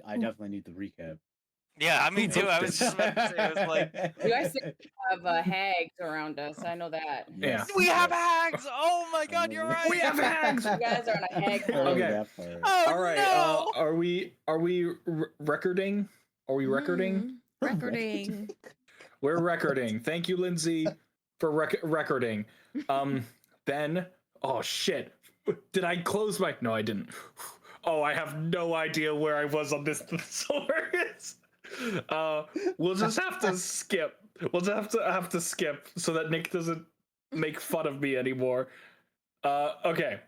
I definitely need the recap. Yeah, me too. I was just about to say, I was like, You guys have hags around us. I know that. Yes, we have yes. hags! Oh my god, you're right! We have hags! You guys are on a hag I hunt. remember Okay. that part. Oh All right. no! Are we recording? Are we recording? Recording. We're recording. Thank you, Lyndsie, for recording. Then, oh shit. Did I close my? No, I didn't. Oh, I have no idea where I was on this thesaurus. We'll just have to skip. We'll just have to skip so that Nick doesn't make fun of me anymore. Okay.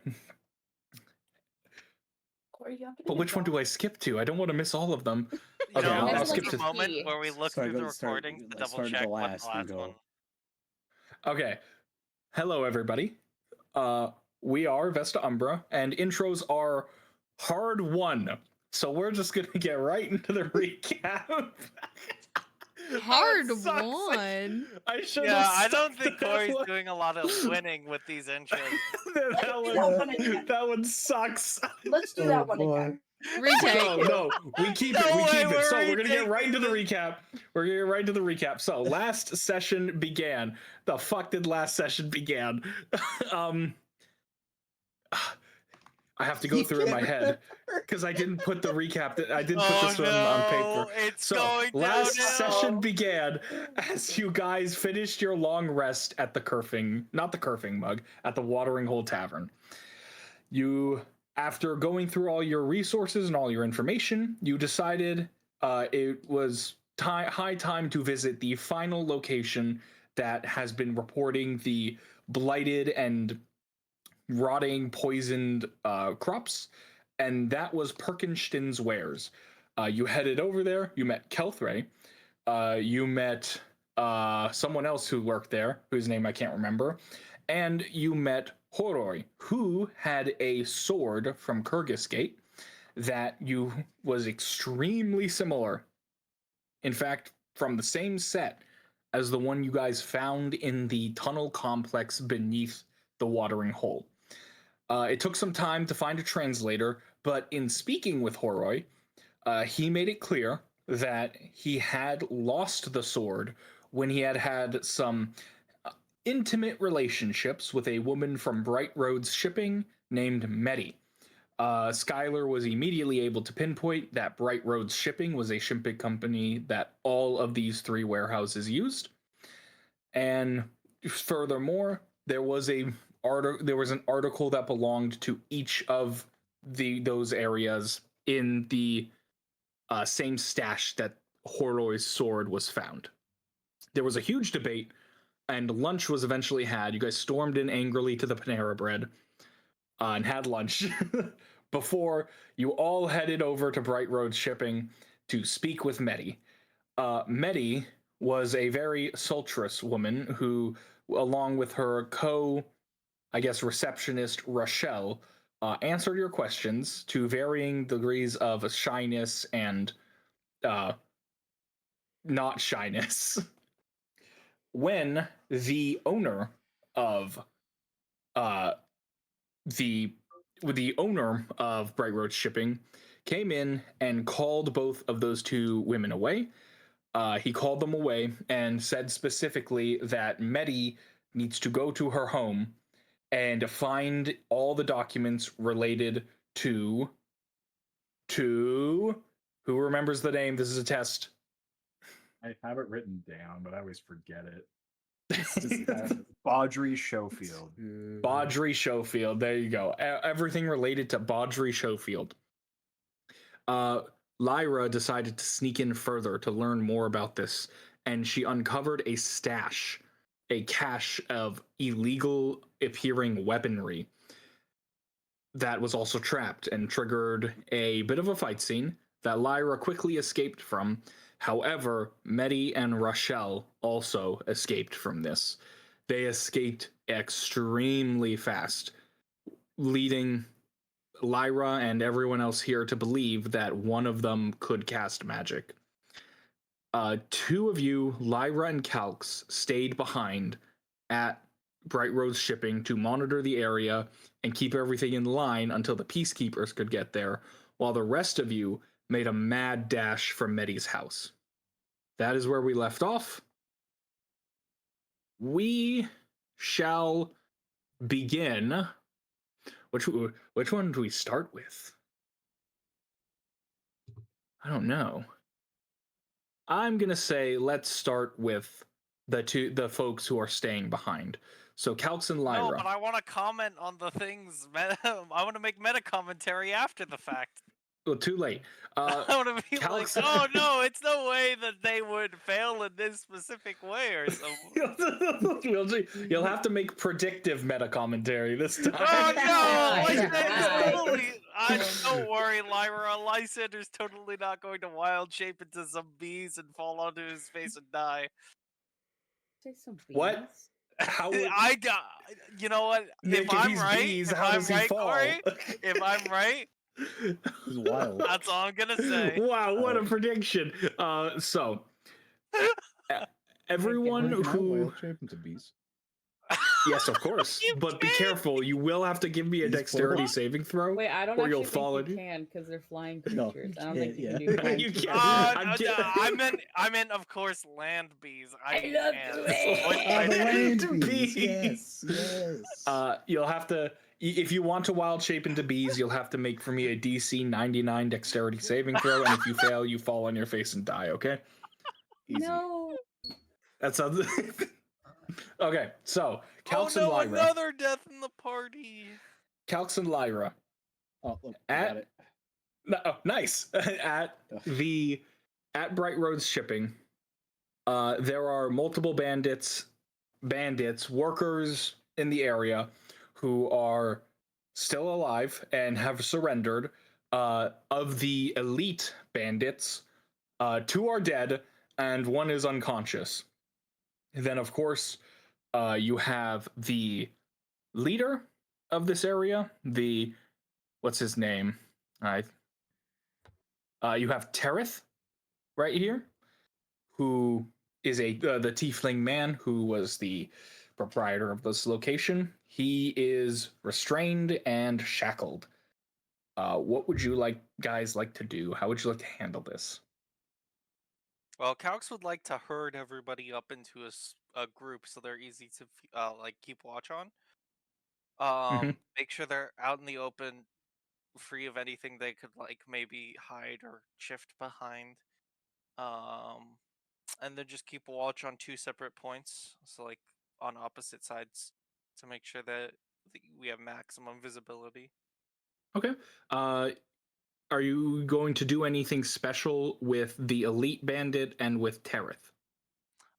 But which one do I skip to? I don't want to miss all of them. Okay, No, I'll Next skip one's to. the moment key. where we look Start through the go- start- recording to let's double start at check the what last the and last go. one. Okay. Hello, everybody. We are Vesta Umbra, and intros are hard won. So we're just gonna get right into the recap. Hard That sucks. one. I should. Yeah, I don't stopped think that Corey's one. doing a lot of winning with these intros. that one sucks. Let's do Oh, that one boy. again. Retake. No, we keep it. No We way, keep it. we're So we're gonna get right retaking into the this. recap. We're gonna get right into the recap. So last session began. The fuck did last session began? I have to go through in my head because I didn't put the recap. I didn't put this one on paper. It's So going last downhill. session began as you guys finished your long rest at the not the Kerfing mug, at the Watering Hole Tavern. You, after going through all your resources and all your information, you decided it was high time to visit the final location that has been reporting the blighted and rotting, poisoned crops, and that was Perkenstein's Wares. You headed over there. You met Kelthray. You met someone else who worked there, whose name I can't remember, and you met Horoi, who had a sword from Kyrgyzgate that was extremely similar. In fact, from the same set as the one you guys found in the tunnel complex beneath the watering hole. It took some time to find a translator, but in speaking with Horoi, he made it clear that he had lost the sword when he had some intimate relationships with a woman from Brightroad's shipping named Metti. Skyler was immediately able to pinpoint that Brightroad's shipping was a shipping company that all of these three warehouses used. And furthermore, there was an article that belonged to each of those areas in the same stash that Horoi's sword was found. There was a huge debate, and lunch was eventually had. You guys stormed in angrily to the Panera Bread and had lunch before you all headed over to Brightroad Shipping to speak with Metti. Metti was a very sultrous woman who, along with her receptionist Rochelle, answered your questions to varying degrees of shyness and not shyness. When the owner of the owner of Brightroad Shipping came in and called both of those two women away, he called them away and said specifically that Metti needs to go to her home and find all the documents related to who remembers the name? This is a test. I have it written down, but I always forget it. Baudry Schofield. Baudry Schofield. There you go. Everything related to Baudry Schofield. Lyra decided to sneak in further to learn more about this, and she uncovered a cache of illegal appearing weaponry that was also trapped and triggered a bit of a fight scene that Lyra quickly escaped from. However, Metti and Rochelle also escaped from this. They escaped extremely fast, leading Lyra and everyone else here to believe that one of them could cast magic. Two of you, Lyra and Calx, stayed behind at Brightroad Shipping to monitor the area and keep everything in line until the peacekeepers could get there, while the rest of you made a mad dash for Metti's house. That is where we left off. We shall begin. Which one do we start with? I don't know. I'm gonna say let's start with the folks who are staying behind. So Calx and Lyra. No, but I want to comment on the things. I want to make meta commentary after the fact. Well, too late. I want to be Calx- like, oh no, it's no way that they would fail in this specific way or something. You'll have to make predictive meta commentary this time. Oh no! Nice. Don't worry, Lyra. Lysander's totally not going to wild shape into some bees and fall onto his face and die. Say some What? beans. How would You know what? Nick, if I'm he's right, bees, if how I'm does he right, fall? Corey, if I'm right, He's wild. that's all I'm gonna say. Wow, what a prediction! So everyone Can I who wild shape into bees? yes, of course, You but be can't. careful. You will have to give me a He's dexterity portable. saving throw. Wait, I don't Or actually you'll think fall you in- can because they're flying No, creatures. I you don't think you can't, can do flying You creatures. can't. I'm kidding. I meant, of course, land bees. I love can't. land. Oh, the land bees. Bees. Yes. You'll have to, if you want to wild shape into bees, you'll have to make for me a DC 99 dexterity saving throw, and if you fail, you fall on your face and die. Okay, Easy. No. that sounds. Okay, so Calx Oh no, and Lyra. another death in the party. Calx and Lyra. Oh, look, I At- got it. Oh, nice. at Brightroad's shipping, there are multiple bandits, workers in the area who are still alive and have surrendered. Of the elite bandits, 2 are dead and 1 is unconscious. And then, of course, you have the leader of this area, what's his name? You have Tereth right here, who is the tiefling man who was the proprietor of this location. He is restrained and shackled. What would you guys like to do? How would you like to handle this? Well, Calx would like to herd everybody up into a group so they're easy to keep watch on. Make sure they're out in the open, free of anything they could maybe hide or shift behind. And then just keep watch on 2 separate points, so on opposite sides, to make sure that we have maximum visibility. Okay. Are you going to do anything special with the elite bandit and with Tereth?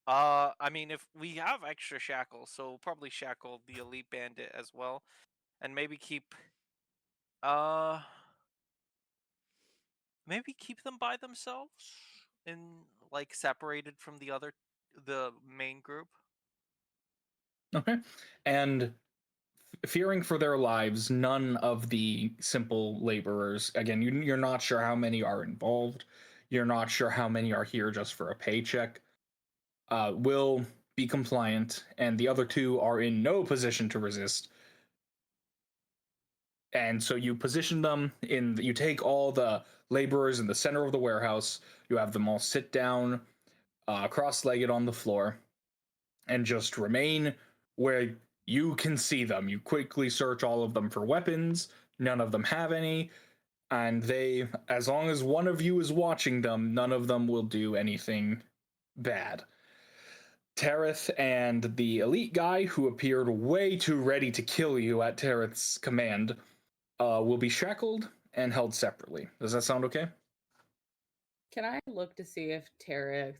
I mean, if we have extra shackles, so we'll probably shackle the elite bandit as well, and maybe keep them by themselves and separated from the main group. Okay. And fearing for their lives, none of the simple laborers, again, you're not sure how many are involved, you're not sure how many are here just for a paycheck, will be compliant, and the other 2 are in no position to resist. And so you position them you take all the laborers in the center of the warehouse, you have them all sit down, cross-legged on the floor, and just remain where you can see them. You quickly search all of them for weapons. None of them have any. And as long as one of you is watching them, none of them will do anything bad. Tereth and the elite guy, who appeared way too ready to kill you at Tereth's command, will be shackled and held separately. Does that sound okay? Can I look to see if Tara?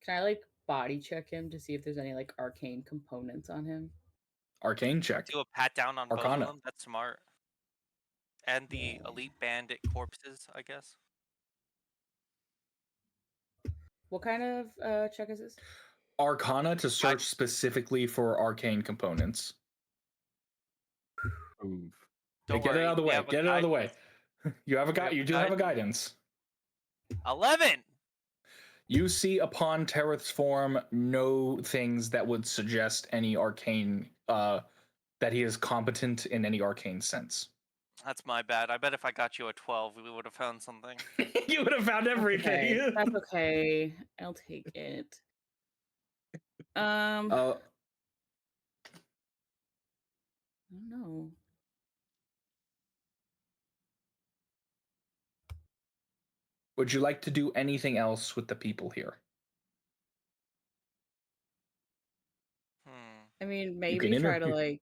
Can I body check him to see if there's any arcane components on him? Arcane check. Do a pat down on both Arcana. of them. That's smart. And the elite bandit corpses, I guess. What kind of check is this? Arcana to search specifically for arcane components. Ooh. Hey, get it out of the way. Get it out of the way. You have We you have do have a a guidance. 11. You see upon Tereth's form no things that would suggest any arcane that he is competent in any arcane sense. That's my bad. I bet if I got you a 12, we would have found something. You would have found everything. Okay, that's okay. I'll take it. I don't know. Would you like to do anything else with the people here? I mean, You can maybe try to interview.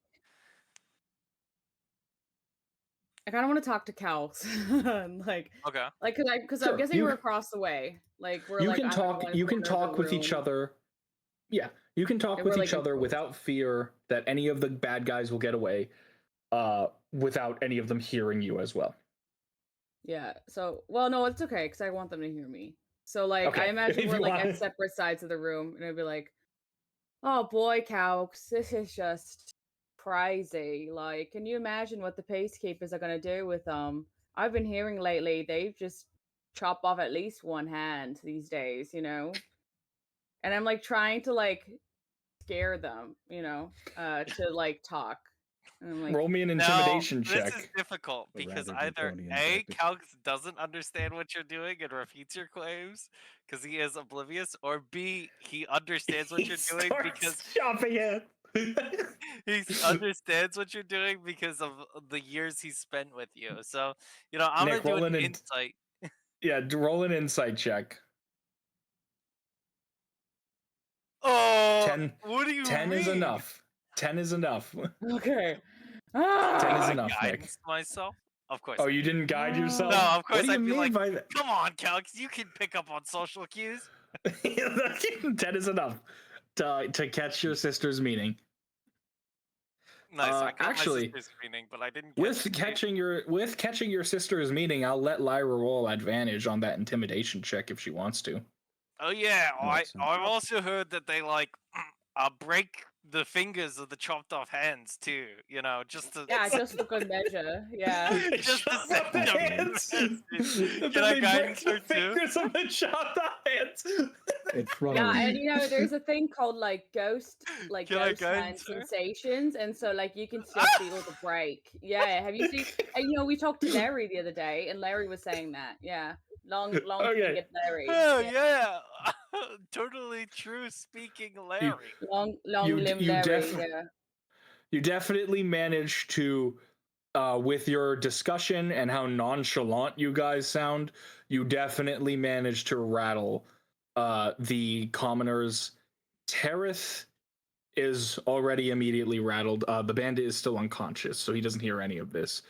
I kind of want to talk to Calx, Okay. because Sure, I'm guessing you we're can- across the way. Like we're You like can I'm in talk. one You can corner of the talk with each room, other. Yeah, you can talk and with we're each like other enclosed. without fear that any of the bad guys will get away. Without any of them hearing you as well. Yeah. So, well, no, it's okay because I want them to hear me. So, like, I Okay, imagine if we're you like want at it. separate sides of the room, and I'd be like, "Oh boy, Calx, this is just crazy. Like, can you imagine what the peacekeepers are gonna do with I've been hearing lately they've just chop off at least one hand these days, you know." And I'm like trying to like scare them, to like talk. And I'm like, Roll me an Now, intimidation this is check. difficult The because rather either draconian A, tactic. Calx doesn't understand what you're doing and repeats your claims because he is oblivious, or B, he understands what He you're doing because starts chopping it. he understands what you're doing because of the years he's spent with you. So, I'm Nick, gonna do roll an an insight. roll an insight check. Oh, 10, what do you 10 is mean? enough. 10 is enough. okay. 10 Can is I enough, Nick. guidance myself? Of course Oh, I you can. didn't guide No, yourself? of What course do you I'd be mean like, by that? come on, Calx, you can pick up on social cues. 10 is enough to catch your sister's meaning. Nice. I caught my Actually, sister's meaning, but I didn't catch with catching your sister's meaning, I'll let Lyra roll advantage on that intimidation check if she wants to. Oh yeah, Excellent. I've also heard that they like break the fingers of the chopped off hands too. Just to Yeah, just for good measure. Yeah. just to Chop set off the them hands. impressive. Can Then I they break guidance the her too? fingers of the chopped off hands. It's Yeah, and Throtwin. there's a thing called like Can I ghost hand guidance her? sensations, and so like you can still feel the break. Yeah, have you seen? And we talked to Larry the other day, and Larry was saying that. Yeah, long Okay. fingered Larry. Oh Yeah, yeah, totally true. Speaking You Larry. long limb Larry. Yeah. you definitely managed to with your discussion and how nonchalant you guys sound, you definitely managed to rattle the commoners. Terith is already immediately rattled. The bandit is still unconscious, so he doesn't hear any of this.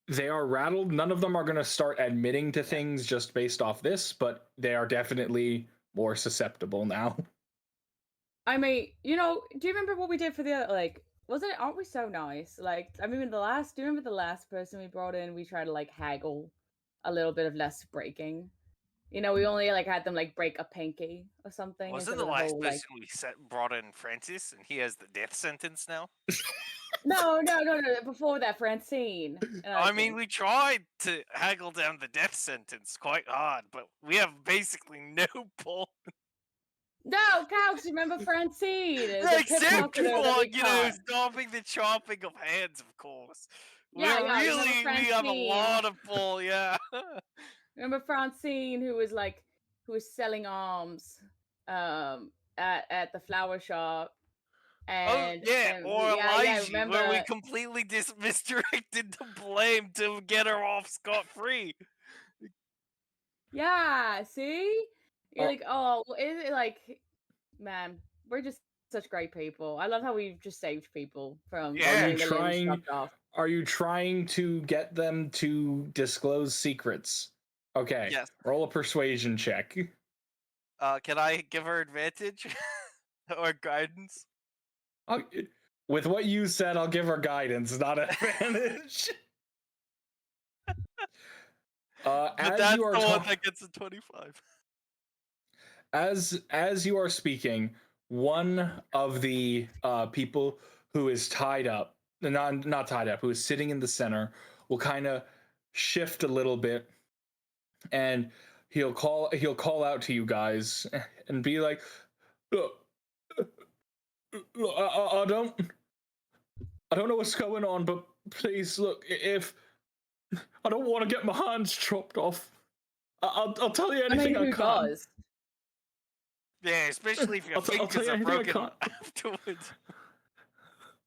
They are rattled. None of them are going to start admitting to things just based off this, but they are definitely more susceptible now. I mean, do you remember what we did for the wasn't it? Aren't we so nice? Like, I mean, do you remember the last person we brought in? We tried to like haggle a little bit of less breaking. We only like had them like break a pinky or something Wasn't instead the of the last whole like. person we brought in Francis, and he has the death sentence now? No. Before that, Francine. I mean, we tried to haggle down the death sentence quite hard, but we have basically no pull. No, Calx, remember Francine, the Except pickpocketer that for, we caught. stopping the chopping of hands, of course. Yeah, yeah. Remember We have a Francine? lot of pull, yeah. Remember Francine, who was selling arms, at the flower shop, Oh, yeah, and or yeah, Elijah, where we remember. completely misdirected the blame to get her off scot-free. Yeah, see, you're Oh. like, oh, well, is it like, man, we're just such great people. I love how we've just saved people from Yeah. getting the limbs chopped off. Are you trying to get them to disclose secrets? Okay. Yes. Roll a persuasion check. Can I give her advantage? Or guidance? With what you said, I'll give her guidance, not advantage. But As that's you are the one that gets a 25. as you are speaking, one of the people who is tied up, not tied up, who is sitting in the center, will kind of shift a little bit, and he'll call out to you guys and be like, I don't know what's going on, but please look. If I don't want to get my hands chopped off, I'll tell you I mean, anything I who can. does? Yeah, especially if your I'll tell fingers you are anything I broken can. afterwards.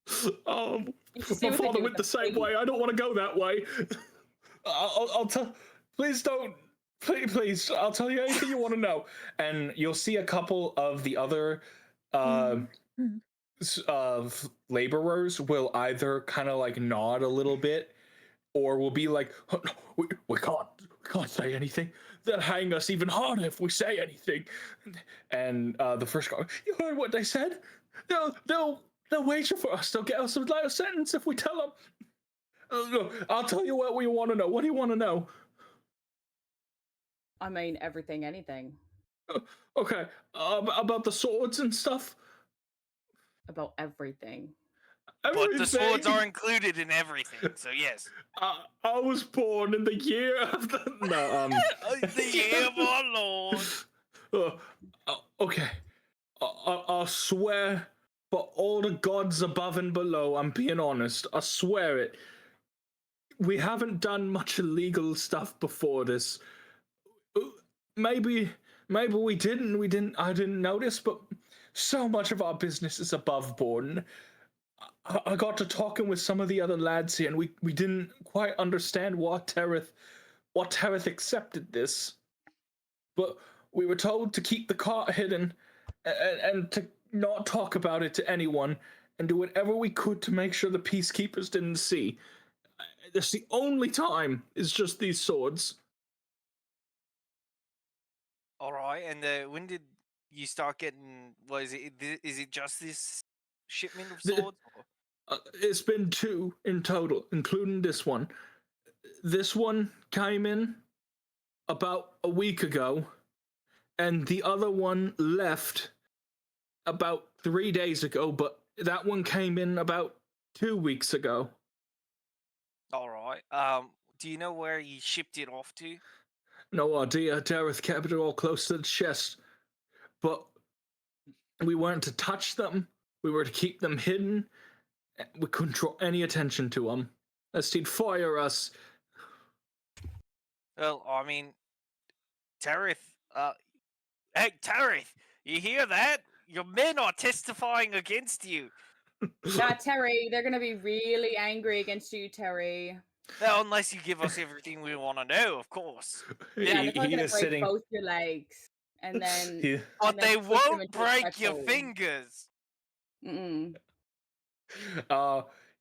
You should see My what they father do went with the same feet. way. I don't want to go that way. I'll tell. Please don't. Please. I'll tell you anything you want to know. And you'll see a couple of the other laborers will either kind of like nod a little bit, or will be like, oh, no, we can't say anything. They'll hang us even harder if we say anything. And the first guy, you heard what they said? They'll wait for us. They'll get us a lighter sentence if we tell them. I'll tell you what we want to know. What do you want to know? I mean, everything, anything. Okay, about the swords and stuff. About everything. But the swords Everything. are included in everything, so yes. I was born in the year of the The year of our Lord. Okay, I swear by all the gods above and below, I'm being honest. I swear it. We haven't done much illegal stuff before this. Maybe we didn't. I didn't notice, but so much of our business is above board. I got to talking with some of the other lads here, and we didn't quite understand what Tereth accepted this. But we were told to keep the cart hidden and to not talk about it to anyone, and do whatever we could to make sure the peacekeepers didn't see. That's the only time is just these swords. All right, and when did you start getting? What is it? Is it just this shipment of swords? It's been 2 in total, including this one. This one came in about a week ago, and the other one left about 3 days ago, but that one came in about 2 weeks ago. All right. Do you know where you shipped it off to? No idea. Dareth kept it all close to the chest, but we weren't to touch them. We were to keep them hidden. We couldn't draw any attention to them, lest he'd fire us. Well, I mean, Tarith. Hey, Tarith, you hear that? Your men are testifying against you. Yeah, Terry, they're gonna be really angry against you, Terry. Well, unless you give us everything we want to know, of course. Yeah, they're probably He gonna is break sitting. both your legs, and then He, But and then they twist them won't into a break your pretzel. fingers. Mm-mm.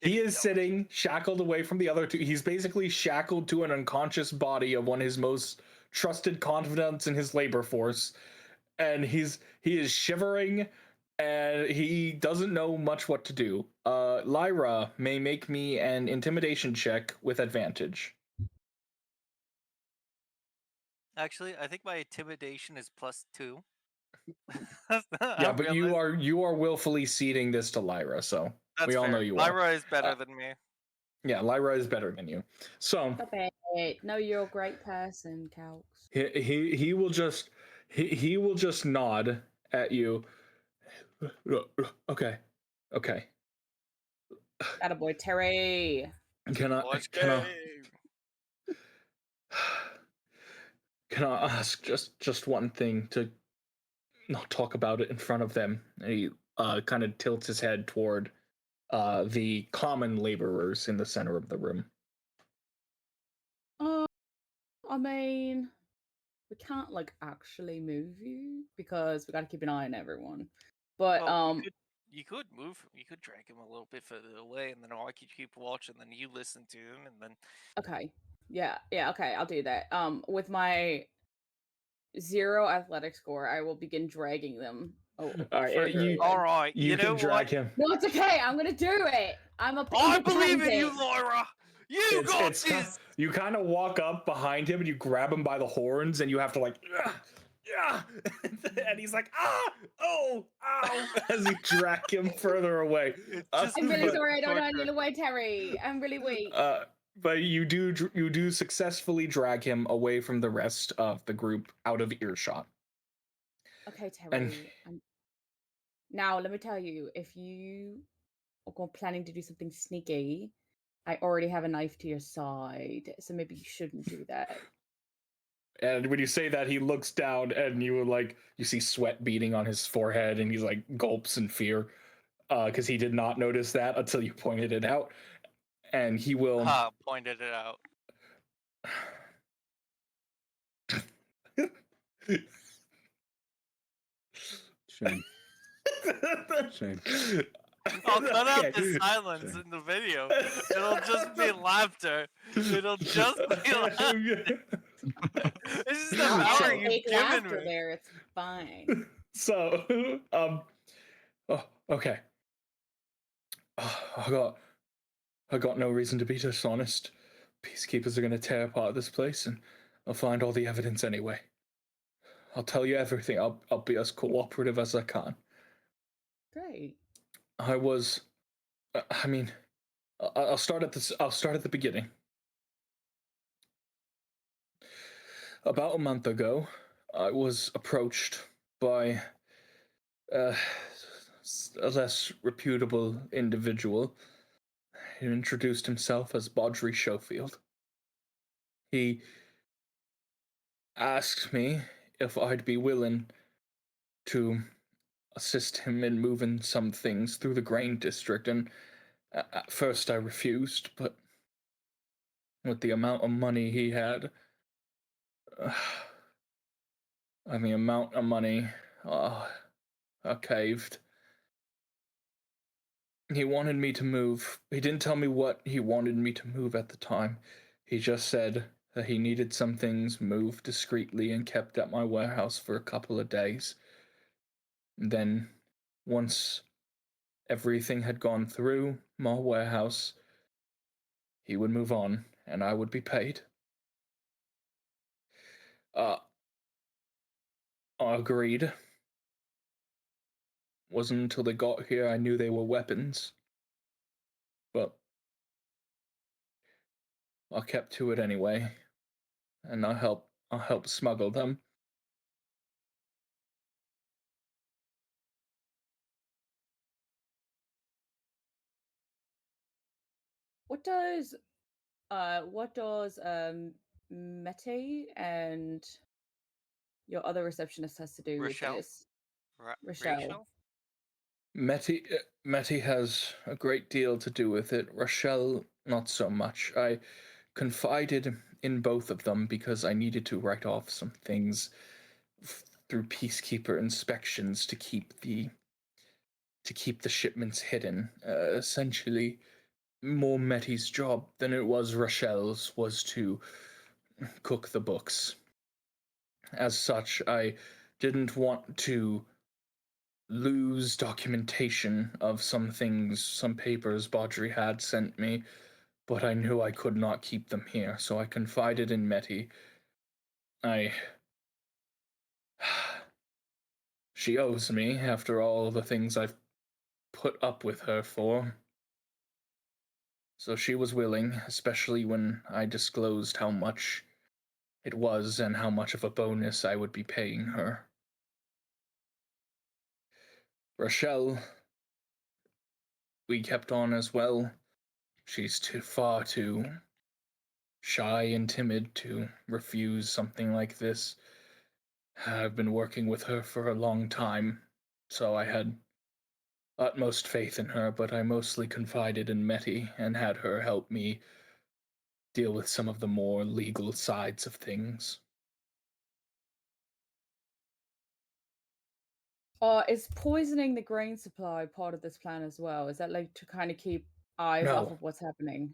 he is sitting shackled away from the other two. He's basically shackled to an unconscious body of one of his most trusted confidants in his labor force, and he is shivering, and he doesn't know much what to do. Lyra may make me an intimidation check with advantage. Actually, I think my intimidation is +2. Yeah, but you are willfully ceding this to Lyra, so That's we all fair. know you Lyra are. is better than me. Yeah, Lyra is better than you. So Stop it. No, you're a great person, Calx. he will just nod at you. Okay. Attaboy, Terry. Can I Let's can I go. can I ask just one thing, to not talk about it in front of them? And he kind of tilts his head toward the common laborers in the center of the room. I mean, we can't like actually move you because we got to keep an eye on everyone. But Well, you could move. You could drag him a little bit further away, and then I could keep watch, and then you listen to him, and then. okay, yeah, okay, I'll do that. With my 0 athletic score, I will begin dragging them. All right, further you- away. All right, You know can drag what? him. No, it's okay. I'm gonna do it. I'm a. I believe in you, Lyra. You got It's this. you kind of walk up behind him and you grab him by the horns, and you have to like, yeah, and he's like, ow, as you drag him further away. I'm really sorry. I don't know any other way, Terry. I'm really weak. But you do successfully drag him away from the rest of the group, out of earshot. Okay, Terry. Now let me tell you, if you are planning to do something sneaky, I already have a knife to your side, so maybe you shouldn't do that. And when you say that, he looks down, and you see sweat beading on his forehead, and he's like gulps in fear, because he did not notice that until you pointed it out. And he will pointed it out. Shame. Shame. I'll cut out Okay. the silence Shame. in the video. It'll just be laughter. It'll just be laughter. This is the power you've Fake given laughter me. there. It's fine. So, okay. I got no reason to be dishonest. Peacekeepers are going to tear apart this place, and I'll find all the evidence anyway. I'll tell you everything. I'll be as cooperative as I can. Great. I'll start at this. I'll start at the beginning. About a month ago, I was approached by a less reputable individual. He introduced himself as Baudry Schofield. He asked me if I'd be willing to assist him in moving some things through the grain district, and at first I refused, but with the amount of money he had, I caved. He wanted me to move. He didn't tell me what he wanted me to move at the time. He just said that he needed some things moved discreetly and kept at my warehouse for a couple of days. Then, once everything had gone through my warehouse, he would move on, and I would be paid. I agreed. Wasn't until they got here I knew they were weapons. But I kept to it anyway, and I helped smuggle them. What does Metti and your other receptionist has to do Rochelle? with this? Rochelle. Rachel? Metti has a great deal to do with it. Rochelle, not so much. I confided in both of them because I needed to write off some things through peacekeeper inspections to keep the shipments hidden. Essentially, more Metti's job than it was Rochelle's was to cook the books. As such, I didn't want to lose documentation of some things, some papers Baudry had sent me, but I knew I could not keep them here, so I confided in Metti. She owes me after all the things I've put up with her for. So she was willing, especially when I disclosed how much it was and how much of a bonus I would be paying her. Rochelle, we kept on as well. She's far too shy and timid to refuse something like this. I've been working with her for a long time, so I had utmost faith in her, but I mostly confided in Metti and had her help me deal with some of the more legal sides of things. Is poisoning the grain supply part of this plan as well? Is that like to kind of keep eyes off of what's happening?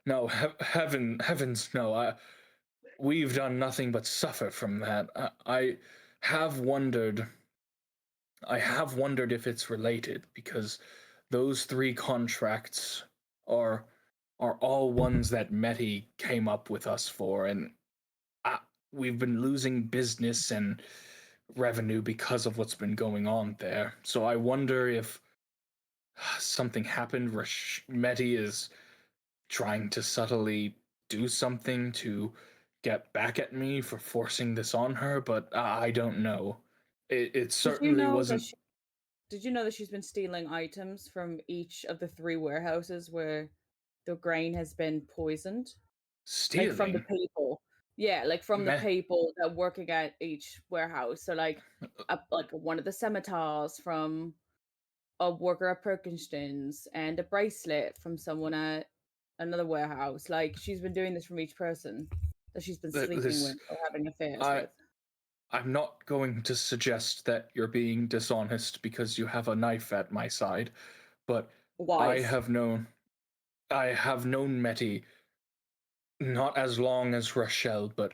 No, heavens, no. We've done nothing but suffer from that. I have wondered if it's related, because those 3 contracts are all ones that Metti came up with us for, and we've been losing business and revenue because of what's been going on there. So I wonder if something happened. Metti is trying to subtly do something to get back at me for forcing this on her, but I don't know. It certainly wasn't. Did you know that she's been stealing items from each of the 3 warehouses where the grain has been poisoned, like from the Stealing? people. Yeah, like from the Me- people that working at each warehouse. So like one of the scimitars from a worker at Perkinston's and a bracelet from someone at another warehouse. Like she's been doing this from each person that she's been sleeping this with or having affairs I with. I'm not going to suggest that you're being dishonest because you have a knife at my side, but I Wise. have known I have known Metti not as long as Rochelle, but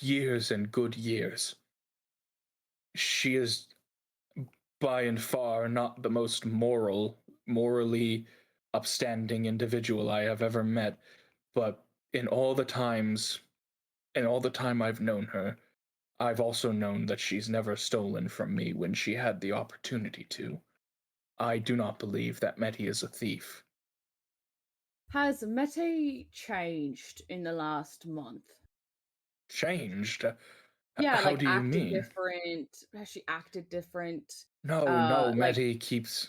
years and good years. She is by and far not the most morally upstanding individual I have ever met, but in all the time I've known her, I've also known that she's never stolen from me when she had the opportunity to. I do not believe that Metti is a thief. Has Metti changed in the last month? Changed? Yeah, How like do you acted mean? different. Has she acted different? No, Like Metti keeps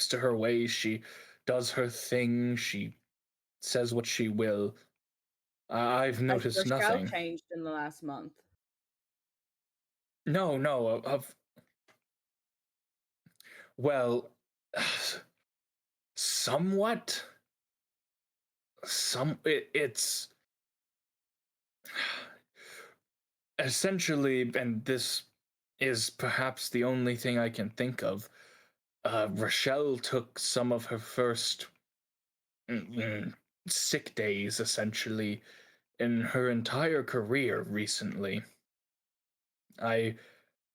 to her ways. She does her thing. She says what she will. I've has noticed Rochelle nothing. changed in the last month? No, of well, somewhat. It's essentially, and this is perhaps the only thing I can think of. Rochelle took some of her first sick days, essentially, in her entire career recently. I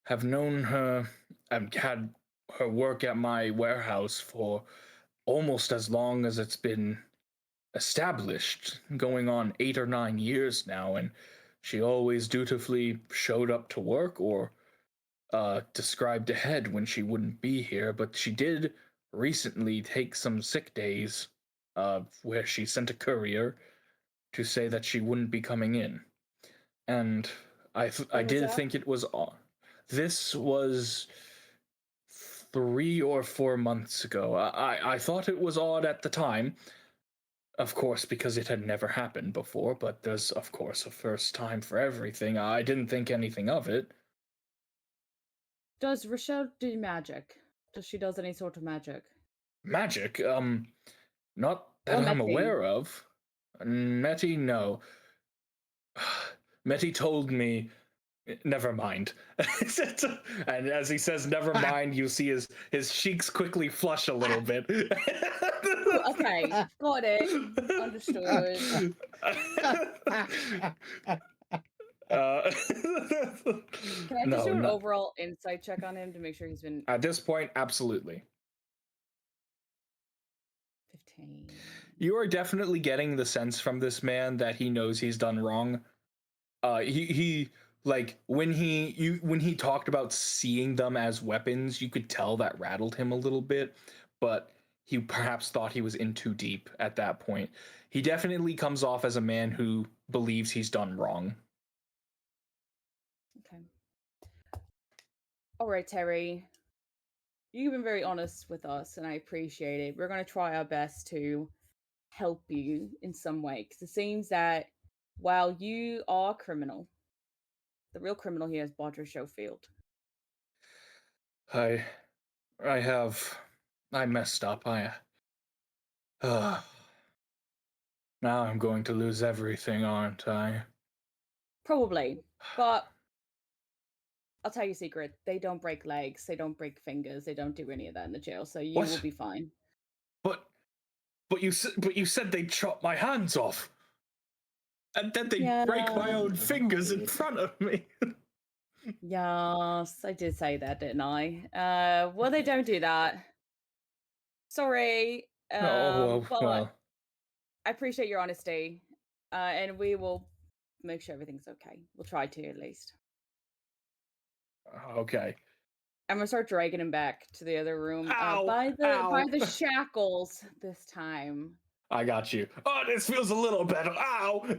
have known her and had her work at my warehouse for almost as long as it's been established, going on 8 or 9 years now, and she always dutifully showed up to work or described ahead when she wouldn't be here, but she did recently take some sick days where she sent a courier to say that she wouldn't be coming in. And I When was did that? think it was odd. This was 3 or 4 months ago. I thought it was odd at the time, of course, because it had never happened before, but there's, of course, a first time for everything. I didn't think anything of it. Does Rochelle do magic? Does she does any sort of magic? Magic, not that Or I'm Metti? aware of. Metti, no. Metti told me, never mind. And as he says, never mind, you see his cheeks quickly flush a little bit. Ooh, okay, got it. Understood. Can I just No, do an not overall insight check on him to make sure he's been at this point. Absolutely, 15? you are definitely getting the sense from this man that he knows he's done wrong. He like when he talked about seeing them as weapons, you could tell that rattled him a little bit, but he perhaps thought he was in too deep at that point. He definitely comes off as a man who believes he's done wrong. Okay. All right, Terry. You've been very honest with us, and I appreciate it. We're going to try our best to help you in some way, because it seems that while you are criminal, the real criminal here is Bodger Schofield. I I messed up. Now I'm going to lose everything, aren't I? Probably, but I'll tell you a secret. They don't break legs, they don't break fingers, they don't do any of that in the jail, so you will What? be fine. But but you said they'd chop my hands off, and then they'd break my own fingers in front of me. Yes, I did say that, didn't I? Well, they don't do that. Sorry. Oh But well. I appreciate your honesty. And we will make sure everything's okay. We'll try to at least. Okay. I'm gonna start dragging him back to the other room. Ow! By Ow! the shackles this time. I got you. Oh, this feels a little better. Ow!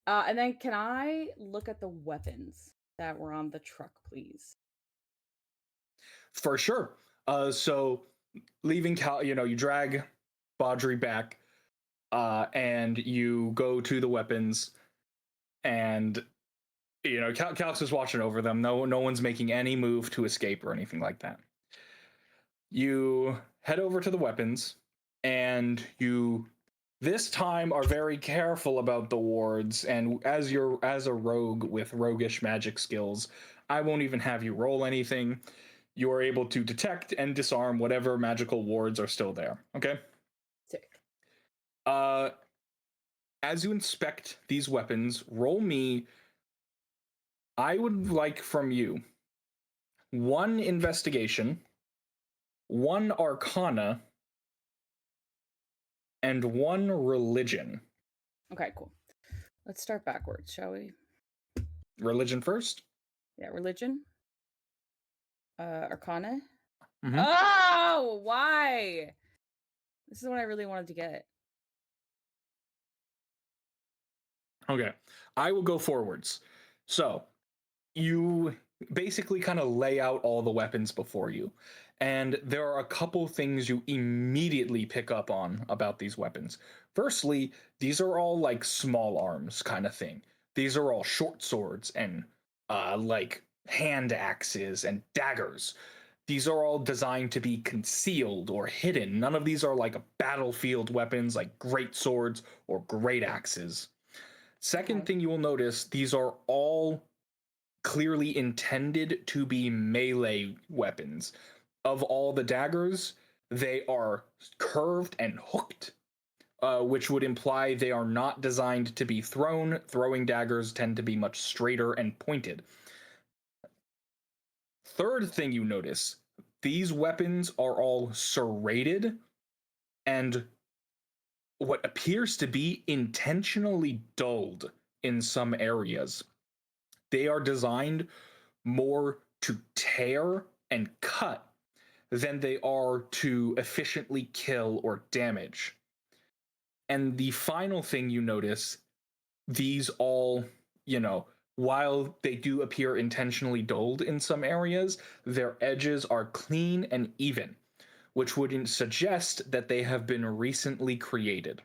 And then can I look at the weapons that were on the truck, please? For sure. So leaving Cal, you drag Baudry back, and you go to the weapons, and Calx is watching over them. No one's making any move to escape or anything like that. You head over to the weapons, and you this time are very careful about the wards. And as a rogue with roguish magic skills, I won't even have you roll anything. You are able to detect and disarm whatever magical wards are still there. Okay. Sick. As you inspect these weapons, roll me. I would like from you 1 investigation, 1 arcana, and 1 religion. Okay, cool. Let's start backwards, shall we? Religion first? Yeah, religion. Arcana. Mm-hmm. Oh, why? This is what I really wanted to get. Okay. I will go forwards. So, you basically kind of lay out all the weapons before you. And there are a couple things you immediately pick up on about these weapons. Firstly, these are all like small arms kind of thing. These are all short swords and like hand axes and daggers. These are all designed to be concealed or hidden. None of these are like battlefield weapons like great swords or great axes. Second thing you will notice, these are all clearly intended to be melee weapons. Of all the daggers, they are curved and hooked, which would imply they are not designed to be thrown. Throwing daggers tend to be much straighter and pointed. Third thing you notice, these weapons are all serrated and what appears to be intentionally dulled in some areas. They are designed more to tear and cut than they are to efficiently kill or damage. And the final thing you notice, these all, while they do appear intentionally dulled in some areas, their edges are clean and even, which would suggest that they have been recently created.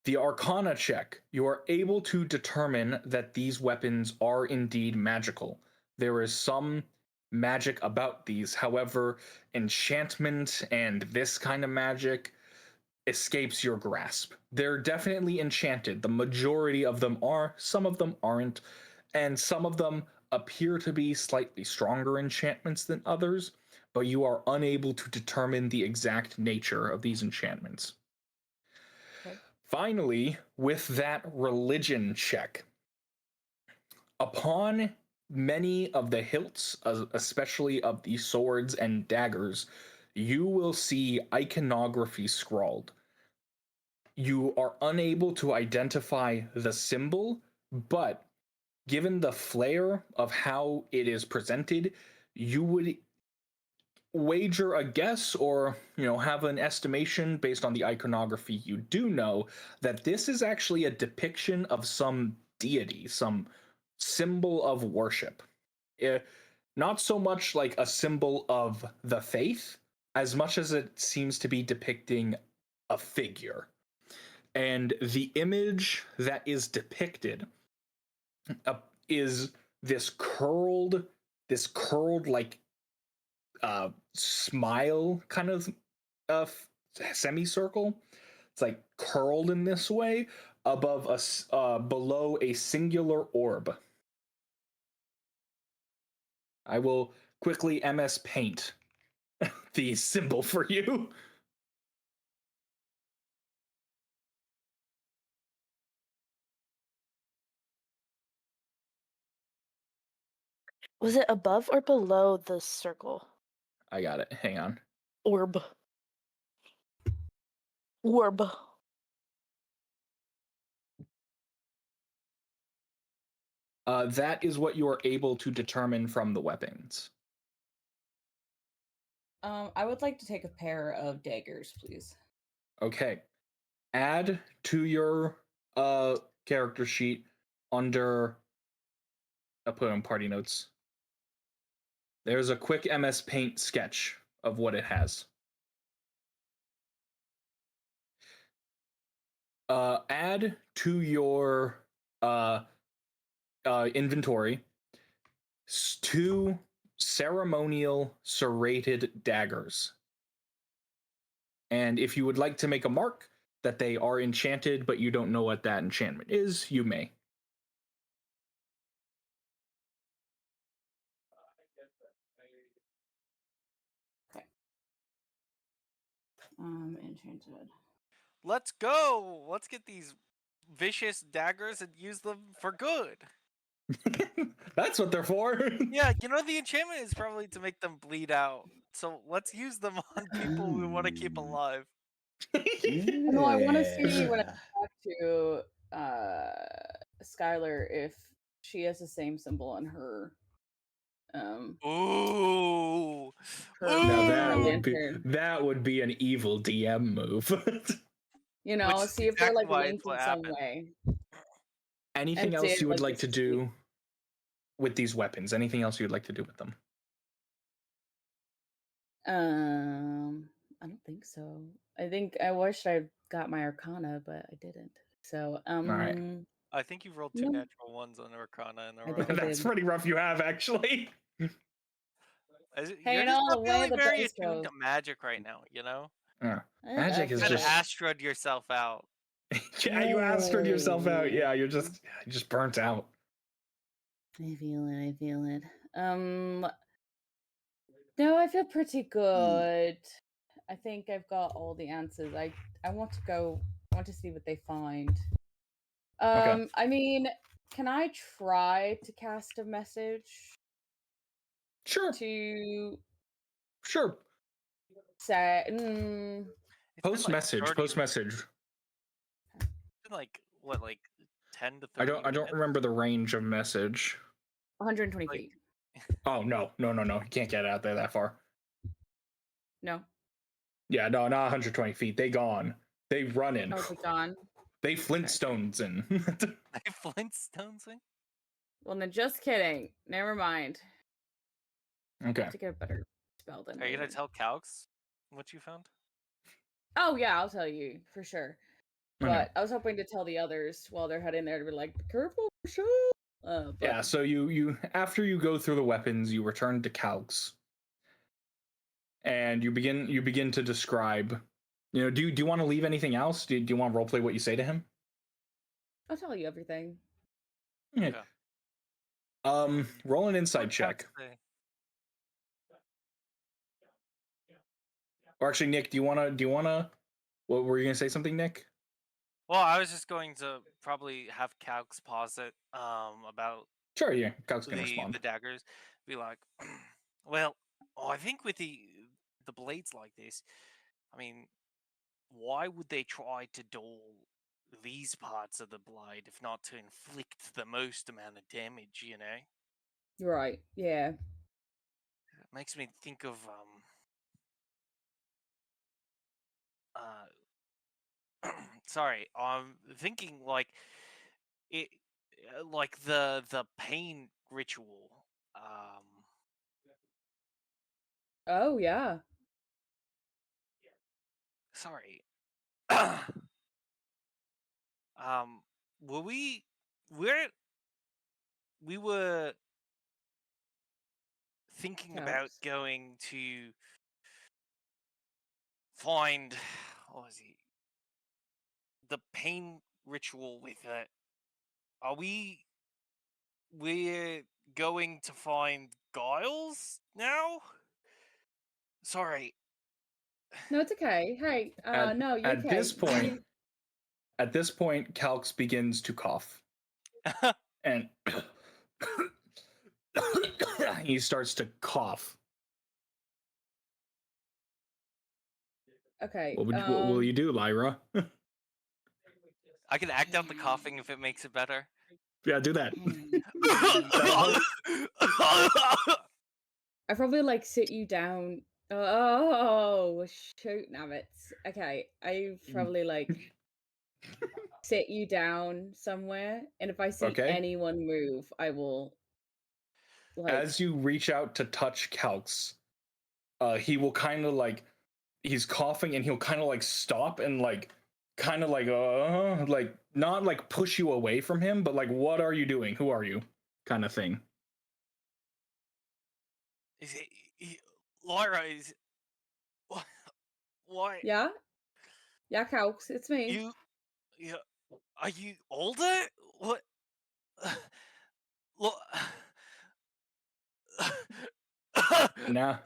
The Arcana check, you are able to determine that these weapons are indeed magical. There is some magic about these, however, enchantment and this kind of magic escapes your grasp. They're definitely enchanted. The majority of them are, some of them aren't, and some of them appear to be slightly stronger enchantments than others, but you are unable to determine the exact nature of these enchantments. Finally, with that religion check, upon many of the hilts, especially of the swords and daggers, you will see iconography scrawled. You are unable to identify the symbol, but given the flair of how it is presented, you would wager a guess or have an estimation based on the iconography you do know that this is actually a depiction of some deity, some symbol of worship. Not so much like a symbol of the faith as much as it seems to be depicting a figure. And the image that is depicted is this curled like smile kind of semicircle. It's like curled in this way above below a singular orb. I will quickly MS Paint the symbol for you. Was it above or below the circle? I got it. Hang on. Orb. Orb. That is what you are able to determine from the weapons. I would like to take a pair of daggers, please. Okay. Add to your character sheet under. I'll put on party notes. There's a quick MS Paint sketch of what it has. Add to your inventory 2 ceremonial serrated daggers. And if you would like to make a mark that they are enchanted, but you don't know what that enchantment is, you may. Enchanted. Let's go. Let's get these vicious daggers and use them for good. That's what they're for. Yeah, you know, the enchantment is probably to make them bleed out. So let's use them on people we want to keep alive. No, I want to see when I talk to Skyler if she has the same symbol on her. Ooh. Now lantern. that would be an evil DM move. You know, Which is see if they're exactly like why it's linked in what some happened. way. Anything And else see, you would like, like to this is do with these weapons? Anything else you'd like to do with them? I don't think so. I think I wish I got my Arcana, but I didn't. So, All right. I think you've rolled 2 No. natural ones on Arcana in a I row. think I That's did. pretty rough. You have actually. Hey, You're you just know, not the way feeling the very dice attuned go. to magic right now, you know? Yeah. Magic is You just. astrud yourself out. Yeah, you astered yourself out. Yeah, you're just burnt out. I feel it. I feel it. No, I feel pretty good. I think I've got all the answers. I want to go. I want to see what they find. Okay. I mean, can I try to cast a message Sure. to Sure. say? It's been Post like message. 30 Post message. It's been like what, like 10 to 30 I don't minutes? remember the range of message. 120 Like- feet. Oh no. You can't get out there that far. No. Yeah, no, not 120 feet. They gone. They running. Oh, they're gone. They Flintstones in. They Flintstonesing? Well, then just kidding. Never mind. I Okay. have to get a better spell than. Are you gonna Lord. tell Calx what you found? Oh yeah, I'll tell you for sure. Okay. But I was hoping to tell the others while they're heading there to be like, be careful, sure. But Yeah, so you after you go through the weapons, you return to Calx. And you begin to describe. You know, do you want to leave anything else? Do you want to roleplay what you say to him? I'll tell you everything. Yeah. Roll an insight What'd Calx check. say? Or actually, Nick, do you wanna what were you gonna say something, Nick? Well, I was just going to probably have Calx pause it about Sure, yeah. Calx can the respond. daggers. Be like, well, I think with the blades like this, I mean, why would they try to dull these parts of the blade if not to inflict the most amount of damage, you know? Right. Yeah. It makes me think of sorry, I'm thinking like it like the pain ritual. Oh yeah. Sorry. Were we were thinking about Calx. going to find what was it? The pain ritual with it. Are we're going to find Giles now? Sorry. No, it's okay. Hey, no, you're At okay. this point, Calx begins to cough. And he starts to cough. Okay. What will you do, Lyra? I can act out the coughing if it makes it better. Yeah, do that. I probably like sit you down. Oh shoot, nabbits. Okay, I probably like sit you down somewhere, and if I see Okay. anyone move, I will. Like, As you reach out to touch Calx, he will kind of like he's coughing and he'll kind of like stop and like kind of like not like push you away from him, but like what are you doing? Who are you? Kind of thing. Is it, Lyra is why Yeah? Yeah, Calx, it's me. you yeah are you older? What? Lo- Now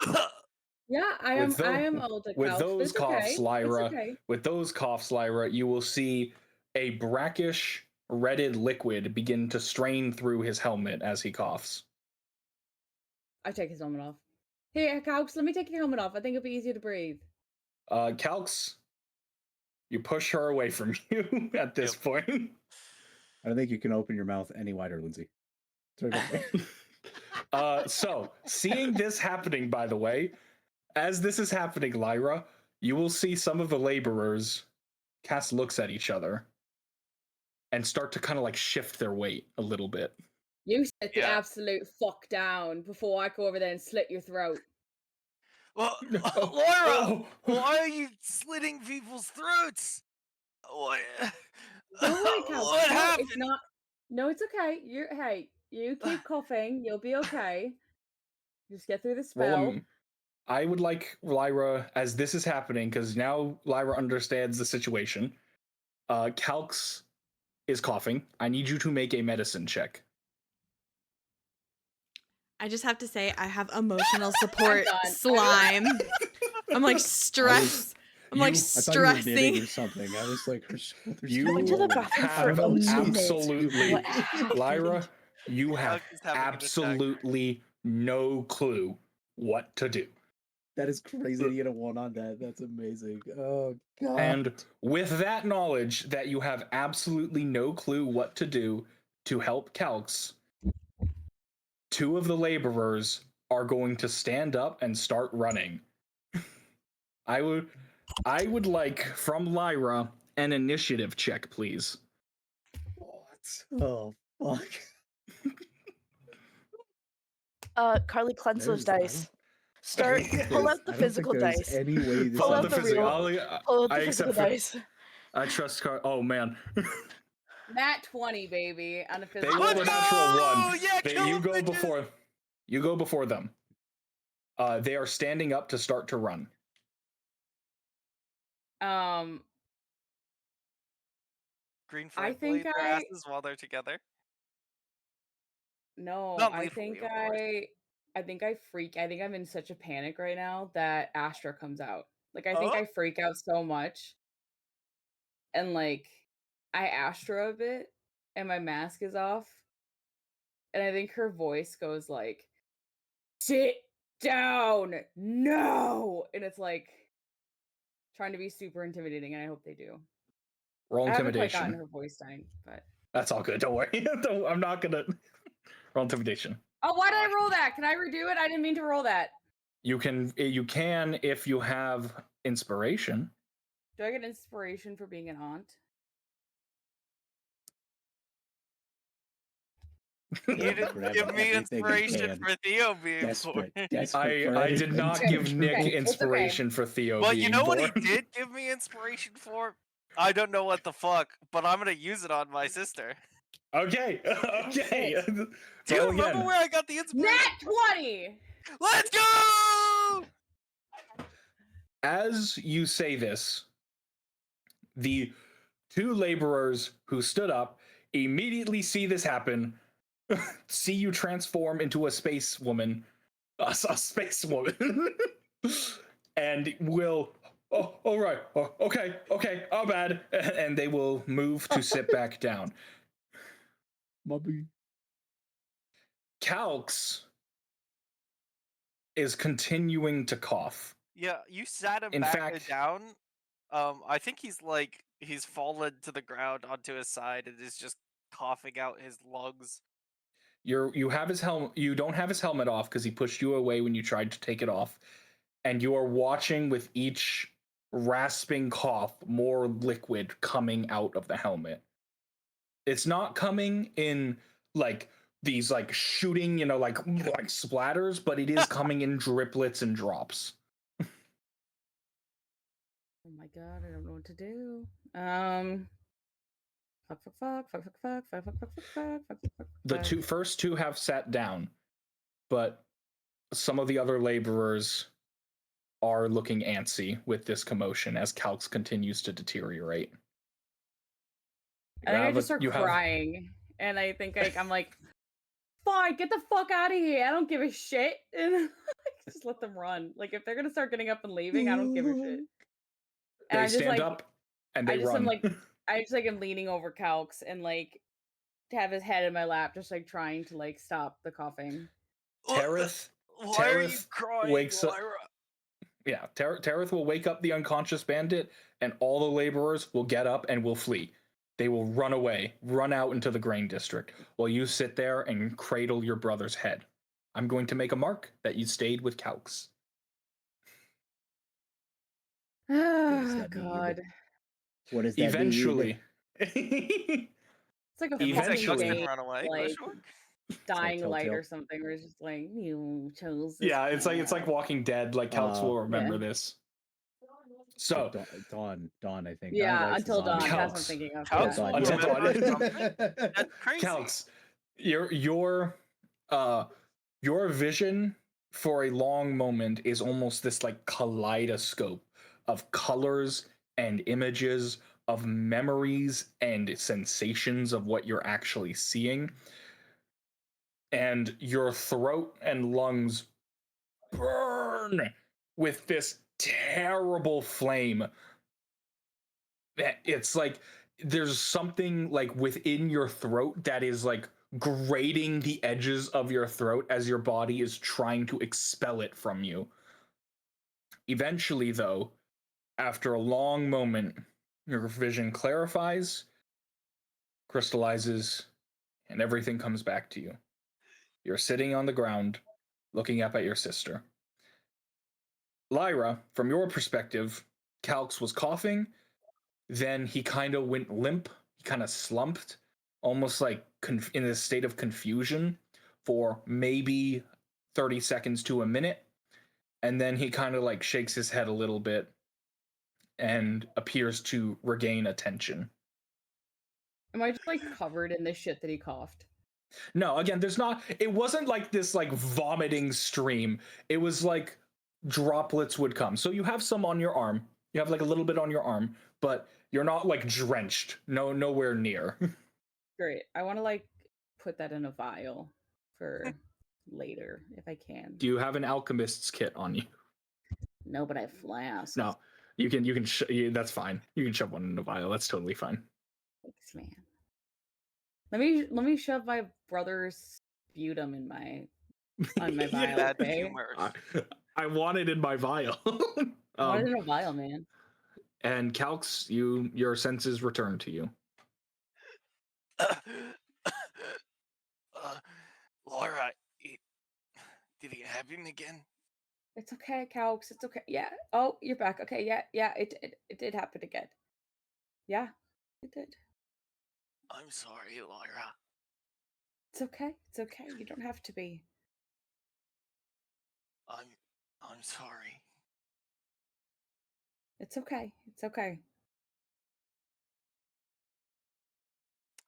Yeah, I with am older, with Calx, but those it's coughs, okay. It's Lyra, okay. with those coughs, Lyra, you will see a brackish redded liquid begin to strain through his helmet as he coughs. I take his helmet off. Here, Calx, let me take your helmet off. I think it'll be easier to breathe. Calx, you push her away from you at this point. I don't think you can open your mouth any wider, Lyndsie. So, seeing this happening, by the way, as this is happening, Lyra, you will see some of the laborers cast looks at each other and start to kind of like shift their weight a little bit. You sit the Yeah. absolute fuck down before I go over there and slit your throat. Well, Oh, Lyra, oh. why are you slitting people's throats? What? Don't worry, Calx. What No, happened? it's not. No, it's okay. You keep coughing. You'll be okay. Just get through the spell. I would like Lyra, as this is happening, because now Lyra understands the situation. Calx is coughing. I need you to make a medicine check. I just have to say, I have emotional support done. slime. I'm like stress. I'm like I thought you were knitting stressing. or something. I was like, her shoulders. You Went to the bathroom for have a minute. absolutely, What happened? Lyra, you have Calx is having an attack. absolutely no clue what to do. That is crazy to get a 1 on that. That's amazing. Oh, God. And with that knowledge that you have absolutely no clue what to do to help Calx, 2 of the laborers are going to stand up and start running. I would like from Lyra an initiative check, please. What? Oh, fuck. Karleigh, cleanse those dice. Start. Pull out the I don't think physical there's dice. any way this Pull is out the physical. real. Pull out the I physical accept dice. I trust Car. Oh man, Nat 20, baby, on a they physical. rolled a natural Oh, one. yeah, kill You them, go bitches! before. You go before them. They are standing up to start to run. Green I flag think blade their asses while they're together. No, Not I lethally, think of course. I think I freak. I think I'm in such a panic right now that Astra comes out. Like I think I freak out so much, and like I Astra a bit, and my mask is off, and I think her voice goes like, "Sit down, no," and it's like trying to be super intimidating, and I hope they do. Roll I haven't quite gotten intimidation. her voice down, but That's all good. Don't worry. I'm not gonna roll intimidation. oh, why did I roll that? Can I redo it? I didn't mean to roll that. You can if you have inspiration. Do I get inspiration for being an aunt? You didn't Grab give me everything you inspiration can. for Theo being born. Desperate for I did anything not to give do. Nick It's okay. inspiration for Theo But being you know what he born. did give me inspiration for? I don't know what the fuck, but I'm gonna use it on my sister. Okay. Okay. Shit. Do you Roll remember again. where I got the inspiration? Nat 20! Let's go! As you say this, the 2 laborers who stood up immediately see this happen, see you transform into a space woman, a space woman, and will, oh, all right, oh, okay, our bad, and they will move to sit back down. Mubby. Calx is continuing to cough. Yeah, you sat him In back fact- down. I think he's fallen to the ground onto his side and is just coughing out his lungs. You have his helmet. You don't have his helmet off because he pushed you away when you tried to take it off, and you are watching with each rasping cough more liquid coming out of the helmet. It's not coming in like these like shooting, like splatters, but it is coming in driplets and drops. Oh my god, I don't know what to do. The first two have sat down, but some of the other laborers are looking antsy with this commotion as Calx continues to deteriorate. I think I just start crying, and I think I'm like, fine, get the fuck out of here. I don't give a shit. And just let them run. Like, if they're gonna start getting up and leaving, I don't give a shit. And They I'm just stand like, up and they I just am run. like, I just like am leaning over Calx and like to have his head in my lap, just like trying to like stop the coughing. Terith Why are you crying, wakes up. Lyra? Yeah, Terith will wake up the unconscious bandit, and all the laborers will get up and will flee. They will run away, run out into the grain district, while you sit there and cradle your brother's head. I'm going to make a mark that you stayed with Calx. Oh god. What does that Eventually. It's like a Eventually- fucking Can game, run away? like Question mark? Dying Light Telltale. or something, where it's just like you chose this Yeah, it's like path. Walking Dead. Like Calx will remember Yeah. this. So Dawn, I think. Yeah, Dawn writes Until the Dawn. zombies. That's what I'm Calx. thinking of. Calx Yeah. will Until remember Dawn. something. That's crazy. Calx, your vision for a long moment is almost this like kaleidoscope of colors and images, of memories and sensations of what you're actually seeing. And your throat and lungs burn with this terrible flame. It's like there's something like within your throat that is like grating the edges of your throat as your body is trying to expel it from you. Eventually, though, after a long moment, your vision clarifies, crystallizes, and everything comes back to you. You're sitting on the ground, looking up at your sister. Lyra, from your perspective, Calx was coughing, then he kind of went limp, he kind of slumped, almost like in a state of confusion for maybe 30 seconds to a minute, and then he kind of like shakes his head a little bit and appears to regain attention. Am I just like covered in the shit that he coughed? No, again, it wasn't like this like vomiting stream. It was like droplets would come. So you have some on your arm. You have like a little bit on your arm, but you're not like drenched. Nowhere near. Great. I want to like put that in a vial for later if I can. Do you have an alchemist's kit on you? No, but I have flasks. No. You can that's fine. You can shove one in a vial. That's totally fine. Thanks, man. Let me shove my brother's sputum in my on my vial. Bad Okay? humor. I want it in my vial. I want it in a vial, man. And Calx, your senses return to you. Lyra, did it happen again? It's okay, Calx. It's okay. Yeah. Oh, you're back. Okay. Yeah. It did happen again. Yeah, it did. I'm sorry, Lyra. It's okay. It's okay. You don't have to be. I'm sorry. It's okay. It's okay.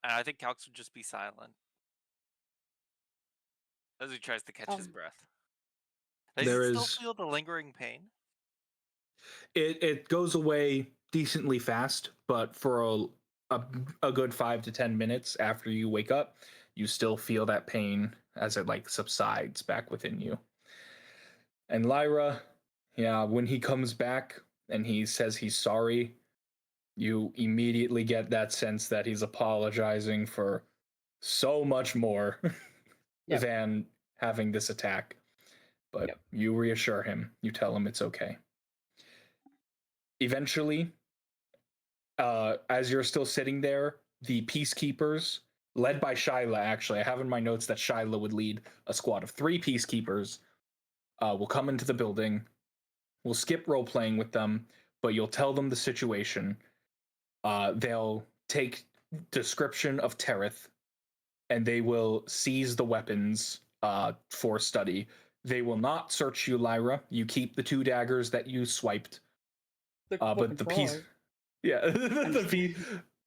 And I think Calx would just be silent as he tries to catch his breath. Does There he still is- feel the lingering pain? It goes away decently fast, but for a good 5 to 10 minutes after you wake up, you still feel that pain as it like subsides back within you. And Lyra, yeah, when he comes back and he says he's sorry, you immediately get that sense that he's apologizing for so much more Yep. than having this attack. But Yep. you reassure him, you tell him it's okay. Eventually, as you're still sitting there, the peacekeepers, led by Shyla, actually, I have in my notes that Shyla would lead a squad of 3 peacekeepers, will come into the building. We'll skip role playing with them, but you'll tell them the situation. They'll take description of Terith, and they will seize the weapons for study. They will not search you, Lyra. You keep the 2 daggers that you swiped. But the peace, yeah, the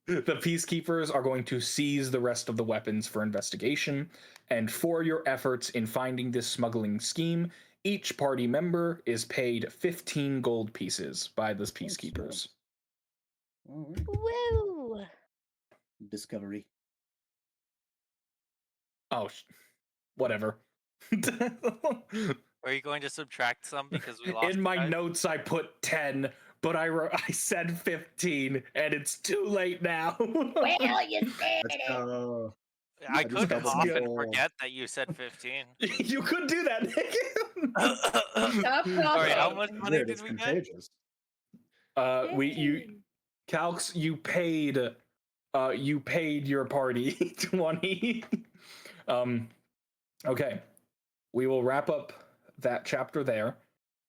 peacekeepers are going to seize the rest of the weapons for investigation, and for your efforts in finding this smuggling scheme, each party member is paid 15 gold pieces by the peacekeepers. All right. Woo! Discovery. Oh, whatever. Are you going to subtract some because we lost? In you my guys? notes, I put 10, but I said 15, and it's too late now. Well, you said Let's it. go. I I just could doubled often roll. forget that you said 15. You could do that, Nick. Stop Sorry, how talking. much money Weird, did it's we get? contagious. Calx, you paid your party 20. Okay, we will wrap up that chapter there,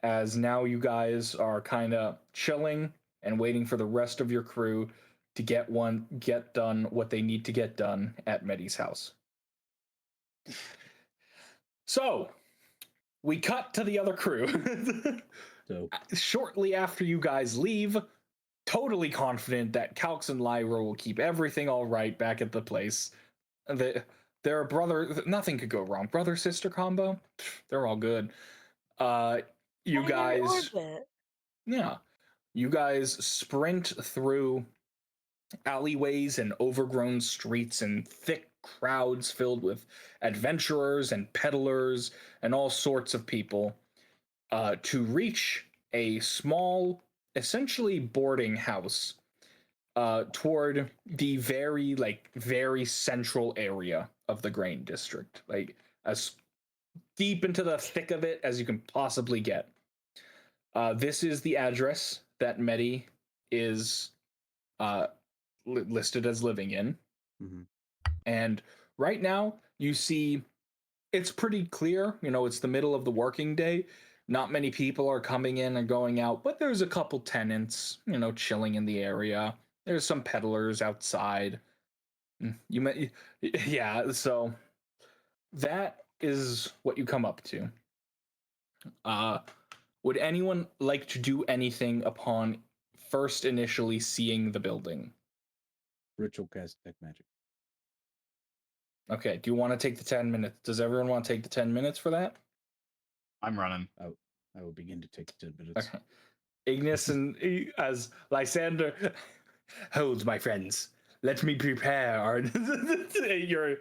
as now you guys are kind of chilling and waiting for the rest of your crew to get done what they need to get done at Metti's house. So we cut to the other crew. So Shortly after you guys leave, totally confident that Calx and Lyra will keep everything all right back at the place. They're a brother, nothing could go wrong. Brother sister combo, they're all good. You Binary guys, orbit. yeah, you guys sprint through alleyways and overgrown streets and thick crowds filled with adventurers and peddlers and all sorts of people to reach a small, essentially boarding house toward the very central area of the grain district, like as deep into the thick of it as you can possibly get. This is the address that Metti is listed as living in. Mhm. And right now you see it's pretty clear, it's the middle of the working day. Not many people are coming in and going out, but there's a couple tenants, chilling in the area. There's some peddlers outside. Yeah, so that is what you come up to. Would anyone like to do anything upon first initially seeing the building? ritual cast tech magic. Okay, do you want to take the 10 minutes? Does everyone want to take the 10 minutes for that? I'm running. I will begin to take the 10 minutes. Okay. Ignis and as Lysander, hold my friends. Let me prepare. Your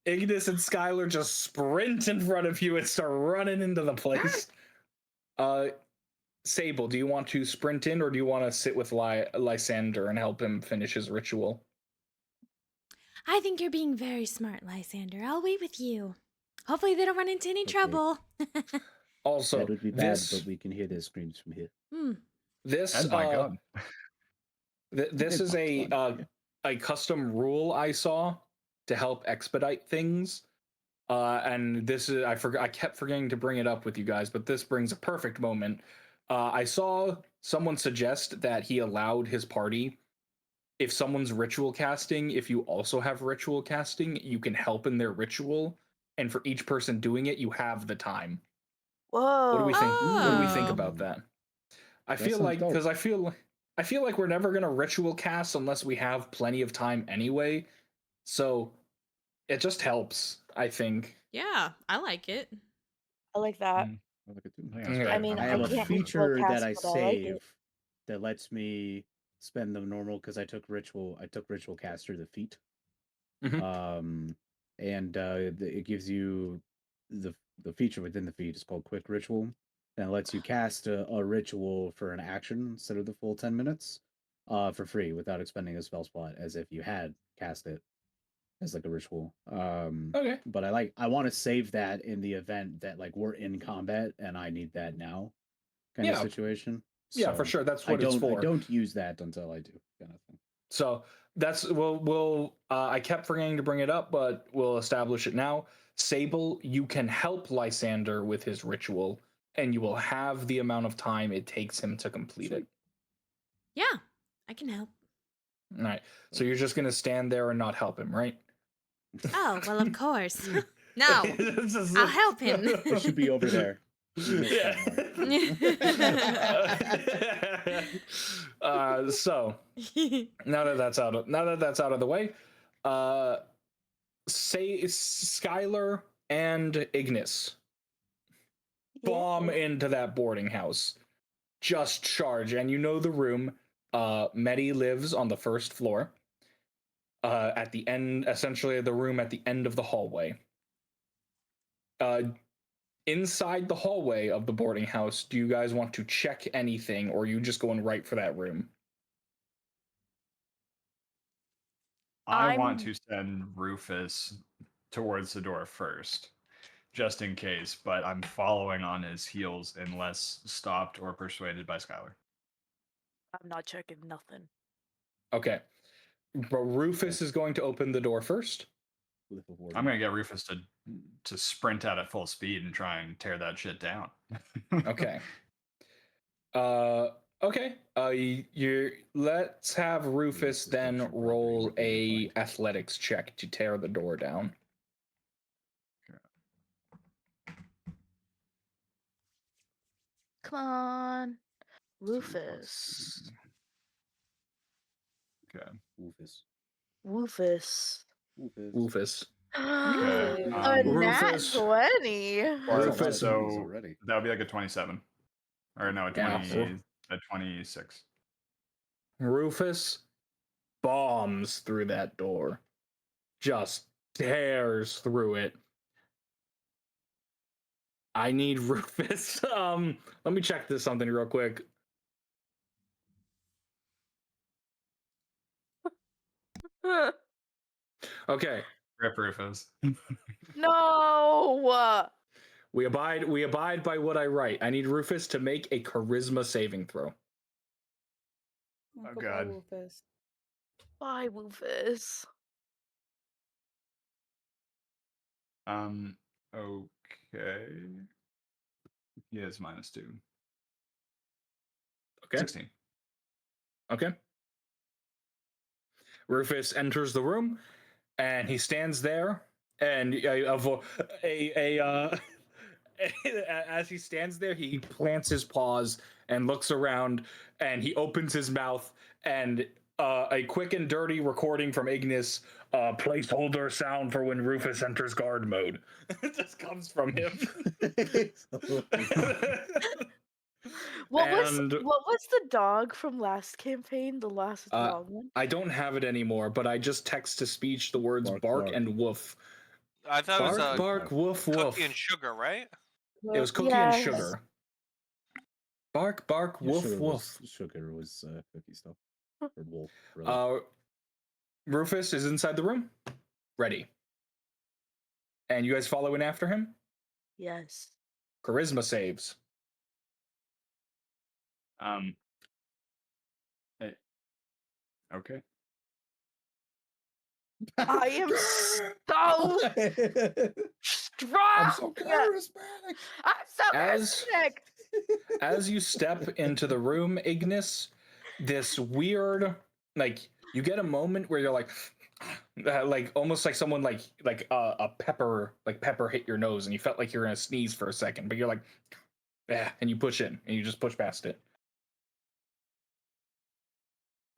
Ignis and Skyler just sprint in front of you and start running into the place. Sable, do you want to sprint in or do you want to sit with Lysander and help him finish his ritual? I think you're being very smart, Lysander. I'll wait with you. Hopefully they don't run into any Okay. trouble. Also, That would be bad, but we can hear their screams from here. this And my gun. This is a custom rule I saw to help expedite things. And this is I kept forgetting to bring it up with you guys, but this brings a perfect moment. I saw someone suggest that he allowed his party, if someone's ritual casting, if you also have ritual casting, you can help in their ritual, and for each person doing it, you have the time. Whoa. What do we think? What do we think Oh. about that? I That feel sounds like dope. because I feel like we're never gonna ritual cast unless we have plenty of time anyway. So it just helps, I think. Yeah, I like it. I like that. I look at them. I think that's Okay. great. I mean, I I have a can't feature cast, that I but I like it. save that lets me spend the normal because I took ritual caster the feat. Mhm. It gives you the feature within the feat is called quick ritual, and it lets you cast a ritual for an action instead of the full 10 minutes for free without expending a spell slot, as if you had cast it as like a ritual. Okay. But I want to save that in the event that like we're in combat and I need that now kind of Yeah. situation. Yeah, for So sure. That's I what it's don't for. I don't use that until I do, kind of thing. So that's we'll I kept forgetting to bring it up, but we'll establish it now. Sable, you can help Lysander with his ritual, and you will have the amount of time it takes him to complete it. Yeah, I can help. All right. So you're just gonna stand there and not help him, right? Oh, well, of course. No, I'll help him. I should be over there. You missed Yeah. that mark. So now that that's out of the way, say Skyler and Ignis bomb into that boarding house. Just charge, and you know the room. Metti lives on the first floor. At the end, essentially the room at the end of the hallway. Inside the hallway of the boarding house, do you guys want to check anything, or are you just going right for that room? I want to send Rufus towards the door first, just in case, but I'm following on his heels unless stopped or persuaded by Skyler. I'm not checking nothing. Okay. But Rufus is going to open the door first. I'm gonna get Rufus to sprint out at full speed and try and tear that shit down. Okay. Okay. You let's have Rufus then roll a athletics check to tear the door down. Come on, Rufus. Okay. Rufus. Rufus. Rufus. Okay. A nat Rufus. 20. Rufus. So already. that would be like a 27. Or no, a 20, a 26. Rufus bombs through that door. Just tears through it. I need Rufus. Let me check this something real quick. Okay. Rip Rufus. No. We abide by what I write. I need Rufus to make a charisma saving throw. Oh god. Rufus. Bye, Rufus. Okay. He is -2. Okay. 16. Okay. Rufus enters the room, and he stands there, and as he stands there, he plants his paws and looks around, and he opens his mouth, and a quick and dirty recording from Ignis, placeholder sound for when Rufus enters guard mode. It just comes from him. What was the dog from last campaign? The last long one? I don't have it anymore, but I just text to speech the words bark and woof. I thought it was Bark, woof, woof. Cookie and Sugar, right? It was Cookie and Sugar. Bark, bark, Yeah, woof, woof. Sugar was cookie stuff. Or wolf, really. Rufus is inside the room. Ready. And you guys follow in after him? Yes. Charisma saves. Okay. I am so strong. I'm so charismatic. I'm so charismatic. As you step into the room, Ignis, this weird, like, you get a moment where you're like almost like someone like a pepper hit your nose, and you felt like you're gonna sneeze for a second, but you're like, and you push in, and you just push past it.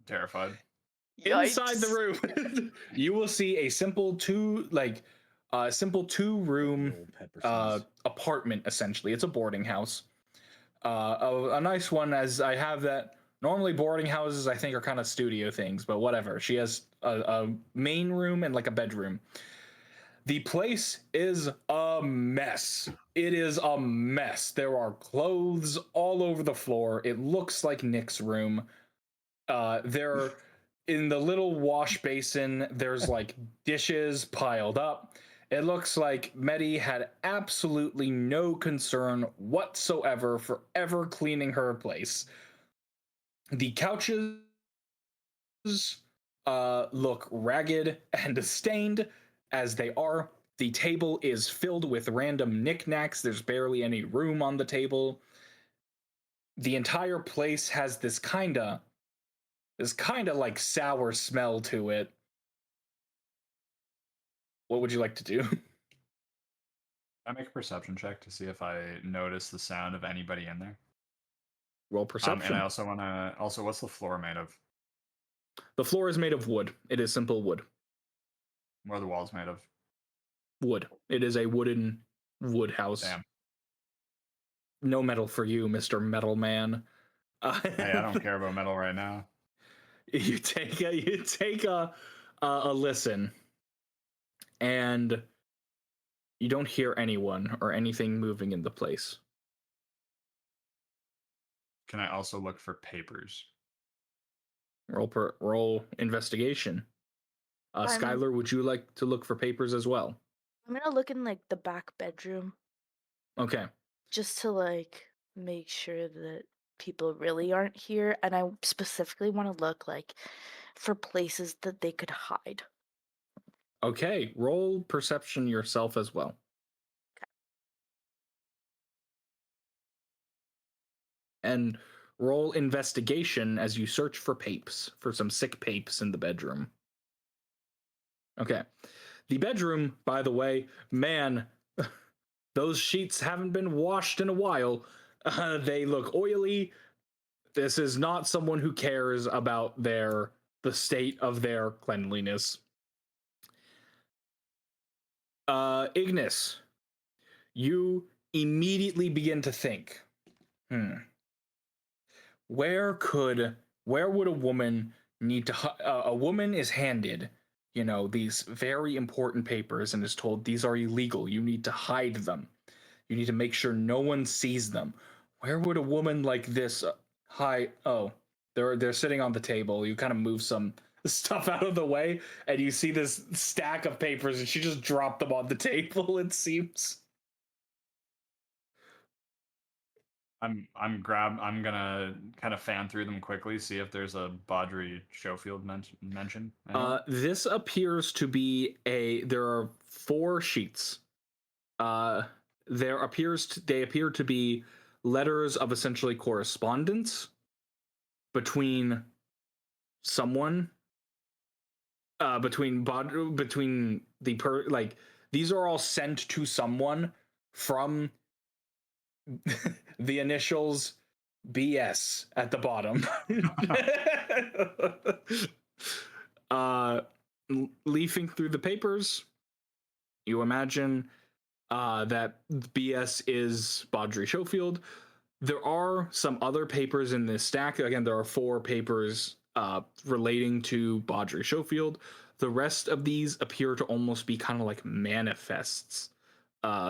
Terrified. Inside the room, you will see a simple two-room apartment. Essentially, it's a boarding house. A nice one, as I have that. Normally, boarding houses I think are kind of studio things, but whatever. She has a main room and like a bedroom. The place is a mess. It is a mess. There are clothes all over the floor. It looks like Nick's room. There, in the little wash basin, there's like dishes piled up. It looks like Metti had absolutely no concern whatsoever for ever cleaning her place. The couches look ragged and stained, as they are. The table is filled with random knickknacks. There's barely any room on the table. The entire place has this kind of like sour smell to it. What would you like to do? I make a perception check to see if I notice the sound of anybody in there. Roll perception. And I also want to. Also, what's the floor made of? The floor is made of wood. It is simple wood. What are the walls made of? Wood. It is a wooden wood house. Damn. No metal for you, Mr. Metal Man. Hey, I don't care about metal right now. You take a listen, and you don't hear anyone or anything moving in the place. Can I also look for papers? Roll investigation. Skyler, would you like to look for papers as well? I'm gonna look in like the back bedroom. Okay. Just to like make sure that people really aren't here, and I specifically want to look like for places that they could hide. Okay, roll perception yourself as well. Okay. And roll investigation as you search for papes, for some sick papes in the bedroom. Okay. The bedroom, by the way, man, those sheets haven't been washed in a while. They look oily. This is not someone who cares about the state of their cleanliness. Ignis, you immediately begin to think, where would a woman need to, a woman is handed, these very important papers and is told these are illegal. You need to hide them. You need to make sure no one sees them. Where would a woman like this hide? Oh, they're sitting on the table. You kind of move some stuff out of the way, and you see this stack of papers, and she just dropped them on the table, it seems. I'm gonna kind of fan through them quickly, see if there's a Baudry Schofield mention. This appears to be there are 4 sheets. They appear to be letters of essentially correspondence between someone, these are all sent to someone from the initials BS at the bottom. Leafing through the papers, you imagine that BS is Baudry Schofield. There are some other papers in this stack. Again, there are 4 papers relating to Baudry Schofield. The rest of these appear to almost be kind of like manifests,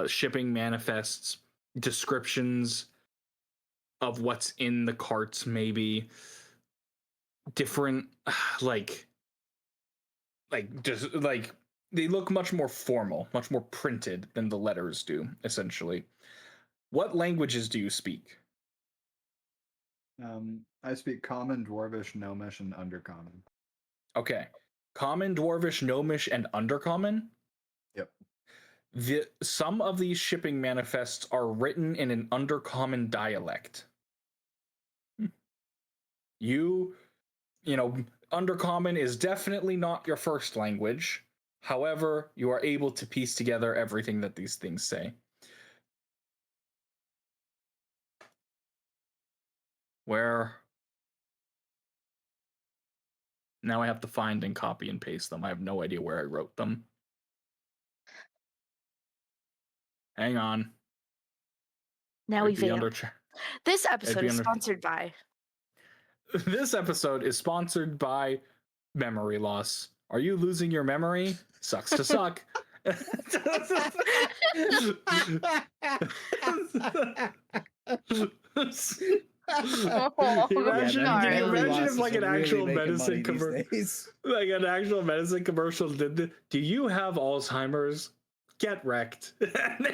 shipping manifests, descriptions of what's in the carts, maybe different, they look much more formal, much more printed than the letters do, essentially. What languages do you speak? I speak Common, Dwarvish, Gnomish, and Undercommon. Okay. Common, Dwarvish, Gnomish, and Undercommon? Yep. Some of these shipping manifests are written in an Undercommon dialect. Undercommon is definitely not your first language. However, you are able to piece together everything that these things say. Now I have to find and copy and paste them. I have no idea where I wrote them. Hang on. Now we fail. This episode is sponsored by. This episode is sponsored by memory loss. Are you losing your memory? Sucks to suck. Imagine if like an actual medicine commercial did this. Do you have Alzheimer's? Get wrecked. they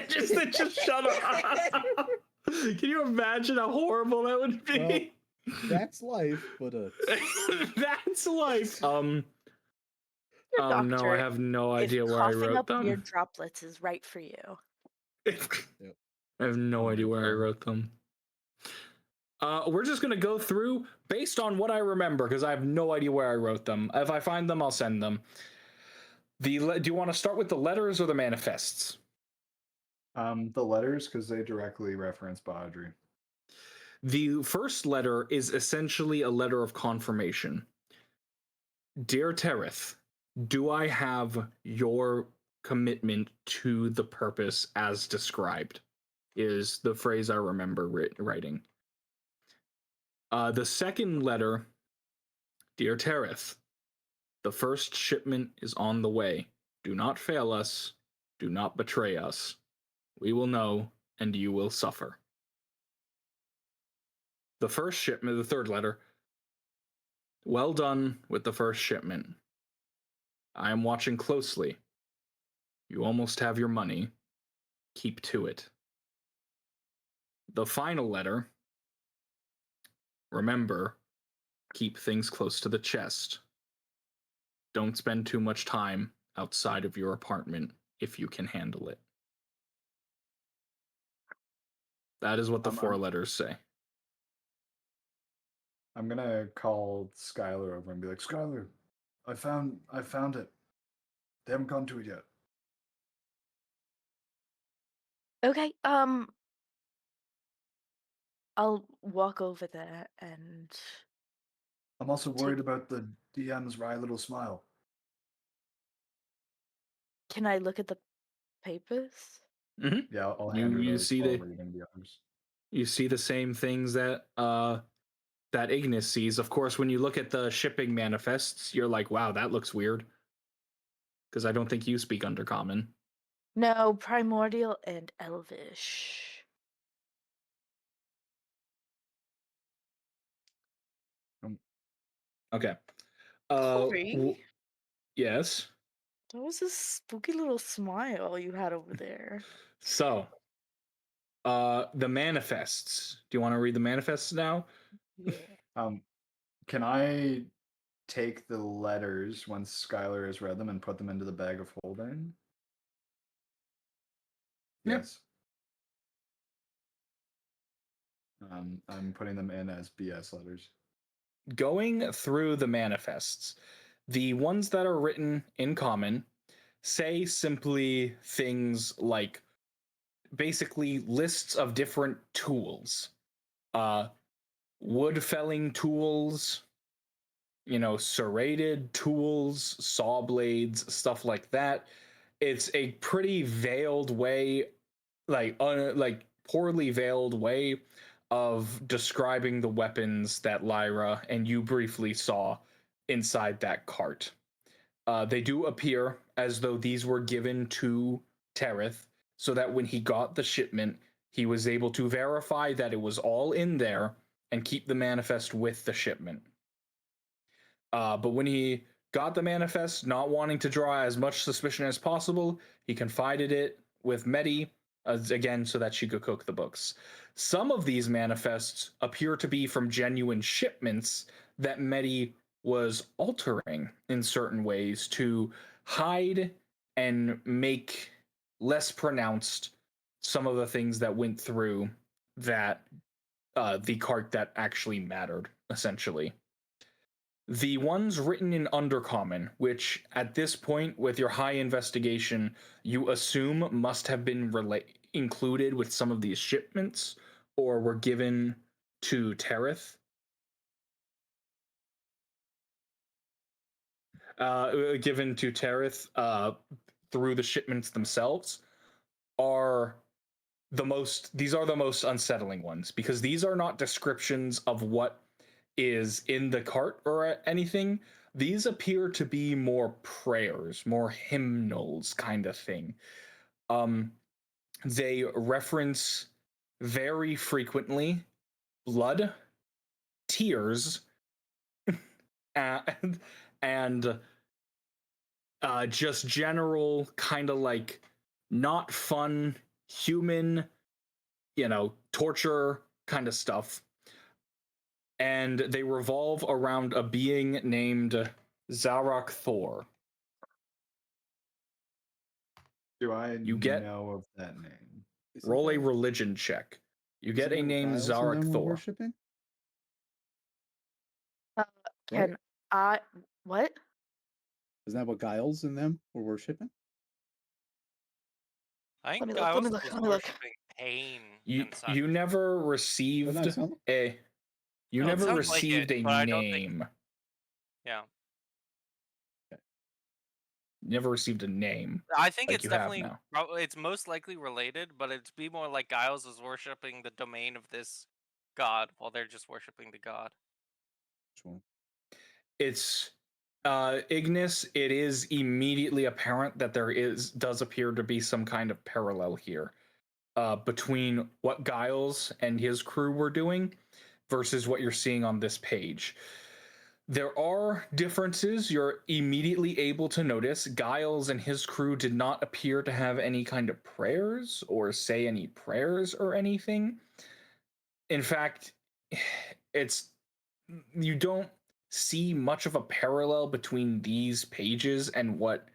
just shut up. Can you imagine how horrible that would be? Well, that's life, but that's life. No, I have no idea where I wrote them. Weird droplets is right for you. I have no idea where I wrote them. We're just gonna go through based on what I remember because I have no idea where I wrote them. If I find them, I'll send them. Do you want to start with the letters or the manifests? The letters, because they directly reference Baudry. The first letter is essentially a letter of confirmation. Dear Terith, do I have your commitment to the purpose as described? Is the phrase I remember writing. The second letter, Dear Terith, the first shipment is on the way. Do not fail us. Do not betray us. We will know, and you will suffer. The first shipment, the third letter, well done with the first shipment. I am watching closely. You almost have your money. Keep to it. The final letter, remember, keep things close to the chest. Don't spend too much time outside of your apartment if you can handle it. That is what the four letters say. I'm gonna call Skyler over and be like, Skyler, I found it. They haven't gone to it yet. Okay, I'll walk over there and I'm also worried about the DM's wry little smile. can I look at the papers? Mm-hmm. Yeah, I'll hand her You those see while the reading the others. You see the same things that that Ignis sees. Of course, when you look at the shipping manifests, you're like, wow, that looks weird. Because I don't think you speak Undercommon. No, Primordial and Elvish. Okay. Corey? Yes. That was a spooky little smile you had over there. So, the manifests. Do you want to read the manifests now? Yeah. Can I take the letters once Skyler has read them and put them into the bag of holding? Yeah. Yes. I'm putting them in as BS letters. Going through the manifests, the ones that are written in common say simply things like basically lists of different tools. Wood felling tools, serrated tools, saw blades, stuff like that. It's a pretty veiled way, like poorly veiled way of describing the weapons that Lyra and you briefly saw inside that cart. They do appear as though these were given to Terith so that when he got the shipment, he was able to verify that it was all in there and keep the manifest with the shipment. But when he got the manifest, not wanting to draw as much suspicion as possible, he confided it with Metti, again, so that she could cook the books. Some of these manifests appear to be from genuine shipments that Metti was altering in certain ways to hide and make less pronounced some of the things that went through that the cart that actually mattered, essentially. The ones written in Undercommon, which at this point, with your high investigation, you assume must have been included with some of these shipments or were given to Terith. Given to Terith through the shipments themselves are these are the most unsettling ones because these are not descriptions of what is in the cart or anything. These appear to be more prayers, more hymnals kind of thing. They reference very frequently blood, tears, and just general kind of like not fun human, torture kind of stuff. And they revolve around a being named Zarok Thor. Do I know of that name? Roll a religion check. You get a name Zarok Thor. Worshipping? Can I... What? Isn't that what Giles and them were worshipping? I Let think me look. Let me Giles look. was Let me look. worshipping pain You inside. you never Doesn't that received sound- a you No, it never sounds like it, received a but I don't think. name. Yeah, You never received a name I think like it's you have definitely. now. It's most likely related, but it's be more like Giles is worshiping the domain of this god while they're just worshiping the god. Which one? It's Ignis. It is immediately apparent that does appear to be some kind of parallel here between what Giles and his crew were doing versus what you're seeing on this page. There are differences you're immediately able to notice. Giles and his crew did not appear to have any kind of prayers or say any prayers or anything. In fact, you don't see much of a parallel between these pages and what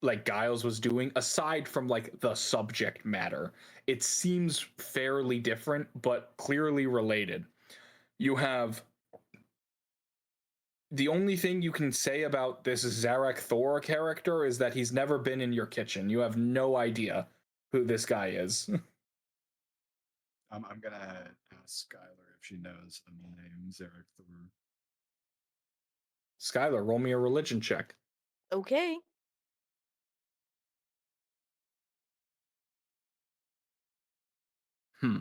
like Giles was doing aside from like the subject matter. It seems fairly different but clearly related. You have the only thing you can say about this Zarek Thor character is that he's never been in your kitchen. You have no idea who this guy is. I'm gonna ask Skyler if she knows the name Zarek Thor. Skyler, roll me a religion check. Okay.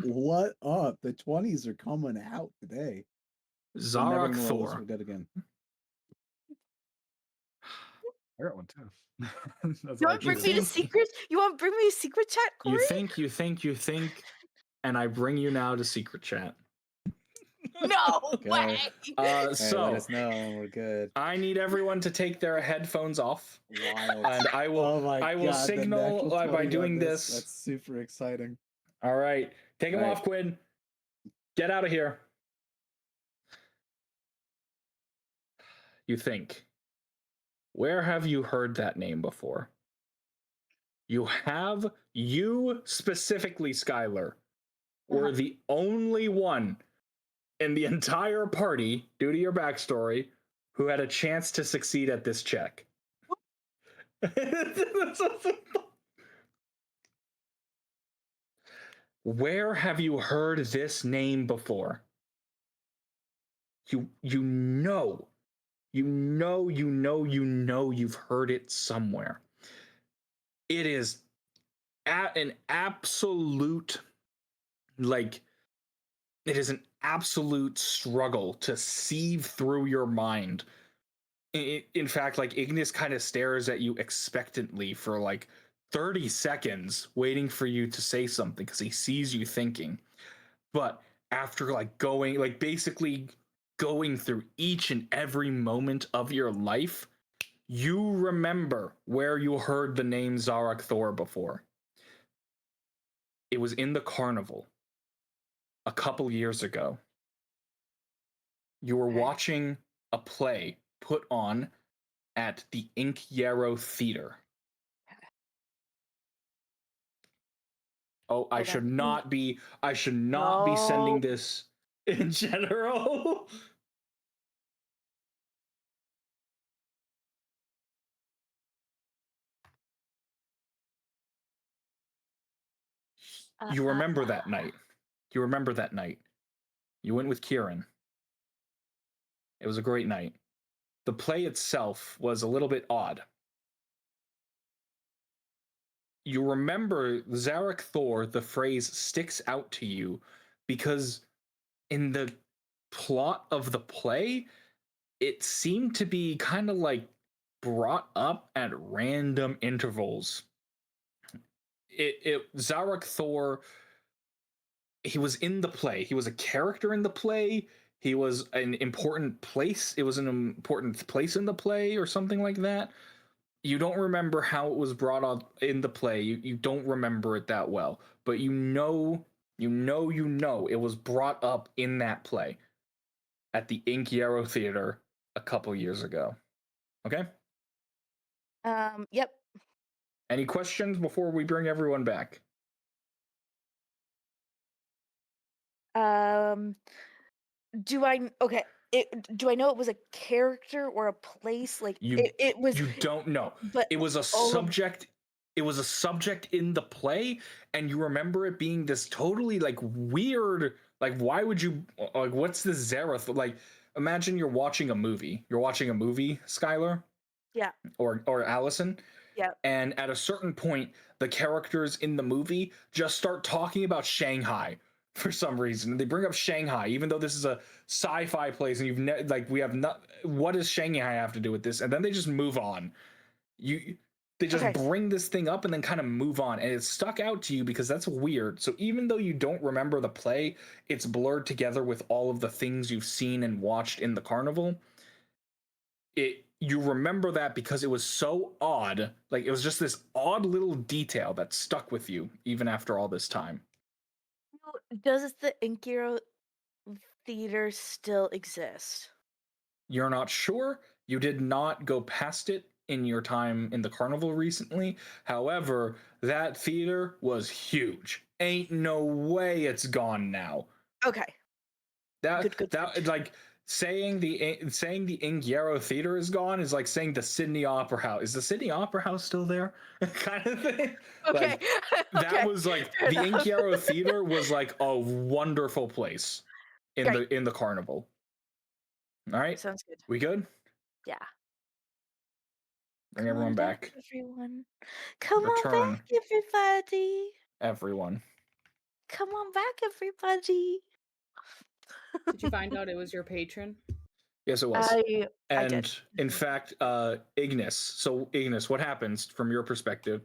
What up? The 20s are coming out today. I'm never Zarek gonna roll this Thor. for good again. I got one too. That's You all I want to can bring me to do. secret? You want to bring me to secret chat, Corey? You think, and I bring you now to secret chat. No Okay. way. Hey, let So us know. We're good. I need everyone to take their headphones off, Wild. and I will Oh my I will God, the signal natural by 20 on doing this. That's super exciting. All right, take them All right. off, Quin. Get out of here. You think, where have you heard that name before? You specifically, Skyler, were the only one in the entire party, due to your backstory, who had a chance to succeed at this check. Where have you heard this name before? You know you've heard it somewhere. It is an absolute, like, it is an absolute struggle to sieve through your mind. In fact, like, Ignis kind of stares at you expectantly for like 30 seconds, waiting for you to say something because he sees you thinking. But after basically going through each and every moment of your life, you remember where you heard the name Zarek Thor before. It was in the carnival a couple years ago. You were watching a play put on at the Ink Yarrow Theater. Oh, I should not be sending this in general. You remember that night. You remember that night. You went with Kieran. It was a great night. The play itself was a little bit odd. You remember Zarek Thor, the phrase sticks out to you because in the plot of the play, it seemed to be kind of like brought up at random intervals. Zarek Thor, he was in the play. He was a character in the play. He was an important place. It was an important place in the play or something like that. You don't remember how it was brought up in the play. You don't remember it that well, but you know it was brought up in that play at the Ink Yarrow Theater a couple years ago. Okay? Yep. Any questions before we bring everyone back? Do I know it was a character or a place? Like You it was. you don't know. But It was a all of subject it was a subject in the play, and you remember it being this totally like weird, like why would you like what's this Zerath like? Imagine you're watching a movie. You're watching a movie, Skyler Yeah. or Allison, Yeah. and at a certain point, the characters in the movie just start talking about Shanghai for some reason. They bring up Shanghai, even though this is a sci-fi place, and we have not. What does Shanghai have to do with this? And then they just move on. They just Okay. bring this thing up and then kind of move on, and it stuck out to you because that's weird. So even though you don't remember the play, it's blurred together with all of the things you've seen and watched in the carnival. You remember that because it was so odd. Like it was just this odd little detail that stuck with you even after all this time. Does the Inkiro Theater still exist? You're not sure. You did not go past it in your time in the carnival recently. However, that theater was huge. Ain't no way it's gone now. Okay. Good. Like saying the Ingiero Theater is gone is like saying the Sydney Opera House. Is the Sydney Opera House still there? Kind of thing. Okay. Like, that was like the Ingiero Theater was like a wonderful place in the carnival. All right. Sounds good. We good? Yeah. Bring everyone back. Everyone. Come Return. on back, everybody. Everyone. Come on back, everybody. Did you find out it was your patron? Yes, it was. I did. In fact, Ignis. So Ignis, what happens from your perspective?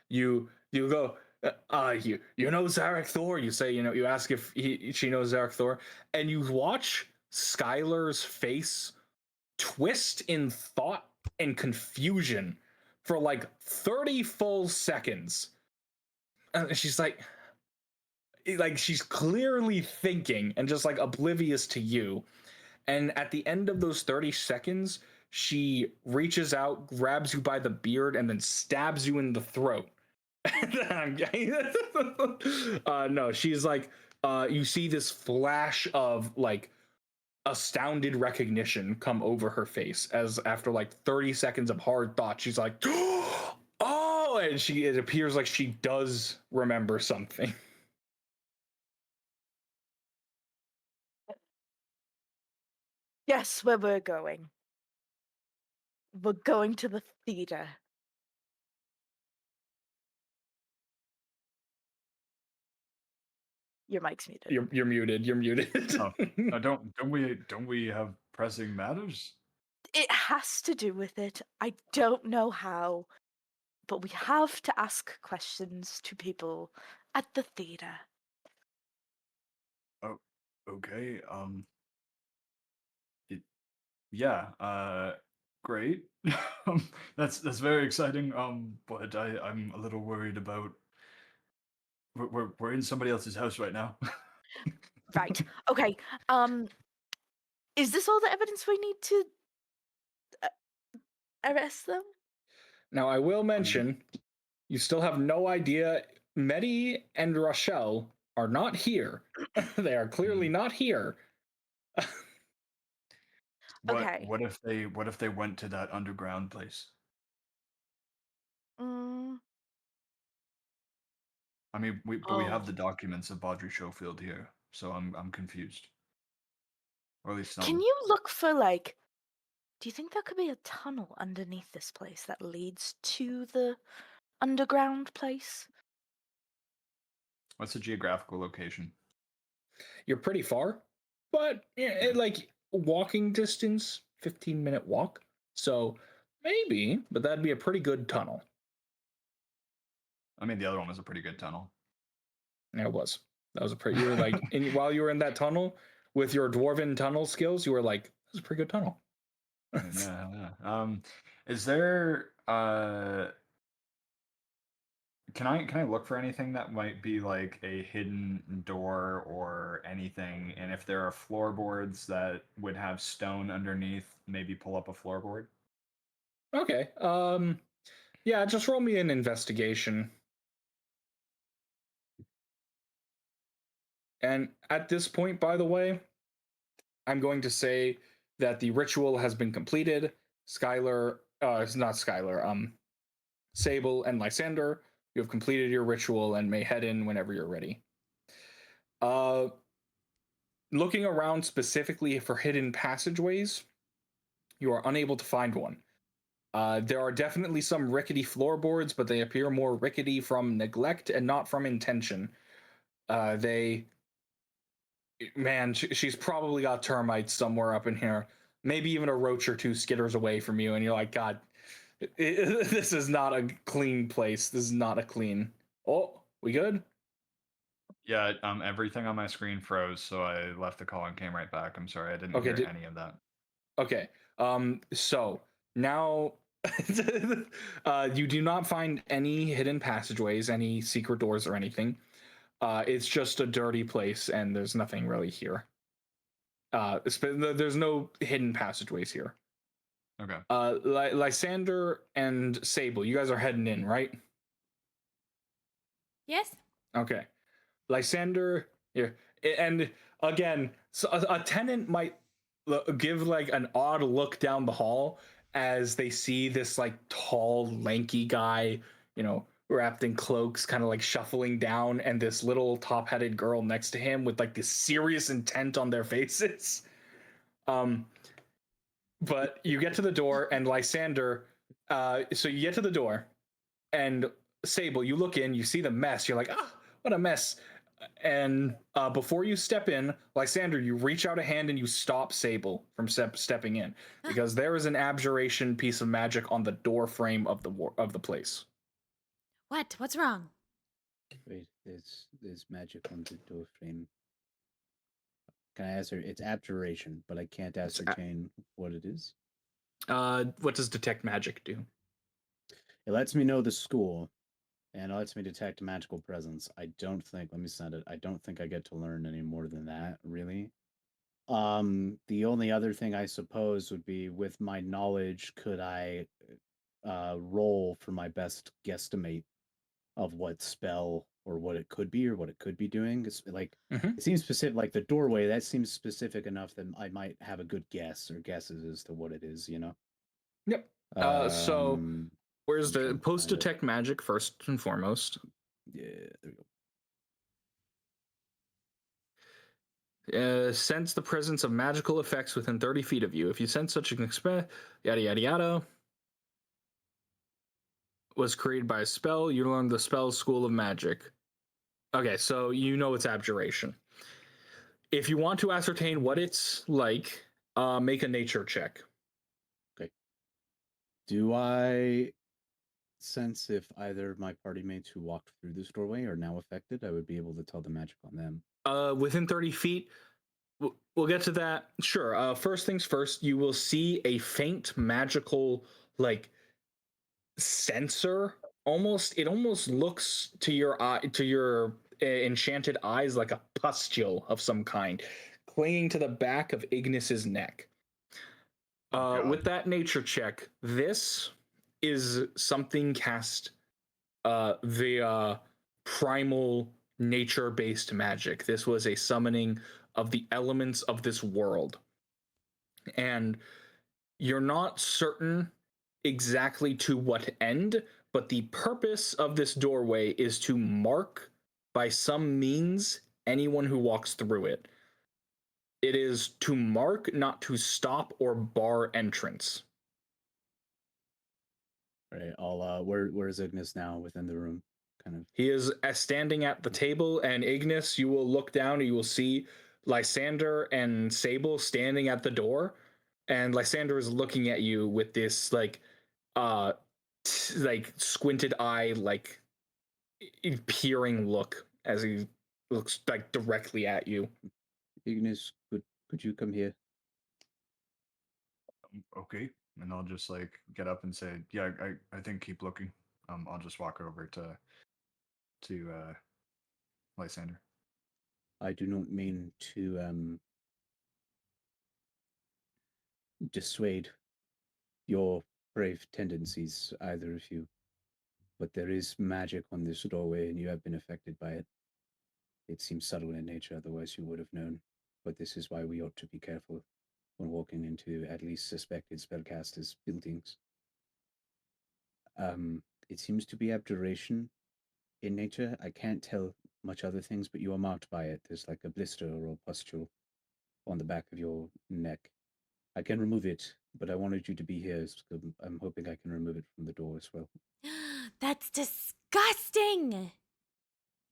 You go, you know Zarek Thor. You say, you ask if she knows Zarek Thor, and you watch Skyler's face twist in thought and confusion for like 30 full seconds. And she's like she's clearly thinking and just like oblivious to you. And at the end of those 30 seconds, she reaches out, grabs you by the beard, and then stabs you in the throat. No, she's like, you see this flash of like astounded recognition come over her face as after like 30 seconds of hard thought, she's like, oh, and it appears like she does remember something. Yes, where we're going. We're going to the theater. Your mic's muted. You're muted. You're muted. Oh, no, don't we have pressing matters? It has to do with it. I don't know how, but we have to ask questions to people at the theater. Oh, okay. Great. That's very exciting. But I'm a little worried about. We're in somebody else's house right now. Right. Okay. Is this all the evidence we need to arrest them? Now, I will mention, you still have no idea. Metti and Rochelle are not here. They are clearly not here. Okay. What if they went to that underground place? I mean, we have the documents of Baudry Schofield here, so I'm confused. Or at least some. Can you look for like? Do you think there could be a tunnel underneath this place that leads to the underground place? What's the geographical location? You're pretty far, but like walking distance, 15-minute walk. So maybe, but that'd be a pretty good tunnel. I mean, the other one was a pretty good tunnel. Yeah, it was. That was a pretty. You were like, while you were in that tunnel with your dwarven tunnel skills, you were like, "This is a pretty good tunnel." Yeah. Is there? Can I look for anything that might be like a hidden door or anything? And if there are floorboards that would have stone underneath, maybe pull up a floorboard. Okay. Yeah, just roll me an investigation. And at this point, by the way, I'm going to say that the ritual has been completed. Skyler, it's not Skyler. Sable, and Lysander, you have completed your ritual and may head in whenever you're ready. Looking around specifically for hidden passageways, you are unable to find one. There are definitely some rickety floorboards, but they appear more rickety from neglect and not from intention. She's probably got termites somewhere up in here. Maybe even a roach or two skitters away from you, and you're like, God, this is not a clean place. This is not a clean. Oh, we good? Yeah, everything on my screen froze, so I left the call and came right back. I'm sorry, I didn't hear any of that. Okay. So now you do not find any hidden passageways, any secret doors or anything. It's just a dirty place, and there's nothing really here. There's no hidden passageways here. Okay. Lysander and Sable, you guys are heading in, right? Yes. Okay. Lysander, here, and again, so a tenant might give like an odd look down the hall as they see this like tall, lanky guy, wrapped in cloaks, kind of like shuffling down, and this little top-headed girl next to him with like this serious intent on their faces. But you get to the door, and Lysander, so you get to the door, and Sable, you look in, you see the mess, you're like, what a mess. And before you step in, Lysander, you reach out a hand and you stop Sable from stepping in, because there is an abjuration piece of magic on the door frame of the place. What? What's wrong? Wait, there's magic on the door frame. Can I answer? It's abjuration, but I can't ascertain what it is. What does detect magic do? It lets me know the school, and it lets me detect magical presence. I don't think. Let me send it. I don't think I get to learn any more than that, really. The only other thing I suppose would be, with my knowledge, could I roll for my best guesstimate of what spell or what it could be or what it could be doing? It's like it seems specific, like the doorway. That seems specific enough that I might have a good guess or guesses as to what it is. Yep. So where's the post detect magic first and foremost? Yeah, there we go. Sense the presence of magical effects within 30 feet of you. If you sense such an yada yada yada, was created by a spell, you learn the spell's school of magic. Okay, so you know it's abjuration. If you want to ascertain what it's like, make a nature check. Okay. Do I sense if either of my party mates who walked through this doorway are now affected? I would be able to tell the magic on them. Within 30 feet, we'll get to that. Sure. First things first, you will see a faint magical, like, sensor. It almost looks to your eye, to your enchanted eyes, like a pustule of some kind, clinging to the back of Ignis's neck. With that nature check, this is something cast via primal nature-based magic. This was a summoning of the elements of this world. And you're not certain exactly to what end, but the purpose of this doorway is to mark by some means anyone who walks through it. It is to mark, not to stop or bar entrance. All right, I'll where's Ignis now within the room? Kind of. He is standing at the table, and Ignis, you will look down and you will see Lysander and Sable standing at the door, and Lysander is looking at you with this like squinted eye, like peering look as he looks like directly at you. Ignis, could you come here? Okay, and I'll just like get up and say, yeah, I think keep looking. I'll just walk over to Lysander. I do not mean to dissuade your brave tendencies, either of you, but there is magic on this doorway, and you have been affected by it. It seems subtle in nature, otherwise you would have known, but this is why we ought to be careful when walking into at least suspected spellcasters' buildings. It seems to be abjuration in nature. I can't tell much other things, but you are marked by it. There's like a blister or a pustule on the back of your neck. I can remove it, but I wanted you to be here, so I'm hoping I can remove it from the door as well. That's disgusting.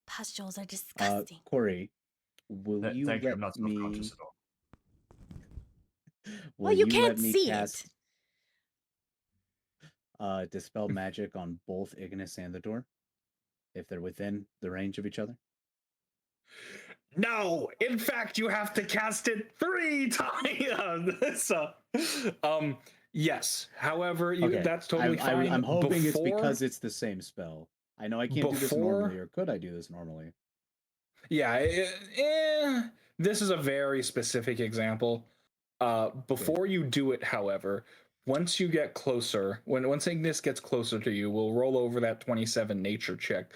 Pustules are disgusting. Corey, will you Thank you. let I'm not me? self-conscious at all. Well, you can't let me see cast it. Dispel magic on both Ignis and the door, if they're within the range of each other? No, in fact, you have to cast it 3 times. So, yes. However, that's totally fine. I'm hoping it's because it's the same spell. I know I can't do this normally, or could I do this normally? Yeah, this is a very specific example. Before you do it, however, once you get closer, once Ignis gets closer to you, we'll roll over that 27 nature check.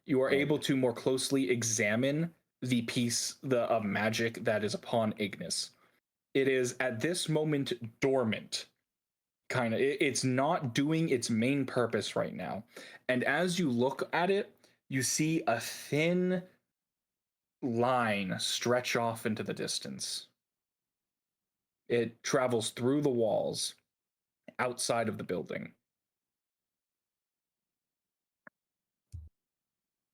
You are able to more closely examine the piece of magic that is upon Ignis. It is at this moment dormant. Kind of, it's not doing its main purpose right now. And as you look at it, you see a thin line stretch off into the distance. It travels through the walls outside of the building.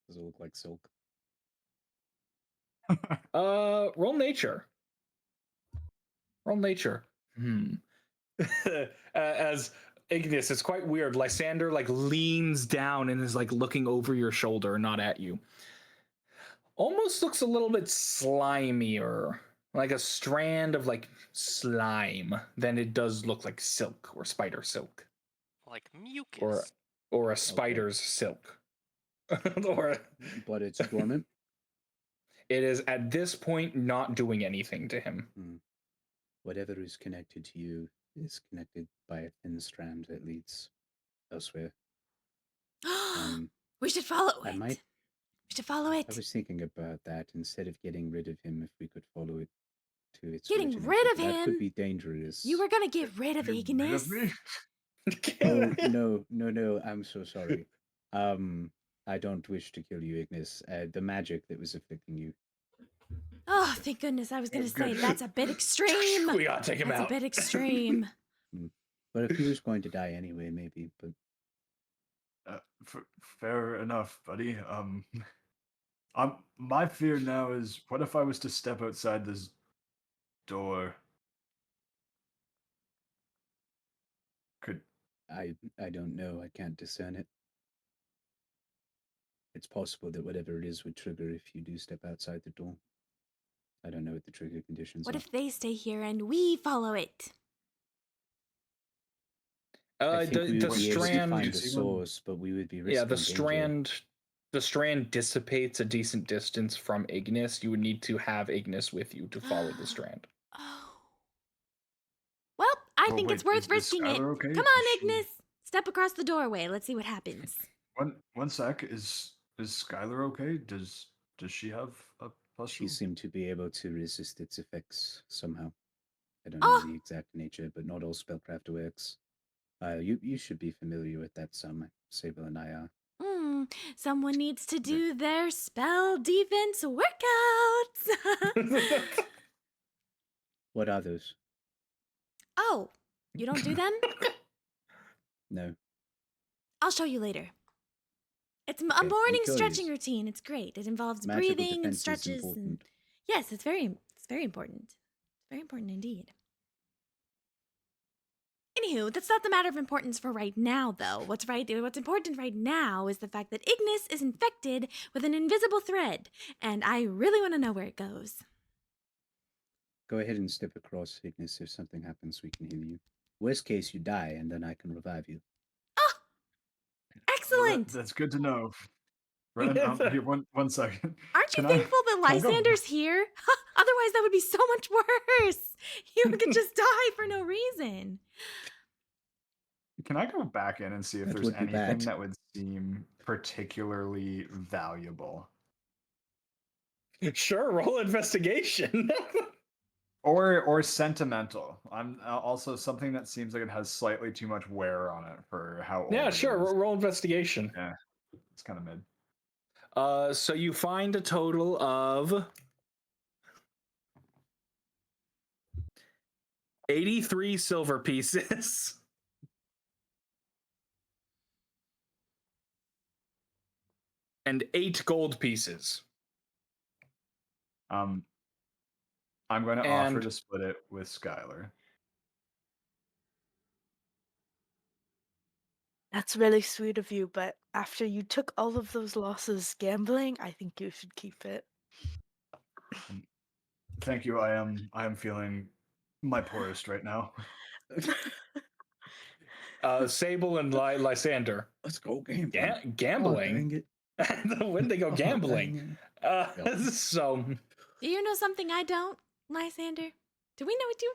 Does it look like silk? Roll nature. Roll nature. As Ignis, it's quite weird. Lysander like leans down and is like looking over your shoulder, not at you. Almost looks a little bit slimier, like a strand of like slime, than it does look like silk or spider silk. Like mucus. Or a spider's silk. But it's dormant. It is at this point not doing anything to him. Whatever is connected to you is connected by a thin strand that leads elsewhere. We should follow it. We should follow it. I was thinking about that. Instead of getting rid of him, if we could follow it to its getting origin, rid of him. That could be dangerous. You were gonna get rid of Ignis. Oh no! I'm so sorry. I don't wish to kill you, Ignis. The magic that was afflicting you. Oh, thank goodness! I was gonna say that's a bit extreme. We gotta take him out. That's a bit extreme. But if he was going to die anyway, maybe. But fair enough, buddy. My fear now is, what if I was to step outside this door? I don't know. I can't discern it. It's possible that whatever it is would trigger if you do step outside the door. I don't know what the trigger conditions are. What if they stay here and we follow it? I think we would the be strand able to find the source, but we would be risking the strand dissipates a decent distance from Ignis. You would need to have Ignis with you to follow the strand. Oh. Well, I think it's worth risking it. Okay? Come on, Ignis. Step across the doorway. Let's see what happens. One sec. Is Skyler okay? Does she have a pustule? She seemed to be able to resist its effects somehow. I don't know the exact nature, but not all spellcraft works. You should be familiar with that some. Sable and I are. Someone needs to do their spell defense workouts. What are those? Oh, you don't do them? No. I'll show you later. It's a morning stretching routine. It's great. It involves breathing and stretches. And yes, it's very important. It's very important indeed. Anywho, that's not the matter of importance for right now, though. What's important right now is the fact that Ignis is infected with an invisible thread, and I really want to know where it goes. Go ahead and step across, Ignis. If something happens, we can heal you. Worst case, you die, and then I can revive you. Oh! Excellent! Well, that's good to know. Right, here, one second. Aren't you thankful that Lysander's here? Otherwise, that would be so much worse. You could just die for no reason. Can I go back in and see if there's anything that would seem particularly valuable? Sure, roll investigation. Or sentimental. I'm also something that seems like it has slightly too much wear on it for how old Yeah, it sure. is. Roll investigation. Yeah, it's kind of mid. So you find a total of 83 silver pieces. And 8 gold pieces. I'm going to offer to split it with Skyler. That's really sweet of you, but after you took all of those losses gambling, I think you should keep it. Thank you. I am feeling my poorest right now. Sable and Lysander. Let's go gambling. Gambling? When did they go gambling? So. Do you know something I don't, Lysander? Do we know what you?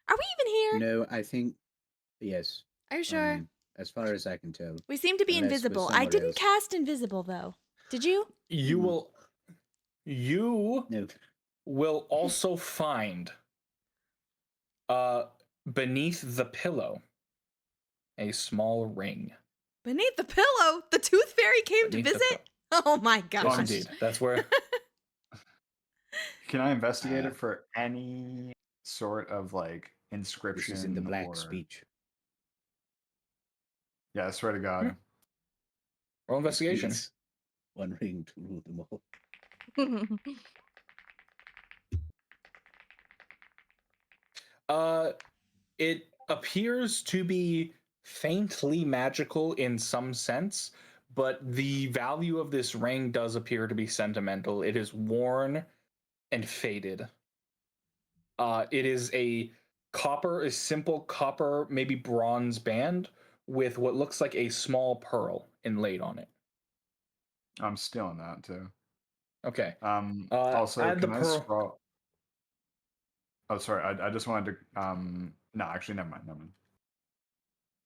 Are we even here? No, I think yes. Are you sure? As far as I can tell. We seem to be invisible. I didn't cast invisible though. Did you? You will also find beneath the pillow a small ring. Beneath the pillow? The tooth fairy came to visit? Oh my gosh. Yes, indeed. That's where. Can I investigate it for any sort of like inscription? This is in the black speech. Yeah, I swear to God. Roll investigation. It's one ring to rule them all. It appears to be faintly magical in some sense, but the value of this ring does appear to be sentimental. It is worn and faded. It is a simple copper, maybe bronze band with what looks like a small pearl inlaid on it. I'm stealing that too. Okay. Also, add the can I pearl. scroll? Oh, sorry. I just wanted to. No, actually, never mind.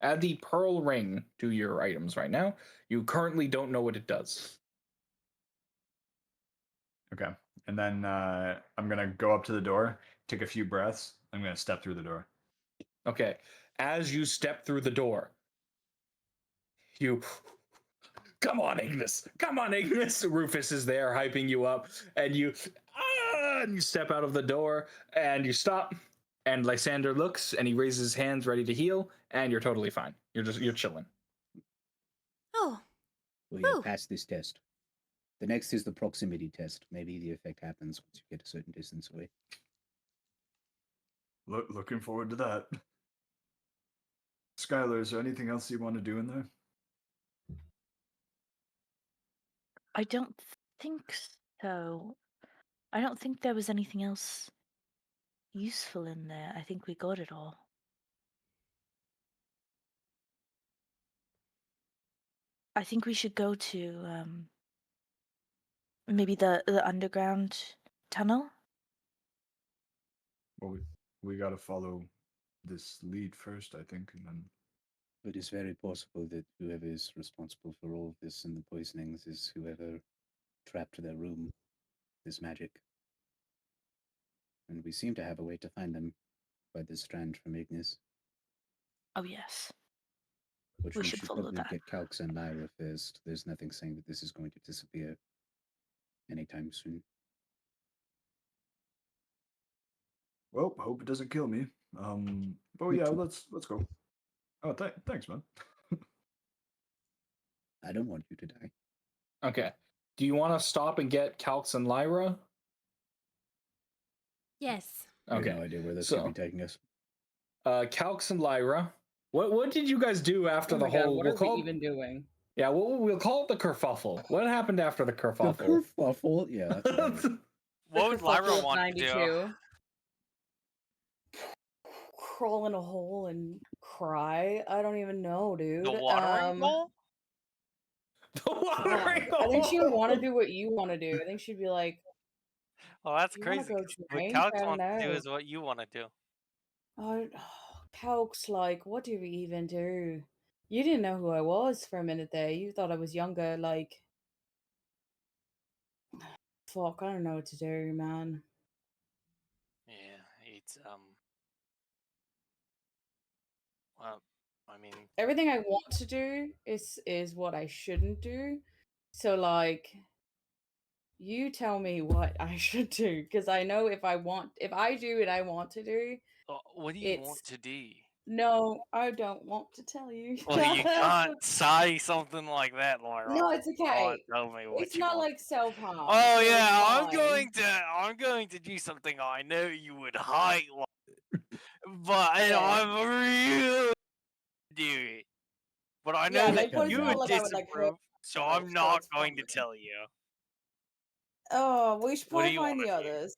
Add the pearl ring to your items right now. You currently don't know what it does. Okay. And then I'm going to go up to the door, take a few breaths. I'm going to step through the door. Okay. As you step through the door, you... Come on, Ignis. Come on, Ignis. Rufus is there hyping you up. And you step out of the door and you stop. And Lysander looks and he raises his hands ready to heal. And you're totally fine. You're chilling. Oh. Well, you passed this test. The next is the proximity test. Maybe the effect happens once you get a certain distance away. Looking forward to that. Skyler, is there anything else you want to do in there? I don't think so. I don't think there was anything else useful in there. I think we got it all. I think we should go to maybe the underground tunnel. Well, we got to follow this lead first, I think, and then. It is very possible that whoever is responsible for all of this and the poisonings is whoever trapped their room, this magic. And we seem to have a way to find them by this strand from Ignis. Oh yes. Which we should follow probably that. get Calx and Lyra first. There's nothing saying that this is going to disappear anytime soon. Well, hope it doesn't kill me. But yeah, let's go. Oh, thanks, man. I don't want you to die. Okay. Do you want to stop and get Calx and Lyra? Yes. Okay. I have no idea where this could be taking us. Calx and Lyra. What did you guys do after the whole? What are we even doing? Yeah, we'll call it the kerfuffle. What happened after the kerfuffle? The kerfuffle? Yeah. That's what would Lyra want to do? Crawl in a hole and cry? I don't even know, dude. The watering hole? The watering hole? I think she would want to do what you want to do. I think she'd be like, "Oh, that's crazy. What Calx wants to do is what you want to do." Oh, Calx, like, what do we even do? You didn't know who I was for a minute there. You thought I was younger, like... Fuck, I don't know what to do, man. well, I mean, everything I want to do is what I shouldn't do. So like, you tell me what I should do, because I know if I do what I want to do, what do you want to do? No, I don't want to tell you. Well, you can't say something like that, Lyra. No, it's okay. Tell me what It's you not want. like self-harm. Oh so yeah, it's fine. I'm going to do something I know you would hate, but Yeah. I'm really do it. But I know Yeah, that like, but it's you not would like I would, like, hurt disapprove, so myself, I'm so not it's going to fine. tell you. Oh, we should What do probably you find the wanna do? others.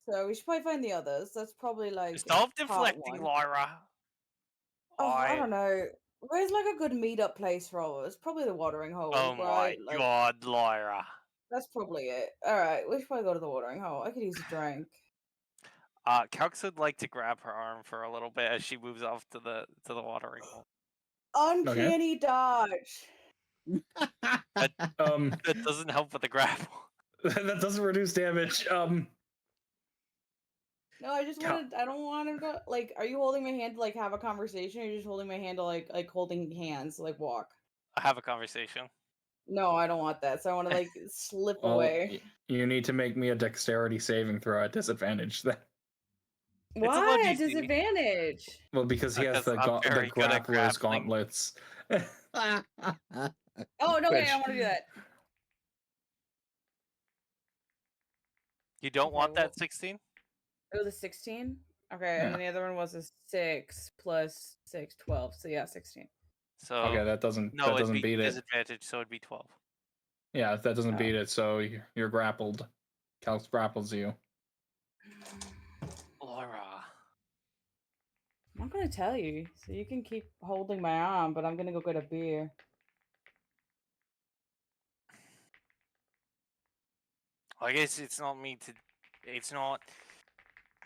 So we should probably find the others. That's probably like Stop part deflecting, one. Lyra. Oh, I don't know. Where's like a good meetup place for all of us? Probably the watering hole, Oh my right? Like, god, Lyra. that's probably it. Alright, we should probably go to the watering hole. I could use a drink. Calx would like to grab her arm for a little bit as she moves off to the watering hole. Uncanny dodge. That doesn't help with the grapple. That doesn't reduce damage. No, I just wanted. I don't want to go. Like, are you holding my hand to like have a conversation, or are you just holding my hand to like holding hands to, like walk? Have a conversation. No, I don't want that. So I want to like slip away. You need to make me a dexterity saving throw at disadvantage then. Why at disadvantage? Well, because he has the grappler's gauntlets. Oh no! Wait, I want to do that. You don't want that 16? It was a 16. Okay, and then the other one was a 6 plus 6, 12. So yeah, 16. So okay, that doesn't beat it. Disadvantage, so it'd be 12. Yeah, if that doesn't beat it, so you're grappled. Calx grapples you. Lyra. I'm not gonna tell you, so you can keep holding my arm, but I'm gonna go get a beer. I guess it's not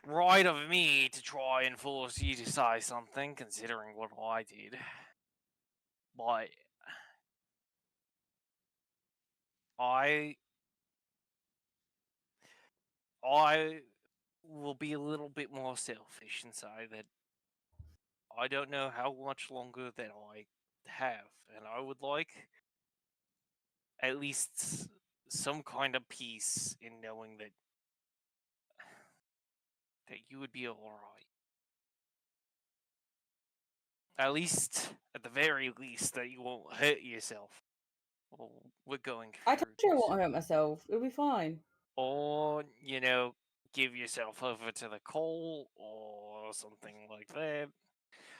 right of me to try and force you to say something, considering what I did. But I will be a little bit more selfish and say that I don't know how much longer that I have, and I would like at least some kind of peace in knowing that you would be alright. At the very least, that you won't hurt yourself. Well, we're going I told you I won't hurt myself. It'll be fine. Or, give yourself over to the coal or something like that.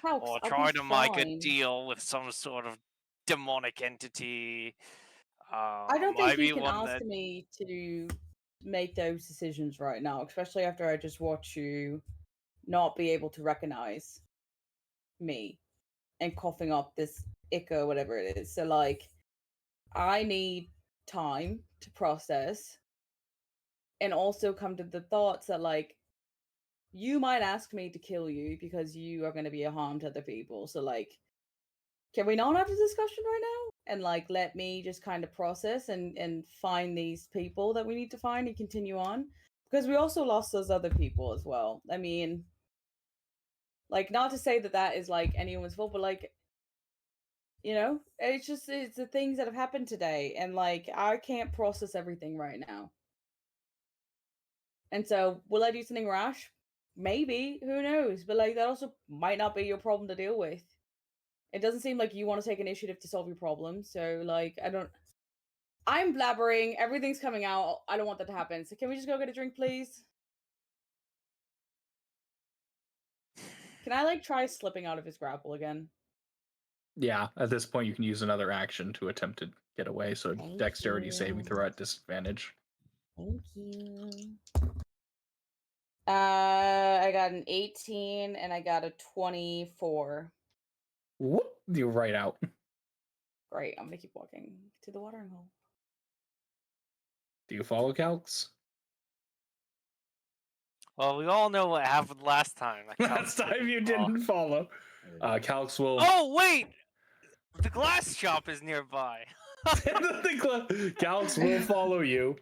Or try to make a deal with some sort of demonic entity. I don't think you can ask me to make those decisions right now, especially after I just watch you not be able to recognize me and coughing up this ichor, whatever it is. So, like, I need time to process and also come to the thoughts that, like, you might ask me to kill you because you are going to be a harm to other people. So, like, can we not have this discussion right now? And, like, let me just kind of process and find these people that we need to find and continue on? Because we also lost those other people as well. I mean, like, not to say that is, like, anyone's fault, but, like, it's the things that have happened today. And, like, I can't process everything right now. And so, will I do something rash? Maybe. Who knows? But, like, that also might not be your problem to deal with. It doesn't seem like you want to take initiative to solve your problem. So, like, I'm blabbering. Everything's coming out. I don't want that to happen. So, can we just go get a drink, please? Can I, like, try slipping out of his grapple again? Yeah, at this point you can use another action to attempt to get away, so dexterity saving throw at disadvantage. Thank you. I got an 18 and I got a 24. Whoop, you're right out. Great, I'm gonna keep walking to the watering hole. Do you follow Calx? Well, we all know what happened last time. Last time you didn't follow. Calx will... Oh, wait! The glass shop is nearby. Calx will follow you.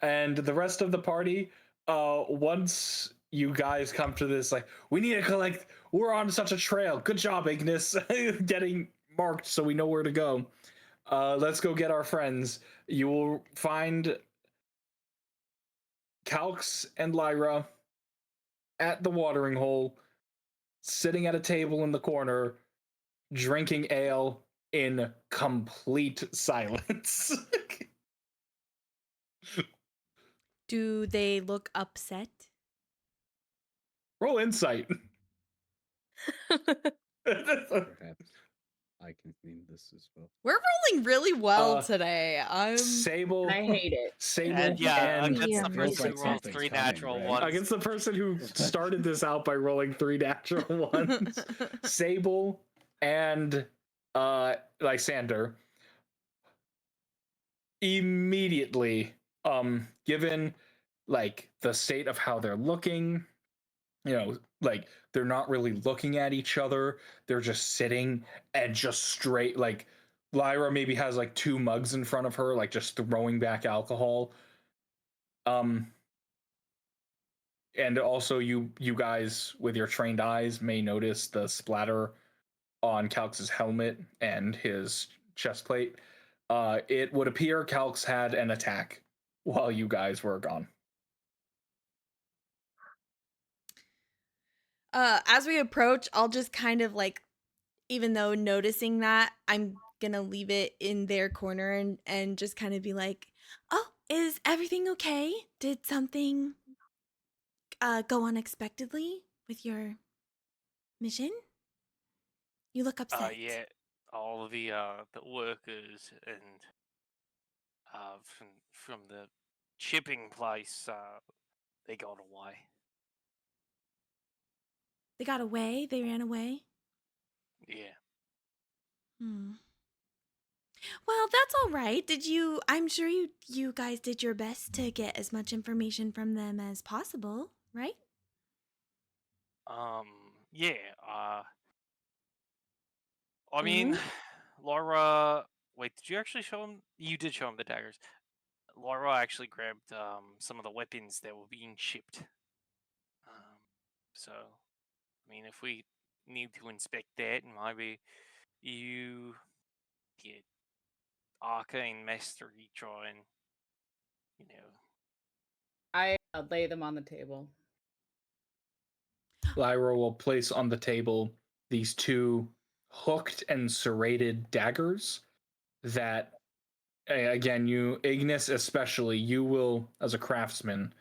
And the rest of the party, once you guys come to this like, we need to collect. We're on such a trail. Good job, Ignis, getting marked so we know where to go. Let's go get our friends. You will find Calx and Lyra at the watering hole, sitting at a table in the corner, drinking ale in complete silence. Do they look upset? Roll insight. Perhaps I can clean this as well. We're rolling really well today. Sable. I hate it. Sable And yeah, and against the Feels person like who rolled something's 3 coming, natural right? ones. against the person who started this out by rolling 3 natural ones. Sable and Lysander immediately, given like the state of how they're looking, you know, like they're not really looking at each other, they're just sitting and just straight, like Lyra maybe has like 2 mugs in front of her, like just throwing back alcohol. And also you guys with your trained eyes may notice the splatter on Calx's helmet and his chest plate. It would appear Calx had an attack while you guys were gone. As we approach, I'll just kind of like, even though noticing that, I'm gonna leave it in their corner and just kind of be like, oh, is everything okay? Did something go unexpectedly with your mission? You look upset. Yeah, all the workers and from the shipping place, they got away. They got away? They ran away? Yeah. Well, that's all right. I'm sure you guys did your best to get as much information from them as possible, right? Yeah, I mean, Laura, wait, did you actually show him? You did show him the daggers. Laura actually grabbed some of the weapons that were being shipped. So, I mean, if we need to inspect that, maybe you get arcane mastery try and, you know. I lay them on the table. Lyra will place on the table these 2 hooked and serrated daggers that, again, you, Ignis especially, you will, as a craftsman,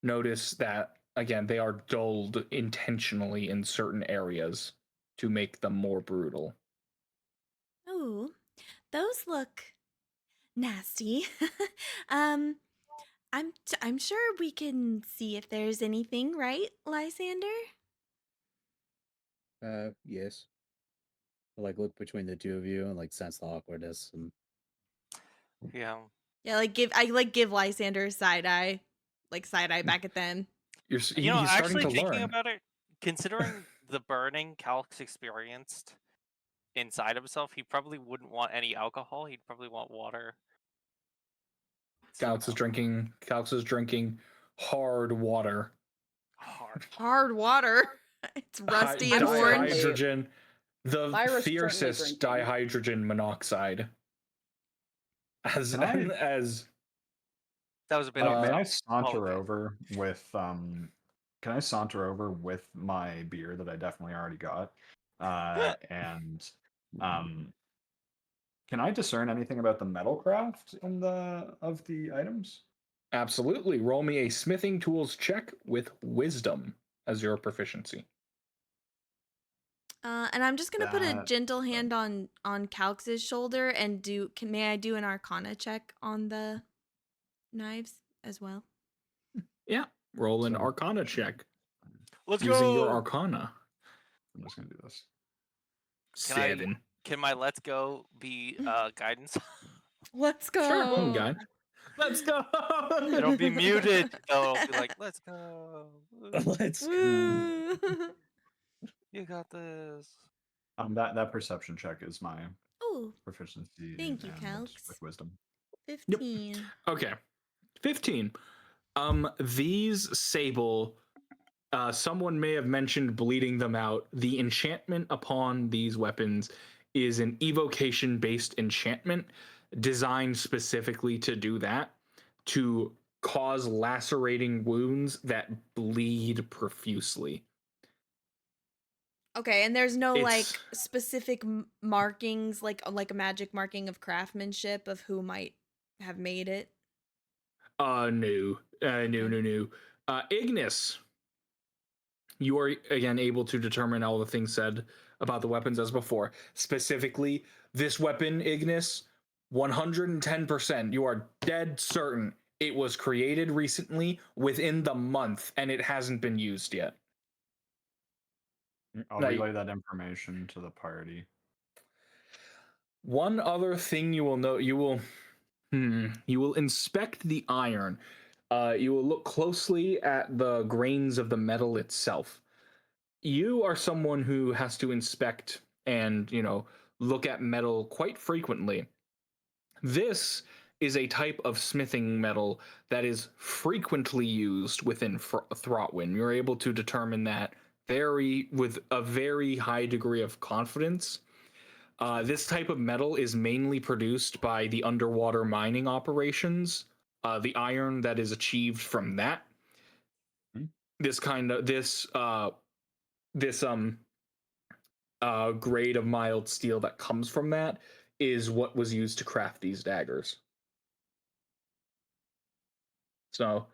notice that, again, they are dulled intentionally in certain areas to make them more brutal. Ooh, those look nasty. I'm sure we can see if there's anything, right, Lysander? Yes. I, like, look between the 2 of you and like sense the awkwardness and Yeah. Yeah, give Lysander a side eye back at them. He's actually starting to thinking learn. about it, considering the burning Calx experienced inside himself, he probably wouldn't want any alcohol. He'd probably want water. Calx is drinking hard water. Hard water. It's rusty and orange. Dihydrogen, the Lyra's fiercest dihydrogen monoxide. As that was a bit. May I saunter over with Can I saunter over with my beer that I definitely already got? And can I discern anything about the metalcraft of the items? Absolutely. Roll me a smithing tools check with wisdom as your proficiency. And I'm just gonna put a gentle hand on Calx's shoulder and may I do an Arcana check on the knives as well? Yeah, roll an Arcana check. Let's using go! your Arcana. I'm just gonna do this. 7. Can my let's go be guidance? Let's go. Sure, guide. Let's go. It'll be muted. Though. It'll be like, let's go. Let's go. You got this. That perception check is my proficiency. Thank you, and Calx. with wisdom. 15. Okay. 15. These Sable Someone may have mentioned bleeding them out. The enchantment upon these weapons is an evocation-based enchantment designed specifically to do that, to cause lacerating wounds that bleed profusely. Okay, and there's no like It's specific markings, like a magic marking of craftsmanship of who might have made it. No. Ignis, you are again able to determine all the things said about the weapons as before. Specifically, this weapon, Ignis, 110%. You are dead certain it was created recently within the month and it hasn't been used yet. I'll relay that information to the party. One other thing you will note, you will inspect the iron. You will look closely at the grains of the metal itself. You are someone who has to inspect and, look at metal quite frequently. This is a type of smithing metal that is frequently used within Throtwin. You're able to determine that with a very high degree of confidence. This type of metal is mainly produced by the underwater mining operations. The iron that is achieved from that. This grade of mild steel that comes from that is what was used to craft these daggers. So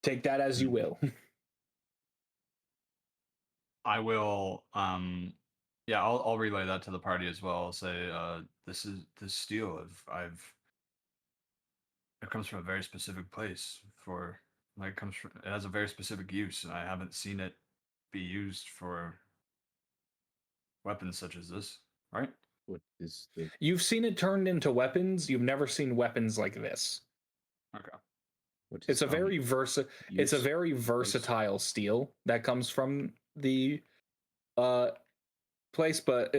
take that as you will. I will I'll relay that to the party as well. I'll say this steel it comes from a very specific place it has a very specific use, and I haven't seen it be used for weapons such as this, right? What is the... You've seen it turned into weapons. You've never seen weapons like this. Okay. It's a very versatile steel that comes from the place, but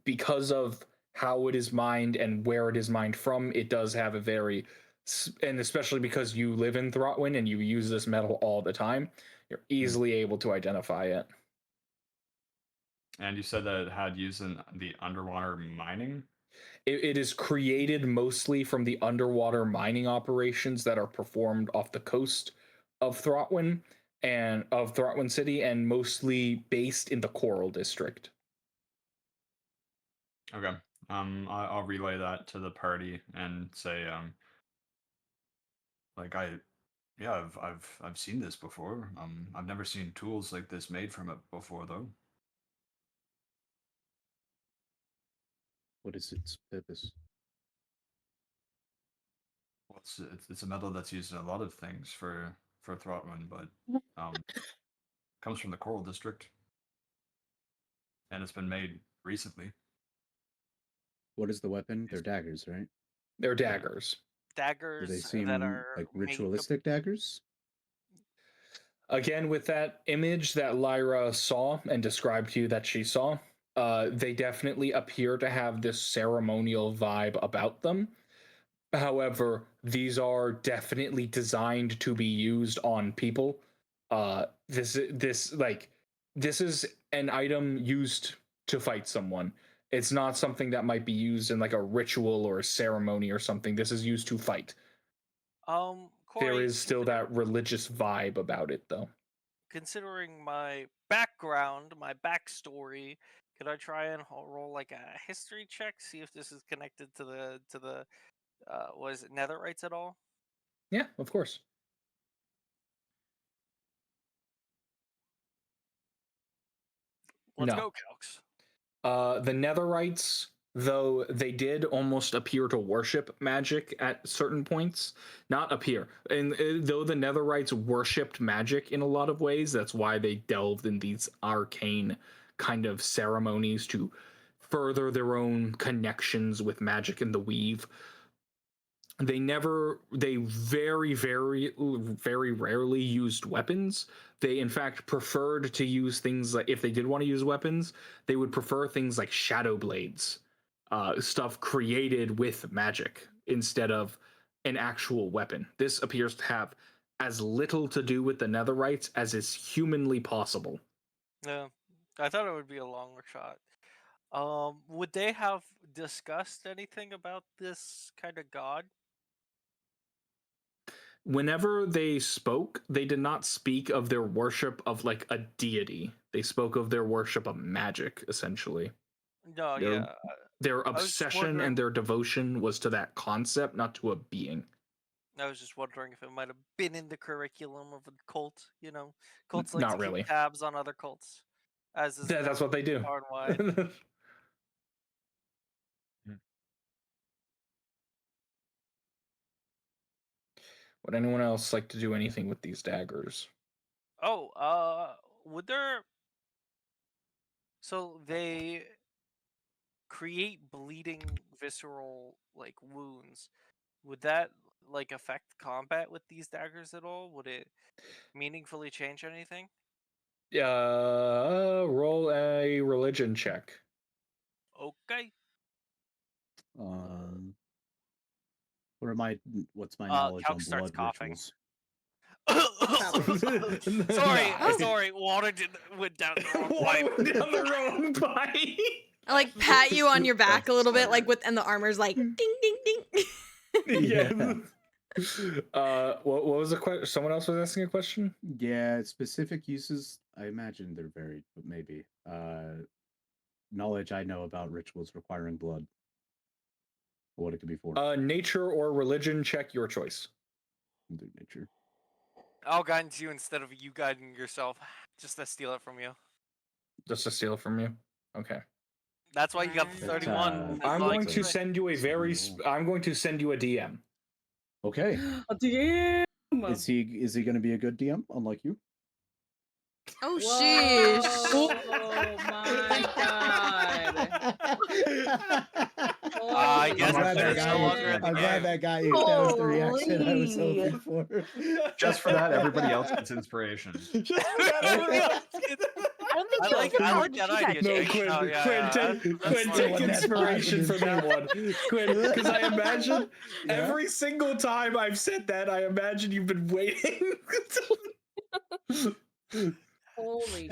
because of how it is mined and where it is mined from, it does have a very, and especially because you live in Throtwin and you use this metal all the time, you're easily able to identify it. And you said that it had use in the underwater mining? It is created mostly from the underwater mining operations that are performed off the coast of Throtwin City, and mostly based in the Coral District. Okay. I'll relay that to the party and say, I've seen this before. I've never seen tools like this made from it before, though. What is its purpose? Well, it's a metal that's used in a lot of things for Throtwin, but comes from the Coral District, and it's been made recently. What is the weapon? They're daggers, right? They're daggers. Daggers Do they seem that are like ritualistic daggers? Again, with that image that Lyra saw and described to you that she saw, they definitely appear to have this ceremonial vibe about them. However, these are definitely designed to be used on people. This is an item used to fight someone. It's not something that might be used in like a ritual or a ceremony or something. This is used to fight. Corey, there is still that religious vibe about it, though. Considering my background, my backstory, could I try and roll like a history check, see if this is connected to the was it Netherites at all? Yeah, of course. Let's go, Calx. The Netherites, though they did almost appear to worship magic at certain points, not appear. And though the Netherites worshipped magic in a lot of ways, that's why they delved in these arcane kind of ceremonies to further their own connections with magic and the weave. They very, very, very rarely used weapons. They, in fact, preferred to use things like, if they did want to use weapons, they would prefer things like shadow blades, stuff created with magic instead of an actual weapon. This appears to have as little to do with the Netherites as is humanly possible. Yeah, I thought it would be a longer shot. Would they have discussed anything about this kind of god? Whenever they spoke, they did not speak of their worship of like a deity. They spoke of their worship of magic, essentially. No, Their, yeah. their I was just obsession and their devotion was to that concept, not to a being. I was just wondering if it might have been in the curriculum of a cult. You know, cults like Not to really. keep tabs on other cults, as is That's what they do. far and wide. Would anyone else like to do anything with these daggers? Oh, would there? So they create bleeding, visceral like wounds. Would that like affect combat with these daggers at all? Would it meaningfully change anything? Roll a religion check. Okay. What are my what's my knowledge on Calx starts blood coughing. rituals? sorry. Water went down the wrong pipe. Down the wrong pipe. I like pat you on your back a little bit, like with, and the armor's like ding ding ding. Yeah. What was the question? Someone else was asking a question? Yeah, specific uses. I imagine they're varied, but maybe. Knowledge I know about rituals requiring blood. What it could be for. Nature or religion, check your choice. Do nature. I'll guide you instead of you guiding yourself, just to steal it from you. Just to steal it from you? Okay. That's why you got the 31. I'm going to send you a I'm going to send you a DM. Okay. A DM. Is he going to be a good DM, unlike you? Oh sheesh. Oh my god. I guess I'm glad that guy. That was the reaction I was hoping for. Just for that, everybody else gets inspiration. I don't think I you like that idea. No, Jake. Quin, Oh, yeah, Quin, take inspiration from that one. Quin, because I imagine every single time I've said that, I imagine you've been waiting. Holy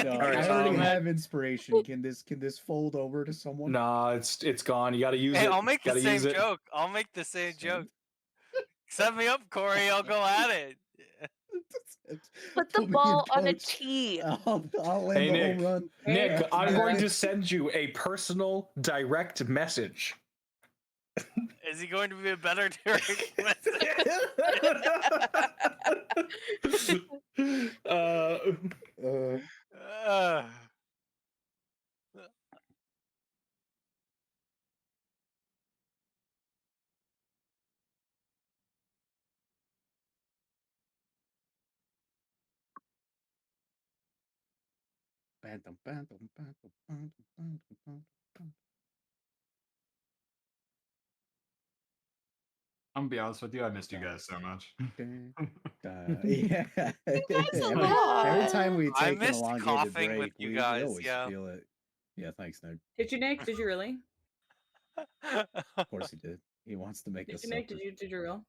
No, I already have inspiration. Can this fold over to someone? Nah, it's gone. You got to use Hey, it. I'll make the same Use joke. I'll make the same joke. Set me up, Corey. I'll go at it. put the ball on a tee. I'll land the home run. Nick, I'm going to send you a personal direct message. Is he going to be a better direct I'm gonna be honest with you, I missed you guys so much. Yeah. Every time we take an elongated break, with you we guys, always feel it. Yeah, thanks, Nick. Did you, Nick? Did you really? Of course he did. He wants to make us Did you, Nick? suffer. Did you real?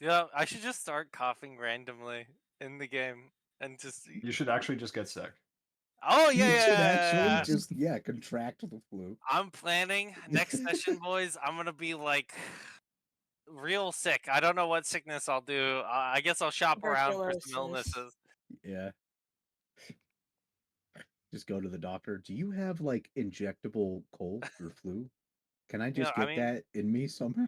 Yeah, I should just start coughing randomly in the game and just. You should actually just get sick. Oh You yeah, should actually just contract the flu. I'm planning next session, boys. I'm gonna be like real sick. I don't know what sickness I'll do. I guess I'll shop around for some illnesses. Yeah. Just go to the doctor. Do you have like injectable cold or flu? Can I just get that in me somehow?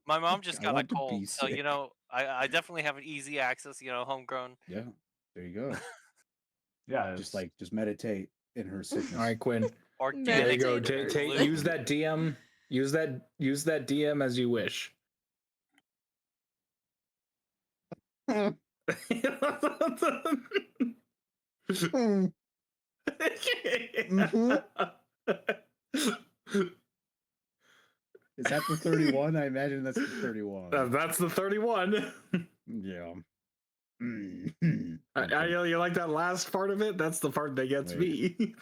My mom just got a want to cold, be so sick. I definitely have an easy access. Homegrown. Yeah, there you go. Yeah, just meditate in her sickness. All right, Quin. There you go. Use that DM. Use that DM as you wish. Is that the 31? I imagine that's the 31. That's the 31. Yeah. You like that last part of it? That's the part that gets me.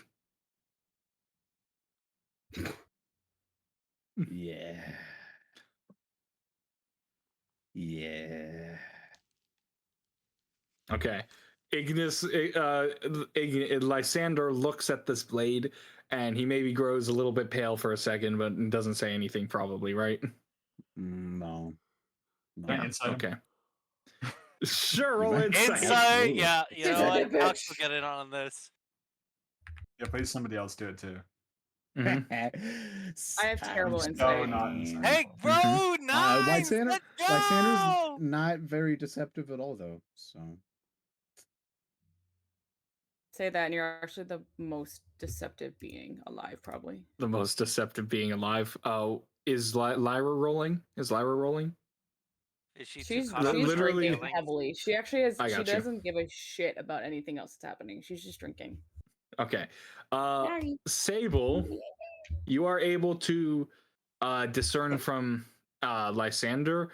Yeah. Yeah. Okay. Ignis, Lysander looks at this blade, and he maybe grows a little bit pale for a second, but doesn't say anything. Probably, right? No. Can I insight him? Okay. Sure, You roll might- insight. Insight, Absolutely. yeah. You know what? Calx will get in on this. Yeah, please somebody else do it too. Mhm. I have terrible So insight. not insightful. Hey, bro, nice. Lysander, Let's go! Lysander's not very deceptive at all, though. So Say that, and you're actually the most deceptive being alive, probably. The most deceptive being alive. Is Lyra rolling? Is Lyra rolling? Is she She's too caught up with her literally- drinking feelings? heavily. She actually has. I She got you. doesn't give a shit about anything else that's happening. She's just drinking. Okay. Sorry. Sable, you are able to discern from Lysander.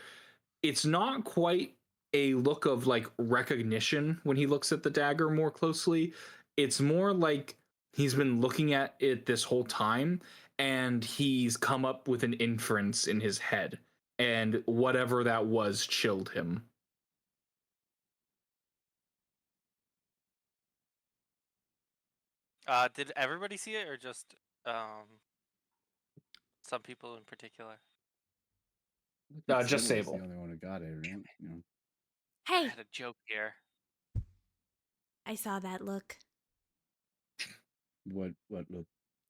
It's not quite a look of like recognition when he looks at the dagger more closely. It's more like he's been looking at it this whole time, and he's come up with an inference in his head, and whatever that was chilled him. Did everybody see it, or just some people in particular? Just Sable's Sable. the only one who got it, right? You know. I Hey, had a joke here. I saw that look. What look?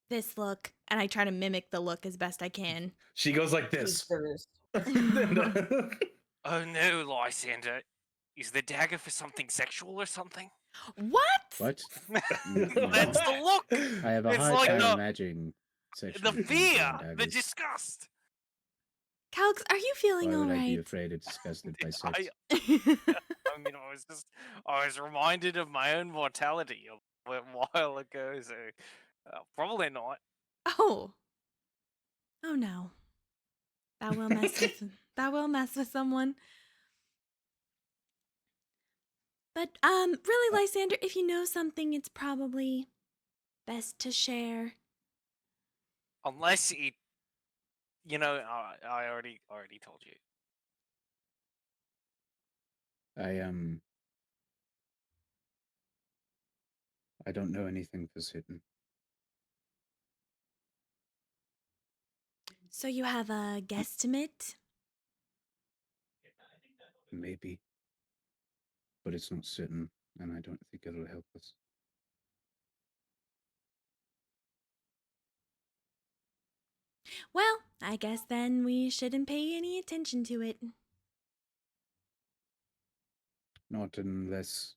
This look. And I try to mimic the look as best I can. She goes like this. Sisters. Oh no, Lysander. Is the dagger for something sexual or something? What? What? That's the look. I have a It's hard like time the- imagining sexual The things fear, around the daggers. disgust. Calx, are you feeling Why would I be alright? afraid of disgusted by sex? I mean, I was reminded of my own mortality a while ago, so probably not. Oh. Oh no. That will mess with someone. But really, Lysander, if you know something, it's probably best to share. Unless it, I already told you. I don't know anything for certain. So you have a guesstimate? Maybe. But it's not certain, and I don't think it'll help us. Well, I guess then we shouldn't pay any attention to it. Not unless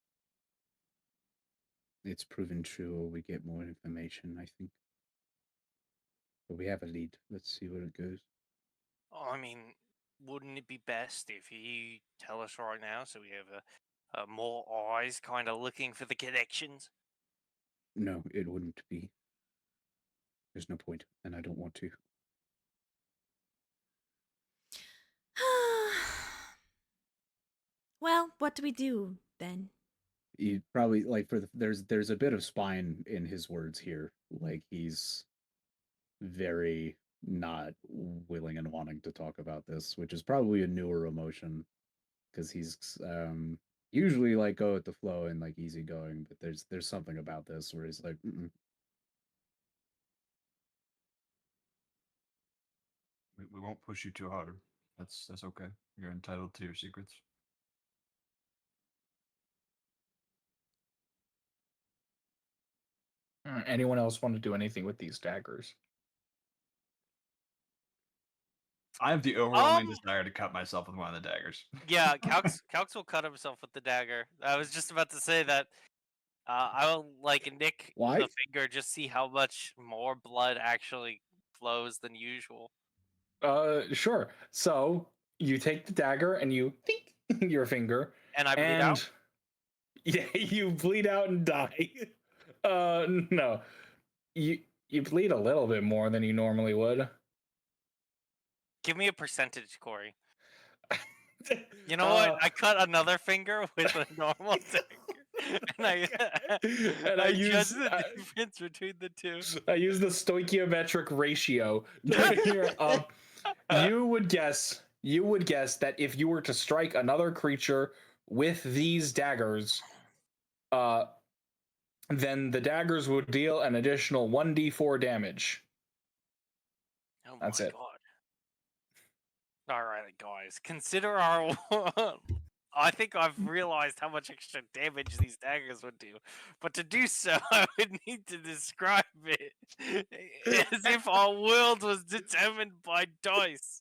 it's proven true or we get more information, I think. But we have a lead. Let's see where it goes. I mean, wouldn't it be best if you tell us right now so we have more eyes kind of looking for the connections? No, it wouldn't be. There's no point, and I don't want to. Well, what do we do then? He probably like there's a bit of spine in his words here. Like he's very not willing and wanting to talk about this, which is probably a newer emotion because he's usually like go with the flow and like easygoing, but there's something about this where he's like, mm-mm. We won't push you too hard. That's okay. You're entitled to your secrets. Anyone else want to do anything with these daggers? I have the overwhelming desire to cut myself with one of the daggers. Yeah, Calx will cut himself with the dagger. I was just about to say that. I will nick Why? the finger, just see how much more blood actually flows than usual. Sure. So you take the dagger and you think your finger, And I bleed out? Yeah, you bleed out and die. No, you bleed a little bit more than you normally would. Give me a percentage, Corey. You know what? I cut another finger with a normal dagger. And I use judge the difference between the two. I use the stoichiometric ratio. You would guess that if you were to strike another creature with these daggers, then the daggers would deal an additional 1d4 damage. Oh That's my it. god. Alright, guys. Consider our. I think I've realized how much extra damage these daggers would do. But to do so, I would need to describe it as if our world was determined by dice.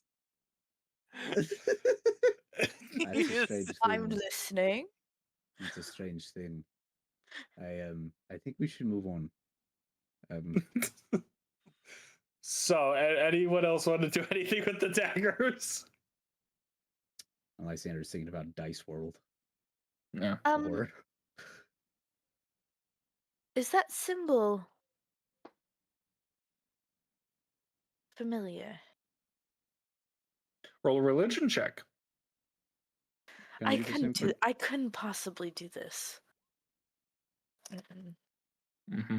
That's a Yes. strange I'm thing. listening. It's a strange thing. I think we should move on. So, anyone else want to do anything with the daggers? Lysander's thinking about Dice World. Yeah. Or Is that symbol familiar? Roll a religion check. can I do the same thing? I couldn't possibly do this. Mm-mm. Mm-hmm.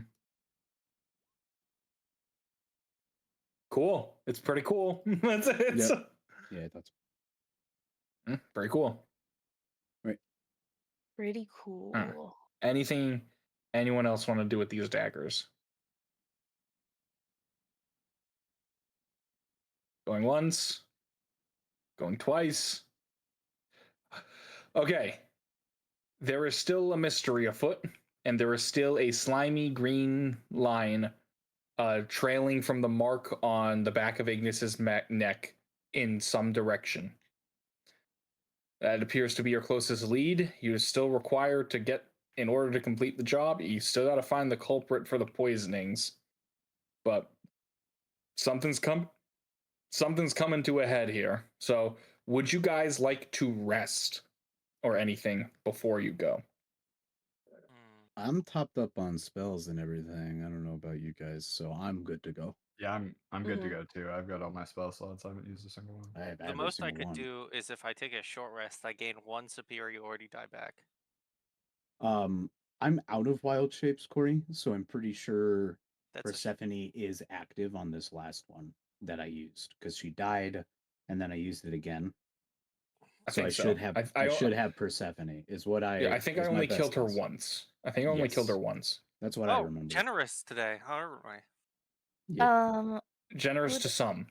Cool. It's pretty cool. That's it. Yep. Yeah, that's Very cool. right. Pretty cool. Anything anyone else want to do with these daggers? Going once. Going twice. Okay. There is still a mystery afoot, and there is still a slimy green line trailing from the mark on the back of Ignis's neck in some direction. That appears to be your closest lead. You are still required to get, in order to complete the job, you still got to find the culprit for the poisonings. But something's coming to a head here. So, would you guys like to rest or anything before you go? I'm topped up on spells and everything. I don't know about you guys, so I'm good to go. Yeah, I'm good to go too. I've got all my spell slots. I haven't used a single one. I have The every most I single could one. do is if I take a short rest, I gain 1 superiority die back. I'm out of wild shapes, Corey, so I'm pretty sure That's Persephone is active on this last one that I used because she died and then I used it again. I should have I should have Persephone is what I. Yeah, I think I is my only best killed her guess. once. I think I only killed her Yes. once. That's what I Oh, remember. generous today. How am I? Yep. Generous to some.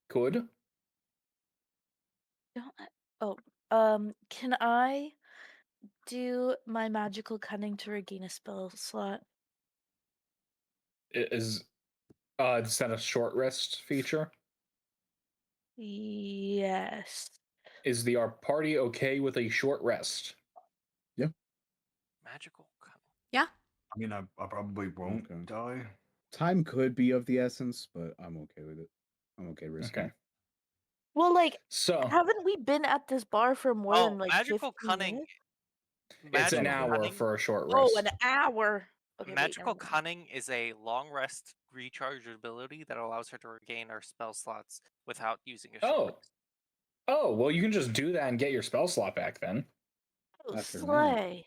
Could. Can I do my magical cunning to regain a spell slot? Is that a short rest feature? Yes. Is the our party okay with a short rest? Yeah. Magical cunning. Yeah. I mean, I probably won't die. Time could be of the essence, but I'm okay with it. I'm okay risking. Okay. Well, like, so haven't we been at this bar for more than like magical 15 cunning. minutes? It's an Magical hour cunning, for a short rest. Oh, an hour. Okay, magical wait, never mind. cunning is a long rest recharge ability that allows her to regain her spell slots without using a short rest. Oh, well, you can just do that and get your spell slot back then. Oh, After slay.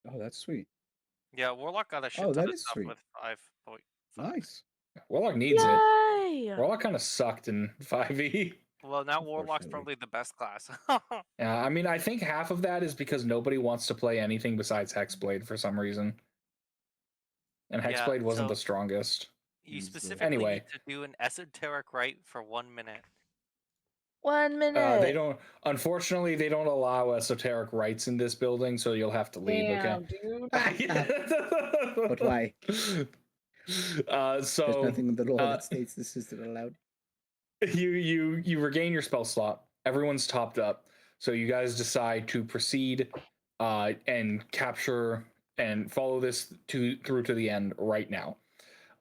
Oh, that's sweet. Yeah, Warlock got a shit Oh, ton that of is stuff sweet. with 5.5. Nice. Warlock needs Yay! it. Warlock kind of sucked in 5e. Well, now Warlock's Unfortunately. probably the best class. Yeah, I mean, I think half of that is because nobody wants to play anything besides Hexblade for some reason. And Yeah, Hexblade wasn't so- the strongest. You specifically Anyway. need to do an esoteric rite for 1 minute. 1 minute. They don't. Unfortunately, they don't allow esoteric rites in this building, so you'll have to leave. Damn, Okay. dude. But why? So There's nothing in the law that states this isn't allowed. you regain your spell slot. Everyone's topped up, so you guys decide to proceed and capture and follow this through to the end right now.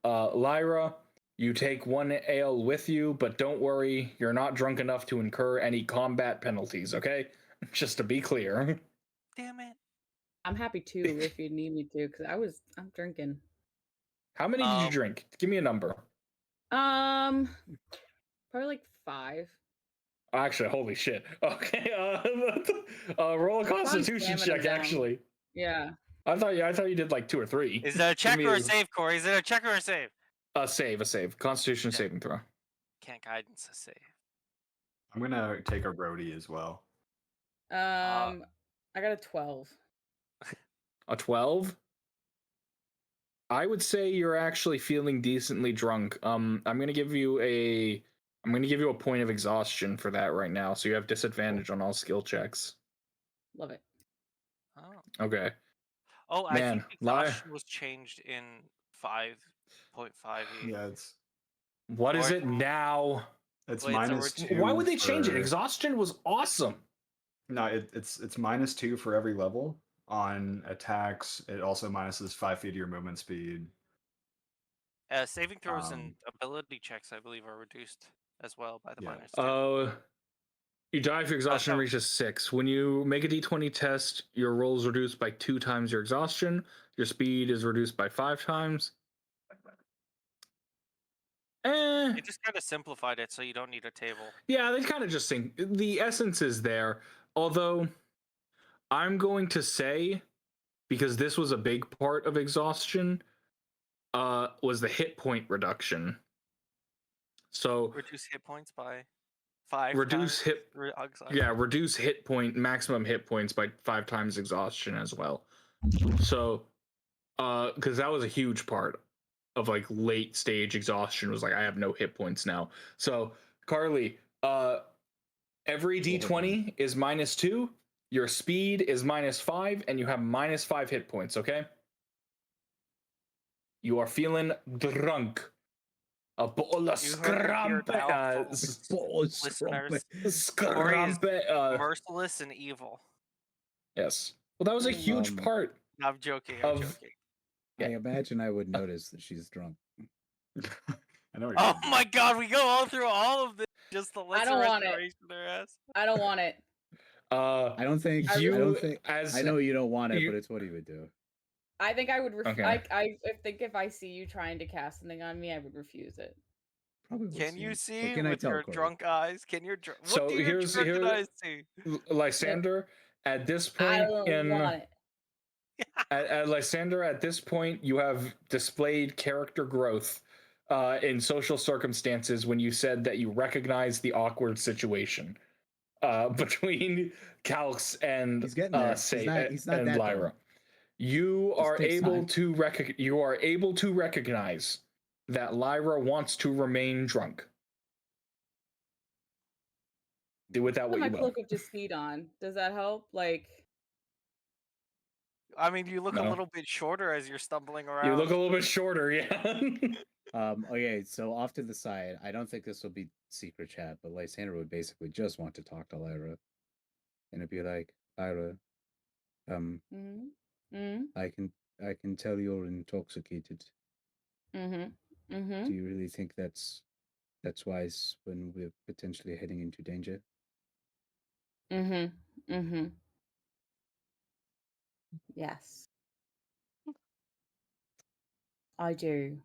Lyra, you take 1 ale with you, but don't worry, you're not drunk enough to incur any combat penalties, okay? Just to be clear. Damn it. I'm happy too if you need me to, because I'm drinking. How many did you drink? Give me a number. Probably like 5. Actually, holy shit. Okay, roll a Constitution check. down. Actually, Yeah. I thought you did like 2 or 3. Is that a check or a save, Corey? Is it a check or a save? A save. Constitution saving throw. Can't guidance a save. I'm gonna take a roadie as well. I got a 12. A 12? I would say you're actually feeling decently drunk. I'm gonna give you a point of exhaustion for that right now, so you have disadvantage on all skill checks. Love it. Oh. Okay. Oh, I Man, think exhaustion was changed in 5.5e. Yeah, it's what is it now? it's Wait, it's minus original. 2. Why would they change it? for- Exhaustion was awesome. No, it's minus 2 for every level. On attacks, it also minuses 5 feet of your movement speed. Saving throws and ability checks, I believe, are reduced as well by the Yeah. -2. You die if your exhaustion so- reaches 6. When you make a d20 test, your roll is reduced by 2 times your exhaustion. Your speed is reduced by 5 times. They just kind of simplified it so you don't need a table. Yeah, they kind of just think the essence is there. Although, I'm going to say, because this was a big part of exhaustion, was the hit point reduction. So reduce hit points by 5 reduce times. reduce hit point maximum hit points by 5 times exhaustion as well. So, because that was a huge part of like late stage exhaustion, was like I have no hit points now. So Karleigh, every d20 is -2. Your speed is -5, and you have -5 hit points. Okay. You are feeling drunk. A bottle of scrumpet. Listeners, Scrumpet. merciless and evil. Yes. Well, that was a huge part. I'm joking. I imagine I would notice that she's drunk. I know. Oh my god, we go all through all of this just to I listen don't want it. restoration their ass. I don't want it. I don't think you I don't think as I know you don't want it, but it's what he would do. I think I would. Okay. I think if I see you trying to cast something on me, I would refuse it. Probably will Can see you it. see What can I with tell, your Corey? drunk eyes? Can your what So do your drunken eyes see? Lysander, at this I point don't want it. at Lysander, at this point, you have displayed character growth in social circumstances when you said that you recognize the awkward situation between Calx and He's getting there. He's not and that Lyra. dumb. You Just are takes able time. to recognize that Lyra wants to remain drunk. Do with that Put what my you will. cloak of deceit on. Does that help? Like, I mean, you look a No. little bit shorter as you're stumbling around. You look a little bit shorter, yeah. Okay, so off to the side, I don't think this will be secret chat, but Lysander would basically just want to talk to Lyra. And it'd be like, Lyra, I can tell you're intoxicated. Do you really think that's wise when we're potentially heading into danger? Yes. I do.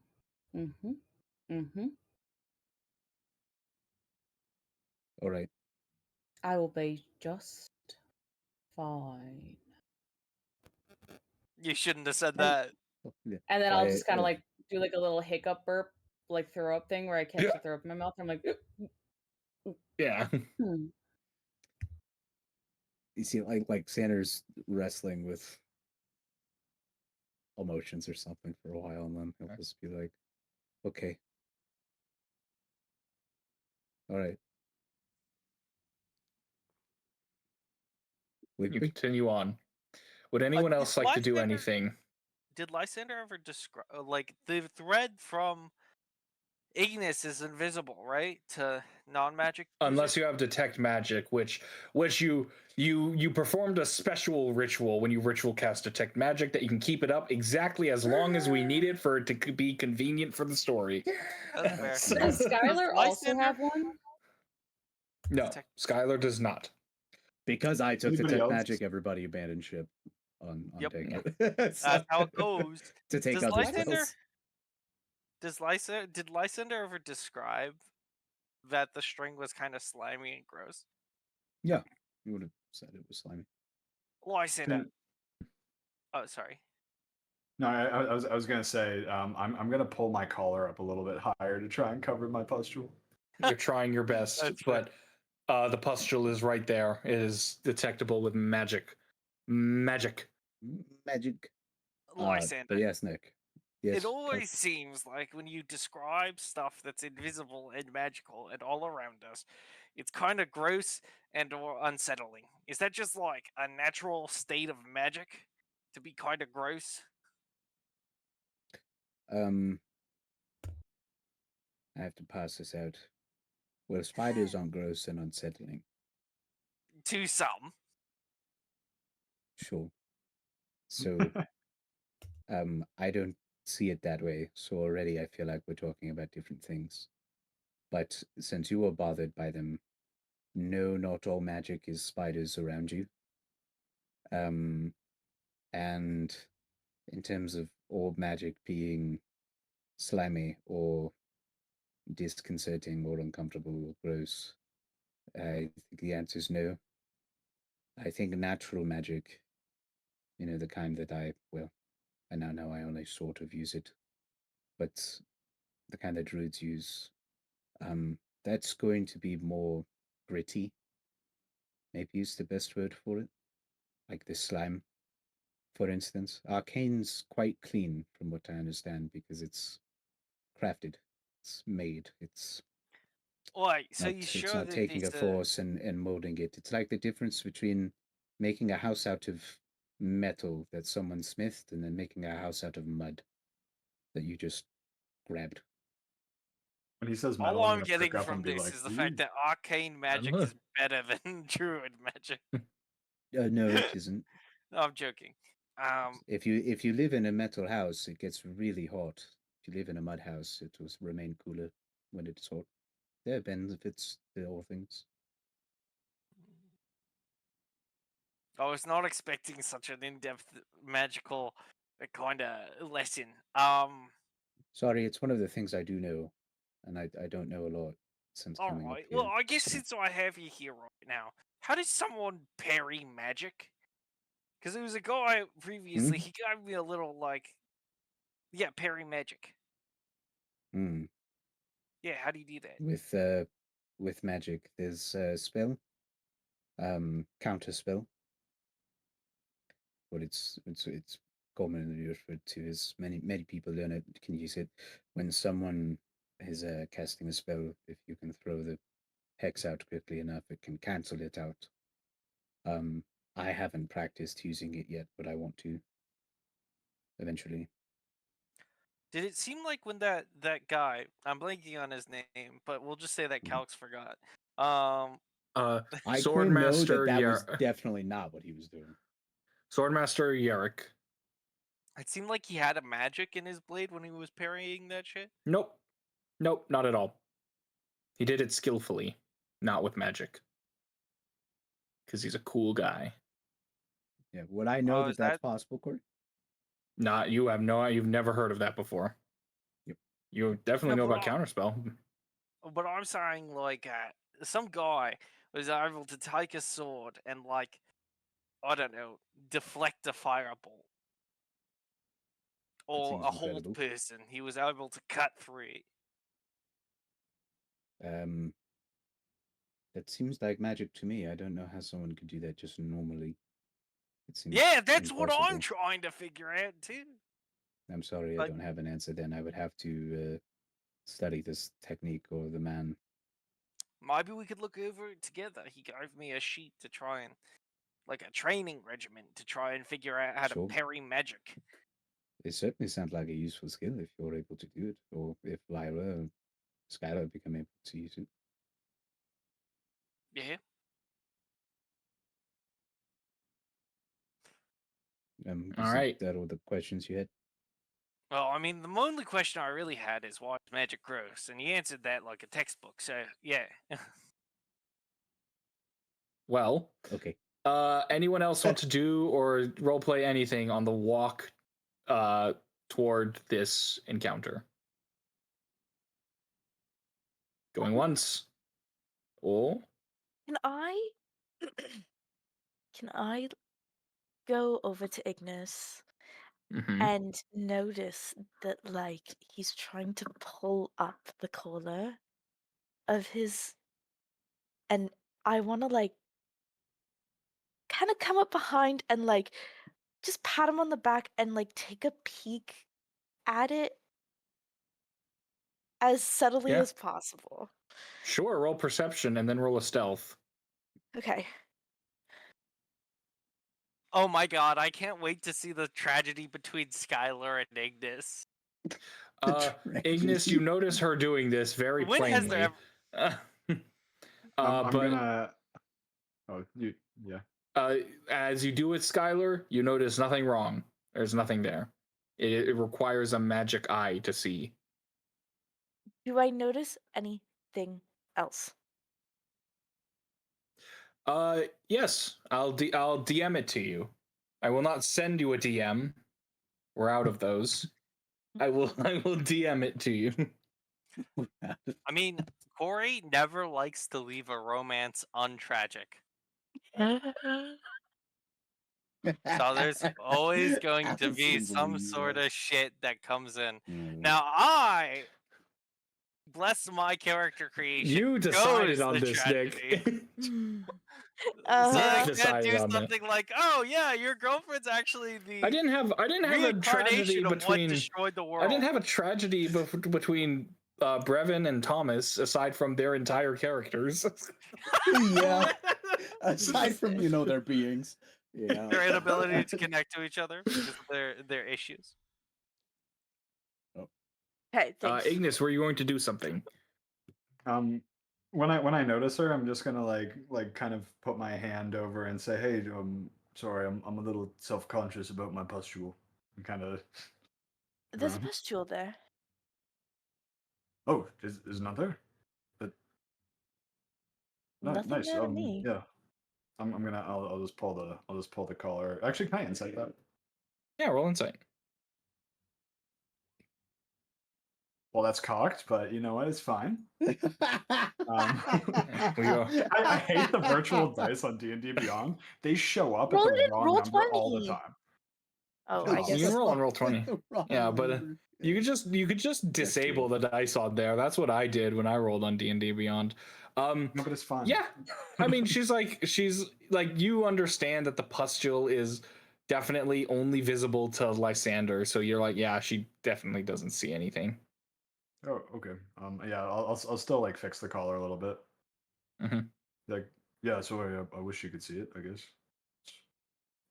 All right. I will be just fine. You shouldn't have said that. And then I'll just kind of like do like a little hiccup burp, like throw up thing where I catch the throw up in my mouth. I'm like, Yeah. You see, like Sanders wrestling with emotions or something for a while, and then he'll just be like, "Okay, all right." You continue on. Would anyone else like to do anything? Did Lysander ever describe like the thread from Ignis is invisible, right? To non-magic Unless you have detect magic, which you performed a special ritual when you ritual cast detect magic that you can keep it up exactly as long as we need it for it to be convenient for the story. That's fair. Does Skyler also have one? No, Skyler does not. Because I took Anybody detect else? magic, everybody abandoned ship on take it. That's how it goes. To take Does other Lysander, spells. did Lysander ever describe that the string was kind of slimy and gross? Yeah, you would have said it was slimy. Lysander. Oh, sorry. No, I was gonna say I'm gonna pull my collar up a little bit higher to try and cover my pustule. You're trying your best, but The pustule is right there. It is detectable with magic. Magic. Magic. Lysander, But yes, Nick. Yes, it always Calx. seems like when you describe stuff that's invisible and magical and all around us, it's kind of gross and or unsettling. Is that just like a natural state of magic to be kind of gross? I have to pass this out. Well, spiders aren't gross and unsettling. To some. Sure. So, I don't see it that way. So already I feel like we're talking about different things. But since you were bothered by them, no, not all magic is spiders around you. And in terms of all magic being slimy or disconcerting or uncomfortable or gross, I think the answer is no. I think natural magic, the kind that I now know I only sort of use it, but the kind that druids use, that's going to be more gritty, maybe is the best word for it. Like the slime, for instance. Arcane's quite clean, from what I understand, because it's crafted, it's made, Wait, so you it's sure not that taking a these force and molding it. It's like the difference between making a house out of metal that someone smithed and then making a house out of mud that you just grabbed. When he says all metal, I'm I'm gonna getting prick up from and be this like, is the fact "Ooh." that arcane magic is better than druid magic. No, it isn't. No, I'm joking. If you live in a metal house, it gets really hot. If you live in a mud house, it will remain cooler when it's hot. There are benefits to all things. I was not expecting such an in-depth magical kind of lesson. Sorry, it's one of the things I do know, and I don't know a lot since All coming up right. Well, here. I guess So. since I have you here right now, how does someone parry magic? Because there was a guy previously. He gave me a little parry magic. Hmm. Yeah, how do you do that? With magic, there's a spell, counter spell, but it's commonly referred to as many people learn it can use it when someone is casting a spell. If you can throw the hex out quickly enough, it can cancel it out. I haven't practiced using it yet, but I want to eventually. Did it seem like when that guy, I'm blanking on his name, but we'll just say that Mhm. Calx forgot. Um, I couldn't know Swordmaster that was definitely not what he was doing. Swordmaster Yarick. it seemed like he had a magic in his blade when he was parrying that shit. Nope, not at all. He did it skillfully, not with magic, because he's a cool guy. Yeah, would I know Is that's that possible, Corey? Not you've never heard of that before. Yep. You definitely know but about counterspell. But I'm saying some guy was able to take a sword and I don't know, deflect a firebolt That or seems a hold incredible. person. He was able to cut through it. That seems like magic to me. I don't know how someone could do that just normally. It seems Yeah, that's what I'm impossible. trying to figure out too. I'm sorry, I don't have an answer then. I would have to study this technique or the man. Maybe we could look over it together. He gave me a sheet to try and like a training regimen to try and figure out how to Sure. parry magic. It certainly sounds like a useful skill if you're able to do it, or if Lyra or Skyler become able to use it. Yeah. All Is right. that all the questions you had? Well, I mean, the only question I really had is why is magic gross, and you answered that like a textbook. So yeah. Well, Okay. anyone else want to do or roleplay anything on the walk toward this encounter? Going once. Oh. Can I can I go over to Ignis Mm-hmm. and notice that he's trying to pull up the collar of his and I want to like kind of come up behind and like just pat him on the back and like take a peek at it as subtly Yeah. as possible. Sure, roll perception and then roll a stealth. Okay. Oh my god, I can't wait to see the tragedy between Skyler and Ignis. Ignis, you notice her doing this very When has there plainly. I'm But gonna. Oh, yeah. as you do with Skyler, you notice nothing wrong. There's nothing there. It requires a magic eye to see. Do I notice anything else? Yes, I'll DM it to you. I will not send you a DM. We're out of those. I will DM it to you. I mean, Corey never likes to leave a romance untragic. So there's always going to be some sort of shit that comes in. Now I, bless my character creation, You decided chose on the this, tragedy. Nick. So I can't decided do on that. something like, oh yeah, your girlfriend's actually the I didn't have a tragedy reincarnation of what between. destroyed the world. I didn't have a tragedy between Brevin and Thomas, aside from their entire characters. Yeah. Aside from their beings. Yeah. Their inability to connect to each other because of their issues. Okay, thanks. Ignis, were you going to do something? When I notice her, I'm just gonna like kind of put my hand over and say, "Hey, sorry, I'm a little self-conscious about my pustule." And kind of. There's a pustule there. Oh, is not there? But Nothing nice. there to me. Yeah. I'll just pull the collar. Actually, can I insight that? Yeah, roll insight. Well, that's cocked, but you know what? It's fine. We go. I hate the virtual dice on D&D Beyond. They show up Roll at it the in wrong roll number all the 20. time. Oh, I You guess. can roll on roll 20. Wrong Yeah, but number. you could just disable the dice on there. That's what I did when I rolled on D&D Beyond. No, but it's fine. Yeah, I mean, she's like you understand that the pustule is definitely only visible to Lysander, so you're like, yeah, she definitely doesn't see anything. Oh, okay. Yeah, I'll still like fix the collar a little bit. Mhm. Like, yeah. So I wish you could see it. I guess.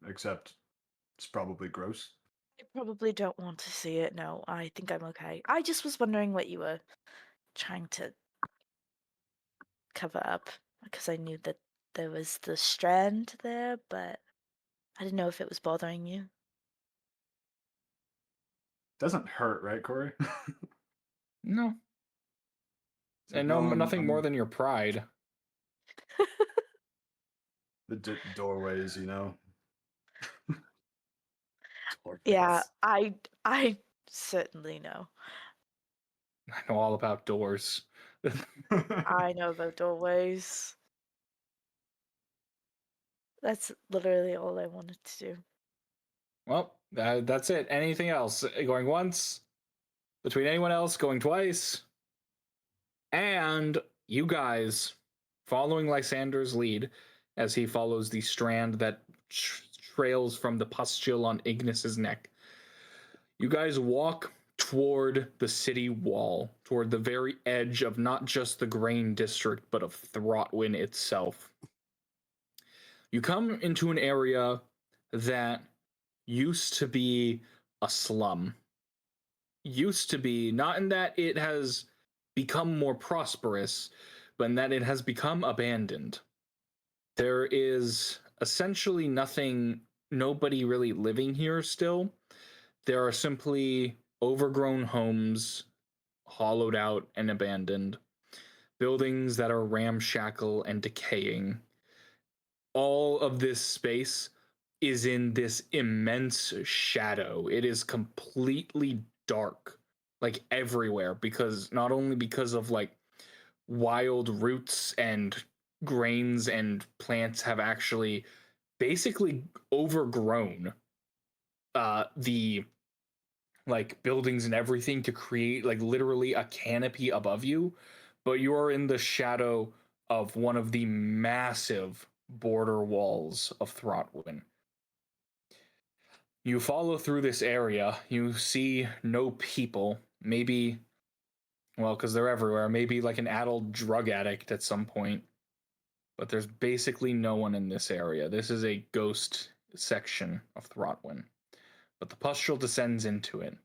Except, it's probably gross. I probably don't want to see it. No, I think I'm okay. I just was wondering what you were trying to cover up because I knew that there was the strand there, but I didn't know if it was bothering you. Doesn't hurt, right, Corey? No, It's like, and no, nothing more I'm than your pride. the doorways, Yeah, I certainly know. I know all about doors. I know about doorways. That's literally all I wanted to do. Well, that's it. Anything else? Going once? Between anyone else? Going twice? And you guys, following Lysander's lead, as he follows the strand that trails from the pustule on Ignis's neck, you guys walk toward the city wall, toward the very edge of not just the grain district, but of Throtwin itself. You come into an area that used to be a slum. Used to be, not in that it has become more prosperous, but in that it has become abandoned. There is essentially nobody really living here still. There are simply overgrown homes, hollowed out and abandoned, buildings that are ramshackle and decaying. All of this space is in this immense shadow. It is completely dark, like everywhere, because not only because of like wild roots and grains and plants have actually basically overgrown the like buildings and everything to create like literally a canopy above you, but you're in the shadow of one of the massive border walls of Throtwin. You follow through this area, you see no people, maybe, well, because they're everywhere, maybe like an adult drug addict at some point, but there's basically no one in this area. This is a ghost section of Throtwin, but the pustule descends into it.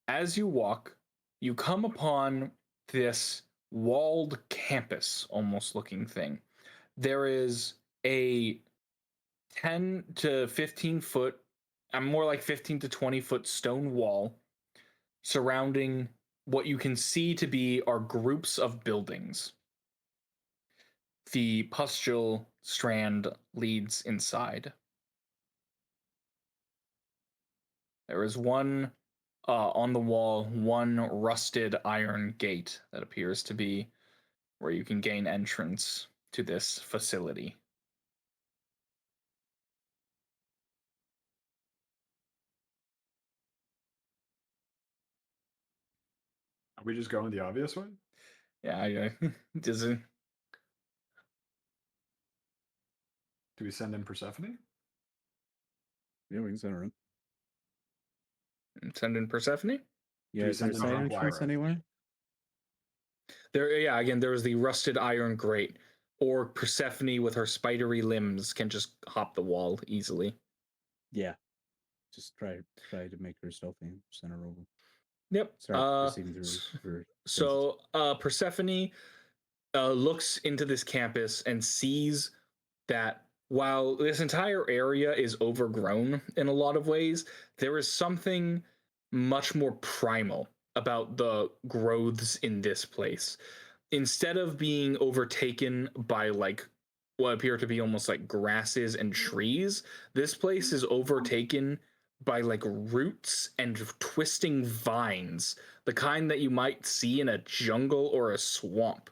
As you walk, you come upon this walled campus almost looking thing. There is a 10 to 15 foot, I'm more like 15 to 20 foot stone wall surrounding what you can see to be are groups of buildings. The pustule strand leads inside. There is one on the wall, one rusted iron gate that appears to be where you can gain entrance to this facility. Are we just going the obvious way? Yeah, does it? Do we send in Persephone? Yeah, we can send her in. Send in Persephone? Yeah, we is there a send in side Lyra? entrance anywhere? There, yeah, again, there is the rusted iron grate, or Persephone with her spidery limbs can just hop the wall easily. Yeah. Just try to make her stealthy and send her over. Yep. Start proceeding through her. So Persephone looks into this campus and sees that while this entire area is overgrown in a lot of ways, there is something much more primal about the growths in this place. Instead of being overtaken by like what appear to be almost like grasses and trees, this place is overtaken by like roots and twisting vines, the kind that you might see in a jungle or a swamp.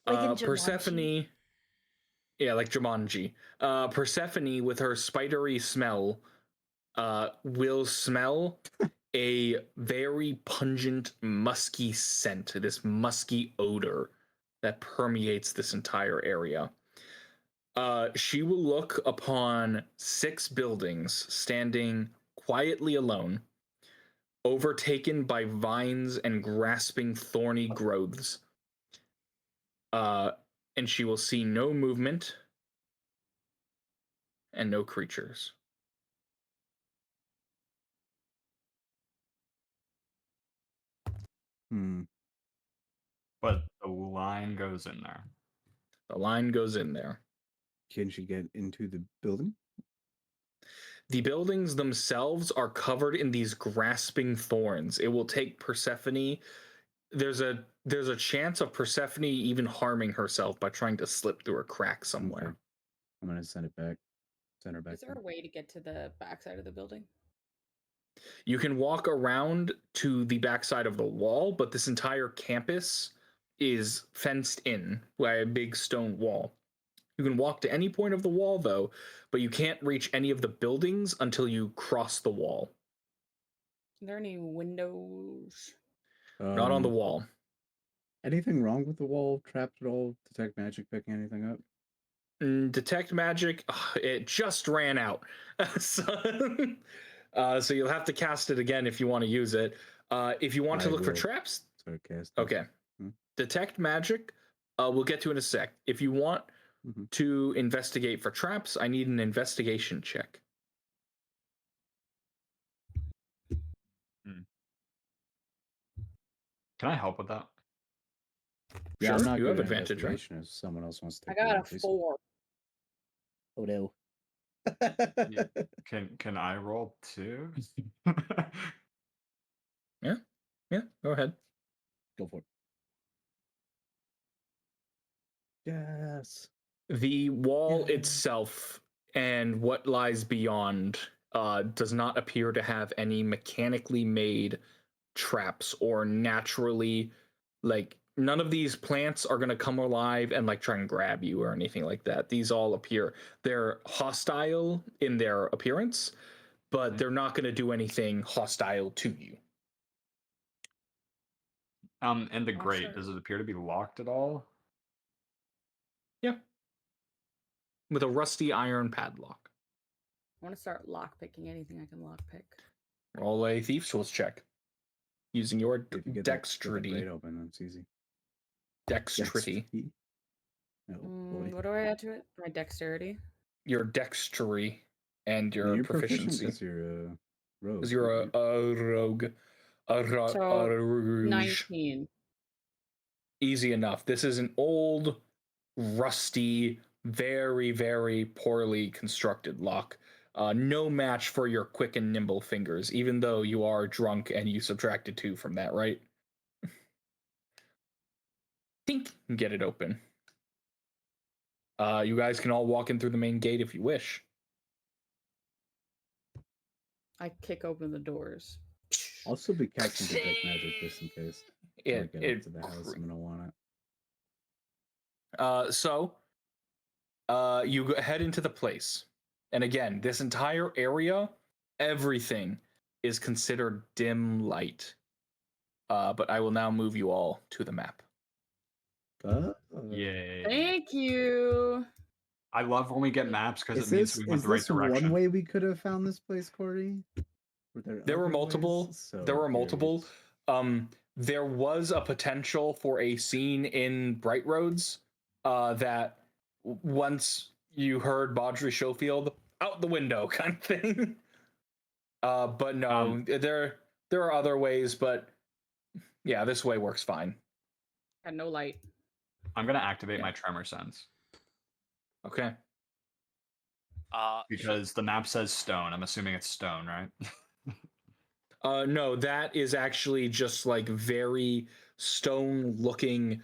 Like in Jumanji? Persephone, yeah, like Jumanji. Persephone, with her spidery smell, will smell a very pungent, musky scent, this musky odor that permeates this entire area. She will look upon 6 buildings standing quietly alone, overtaken by vines and grasping thorny growths. And she will see no movement and no creatures. But the line goes in there. The line goes in there. Can she get into the building? The buildings themselves are covered in these grasping thorns. It will take Persephone. There's a chance of Persephone even harming herself by trying to slip through a crack somewhere. Okay. I'm gonna send it back. Send her back. Is there a way to get to the backside of the building? You can walk around to the backside of the wall, but this entire campus is fenced in by a big stone wall. You can walk to any point of the wall, though, but you can't reach any of the buildings until you cross the wall. Are there any windows? Not on the wall. Anything wrong with the wall? Trapped at all? Detect magic picking anything up? Detect magic, it just ran out. So you'll have to cast it again if you want to use it. If you want to look for traps, okay. Detect magic, we'll get to in a sec. If you want to investigate for traps, I need an investigation check. Can I help with that? Yeah, Sure, I'm not you good have at advantage, right? investigation if someone else wants to I take got it, a please. 4. Oh no. Yeah. Can I roll too? Yeah, go ahead. Go for it. Yes. The wall itself and what lies beyond does not appear to have any mechanically made traps or naturally, like, none of these plants are going to come alive and like try and grab you or anything like that. These all appear, they're hostile in their appearance, but they're not going to do anything hostile to you. And the I'll grate, start- does it appear to be locked at all? Yeah. With a rusty iron padlock. I want to start lockpicking anything I can lockpick. Roll a Thieves' Tools check. Using your If you get dexterity. That grate open, that's easy. Dexterity. Oh boy. What do I add to it? My dexterity. Your dexterity and I mean, your you're proficient proficiency. because you're a rogue. Because you're a rogue. So, A rouge. 19. Easy enough. This is an old, rusty, very, very poorly constructed lock. No match for your quick and nimble fingers, even though you are drunk and you subtracted 2 from that, right? Think and get it open. You guys can all walk in through the main gate if you wish. I kick open the doors. I'll still be casting detect magic just in case. When I get up to the house, I'm gonna want it. So you head into the place. And again, this entire area, everything is considered dim light. But I will now move you all to the map. Yay. Thank you. I love when we get maps because Is it means this, we went is the right this direction. one way we could have found this place, Corey? There were other multiple. ways? So There were I'm multiple. curious. There was a potential for a scene in Brightroads that once you heard Baudry Schofield, out the window kind of thing. But no, there are other ways, but yeah, this way works fine. Had no light. I'm gonna activate my tremor sense. Okay. Because the map says stone. I'm assuming it's stone, right? No, that is actually just like very stone-looking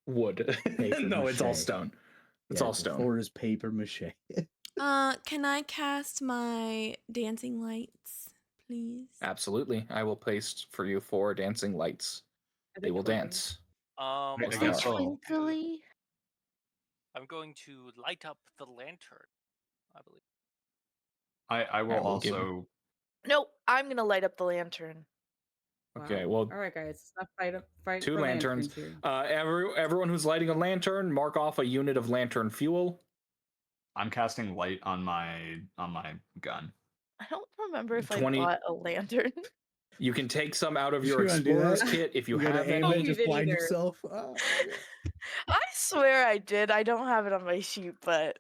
wood. No, it's all mache. stone. It's Yeah, all the stone. floor is paper mache. Can I cast my dancing lights, please? Absolutely. I will paste for you 4 dancing lights. They will 20. dance. I What's guess that? so. Twinkly. I'm going to light up the lantern, I believe. I will I will give- also. No, I'm gonna light up the lantern. Okay, Wow. well, All right, guys. Stop fight 2 for lanterns. here. Everyone who's lighting a lantern, mark off a unit of lantern fuel. I'm casting light on my gun. I don't remember if 20 I bought a lantern. You can take some out of You your wanna do that? explorer's kit if you gotta have aim Oh, it, any. you just blind either. yourself. Oh, okay. I swear I did. I don't have it on my sheet, but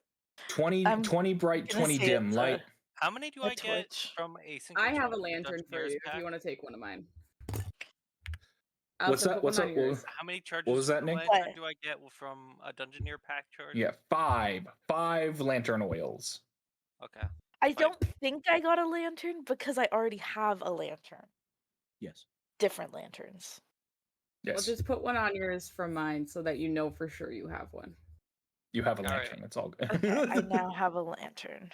20 I'm 20 bright, gonna 20 say dim it's light. How many do a I get torch. from a single I have torch a in the lantern for Dungeoneer's you if pack? you want to take one of mine. What's Allison, that? put What's one up? on yours. How many charges What was that, for the Nick? lantern What? do I get from a Dungeoneer pack charge? Yeah, 5 lantern oils. Okay. I Like- don't think I got a lantern because I already have a lantern. Yes. Different lanterns. Yes, Well, just put one on yours from mine so that you know for sure you have one. you have a All right. lantern. It's all good. Okay, I now have a lantern.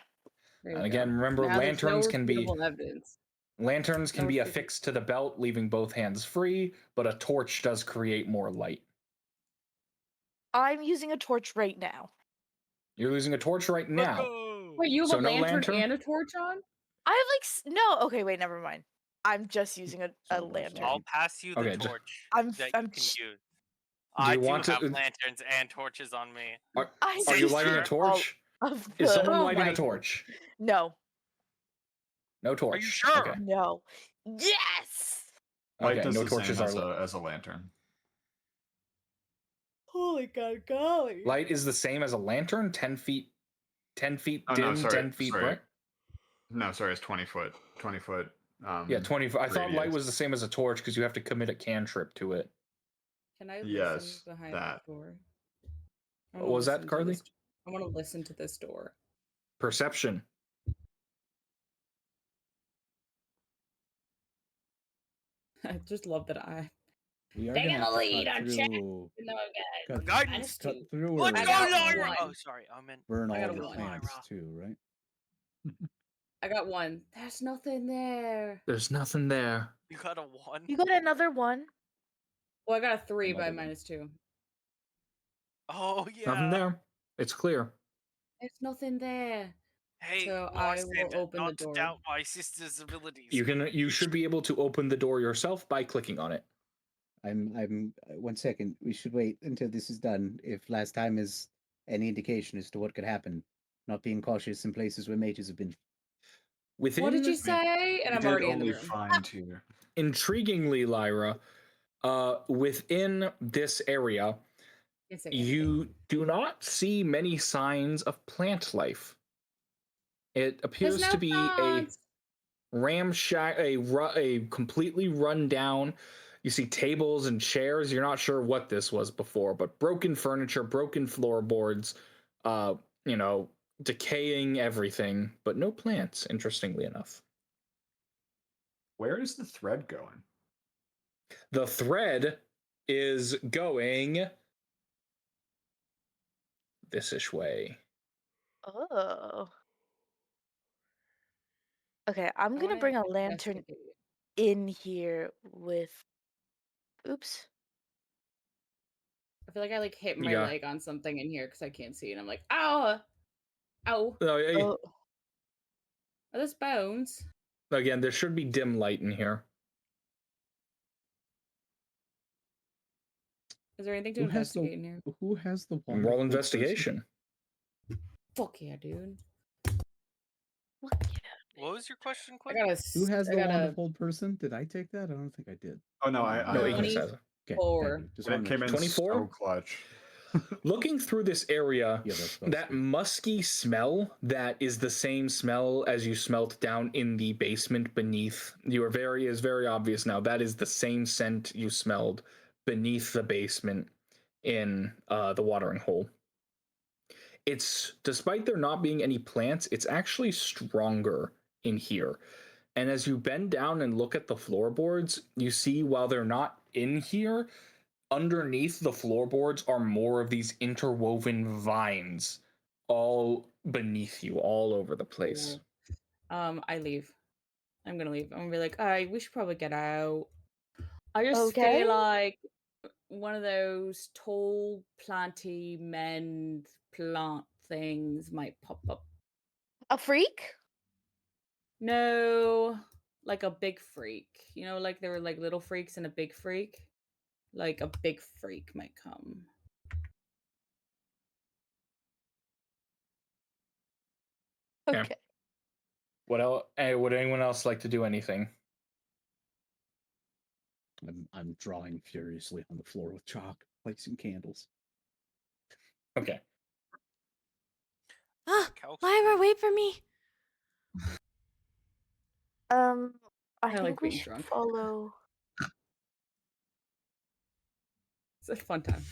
There you And go. again, remember, Now there's no lanterns can be refutable evidence. lanterns can No be refutable- affixed to the belt, leaving both hands free. But a torch does create more light. I'm using a torch right now. You're using a torch right Let's now. go! Wait, you have So a no lantern, lantern? and a torch on? I have like no. Okay, wait, never mind. I'm just using a So much lantern. I'll pass you the Okay, torch I'm- that I'm you can ch- use. I you do want to- have lanterns and torches on me. I Are you just lighting a used torch? all of Is the- someone Oh lighting my- a torch? No, No torch. Are you sure? Okay. no. Yes. Light Okay, does no the torches same are as a lantern. Holy God, golly. light is the same as a lantern. 10 feet. 10 feet Oh, dim. no, sorry, 10 feet sorry. bright. No, sorry, it's 20 foot. 20 foot. Yeah, 20. I thought light radius. was the same as a torch because you have to commit a cantrip to it. Can I Yes, listen behind that. the door? I What wanna was that, listen to Karleigh? this- I want to listen to this door. Perception. I just love that I. We are Taking gonna have the to lead, cut I'm through. No, Cut, Guidance. cut through. Let's or go, got Lyra! one. Oh, sorry. I meant burn I all got the one. plants Lyra. too, right? I got one. There's nothing there. There's nothing there. you got a 1. You got another one. Well, I got a 3 by Another one. -2. Oh yeah. Nothing there. It's clear. There's nothing there. Hey, So I will Lysander, open the not to door. doubt my sister's abilities. You should be able to open the door yourself by clicking on it. I'm 1 second. We should wait until this is done. If last time is any indication as to what could happen, not being cautious in places where mages have been. What did you Within, say? And We I'm did already in the only room. find here. intriguingly, Lyra, within this area, Yes, I got it. you do not see many signs of plant life. It There's appears no to be a plants. ramshack, a completely run down. You see tables and chairs. You're not sure what this was before, but broken furniture, broken floorboards, you know, decaying everything, but no plants, interestingly enough. Where is the thread going? The thread is going this-ish way. Oh. Okay, I'm I gonna wanna bring a lantern investigate. in here with. Oops. I feel like I like hit my Yeah. leg on something in here because I can't see, and I'm like, ow, ow. Oh, Are those bones? Again, there should be dim light in here. Is there anything to Who has the investigate in here? Who has the Roll wonderful investigation. Fuck yeah, dude. look at What was your question, I Quinn? got a. Who has I the got a wonderful person? Did I take that? I don't think I did. Oh no, I No, have Ignis it. has it. Okay, 24. thank you. Just And want it to came make in sure. 24? so clutch. Looking through this area, Yeah, that's what I was that thinking. musky smell that is the same smell as you smelt down in the basement beneath you is very obvious now. That is the same scent you smelled beneath the basement in the watering hole. It's, despite there not being any plants, it's actually stronger in here. And as you bend down and look at the floorboards, you see while they're not in here, underneath the floorboards are more of these interwoven vines all beneath you, all over the place. I leave. I'm gonna leave. I'm gonna be like, alright, we should probably get out. I just Okay. feel like one of those tall, planty men plant things might pop up. a freak. No, like a big freak. You know, like there were like little freaks and a big freak. Like a big freak might come. Okay. Okay. What else? Would anyone else like to do anything? I'm drawing furiously on the floor with chalk, placing candles. Okay. Ah, Calx Lyra, free? wait for me. I I think like we being should drunk. follow. It's a fun time.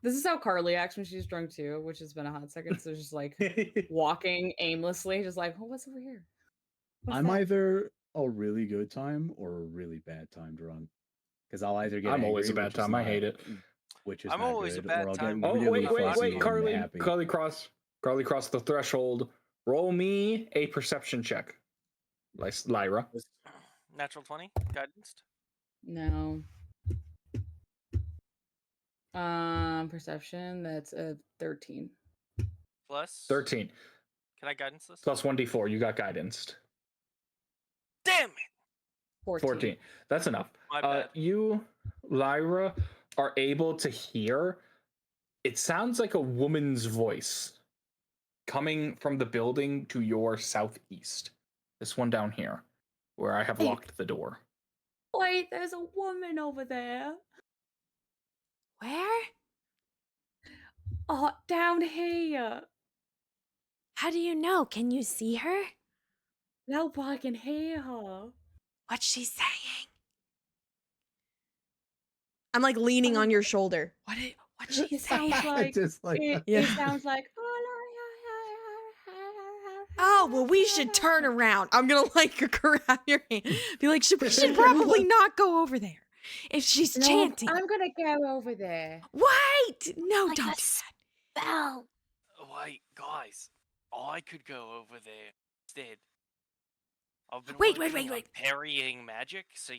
This is how Karleigh acts when she's drunk too, which has been a hot second. So just like walking aimlessly, just like, oh, what's over here? What's I'm that? either a really good time or a really bad time drunk. Because I'll either get I'm angry, always a bad which is time. I not, hate it. which is I'm not always a good, bad or I'll time, get but Oh, really I'm not fussy wait, and Karleigh. happy. Karleigh crossed the threshold. Roll me a perception check. Lyra. Natural 20, guidance. No. Perception. That's a 13. Plus 13. Can I guidance this? Plus 1d4. You got guidanced. Damn it! 14. That's enough. My bad. You, Lyra, are able to hear. It sounds like a woman's voice coming from the building to your southeast. This one down here, where I have Hey. locked the door. Wait, there's a woman over there. Where? Oh, down here. How do you know? Can you see her? No, but I can hear her. What's she saying? I'm like leaning on your shoulder. What's she It saying? sounds like Just like it, Yeah. it sounds like. Oh, well, we should turn around. I'm gonna like grab your hand. Be like, we should probably not go over there. If she's No, chanting. I'm gonna go over there. Wait! No, Like don't a do that. Spell. Wait, guys. I could go over there instead. I've been Wait. working on parrying magic, so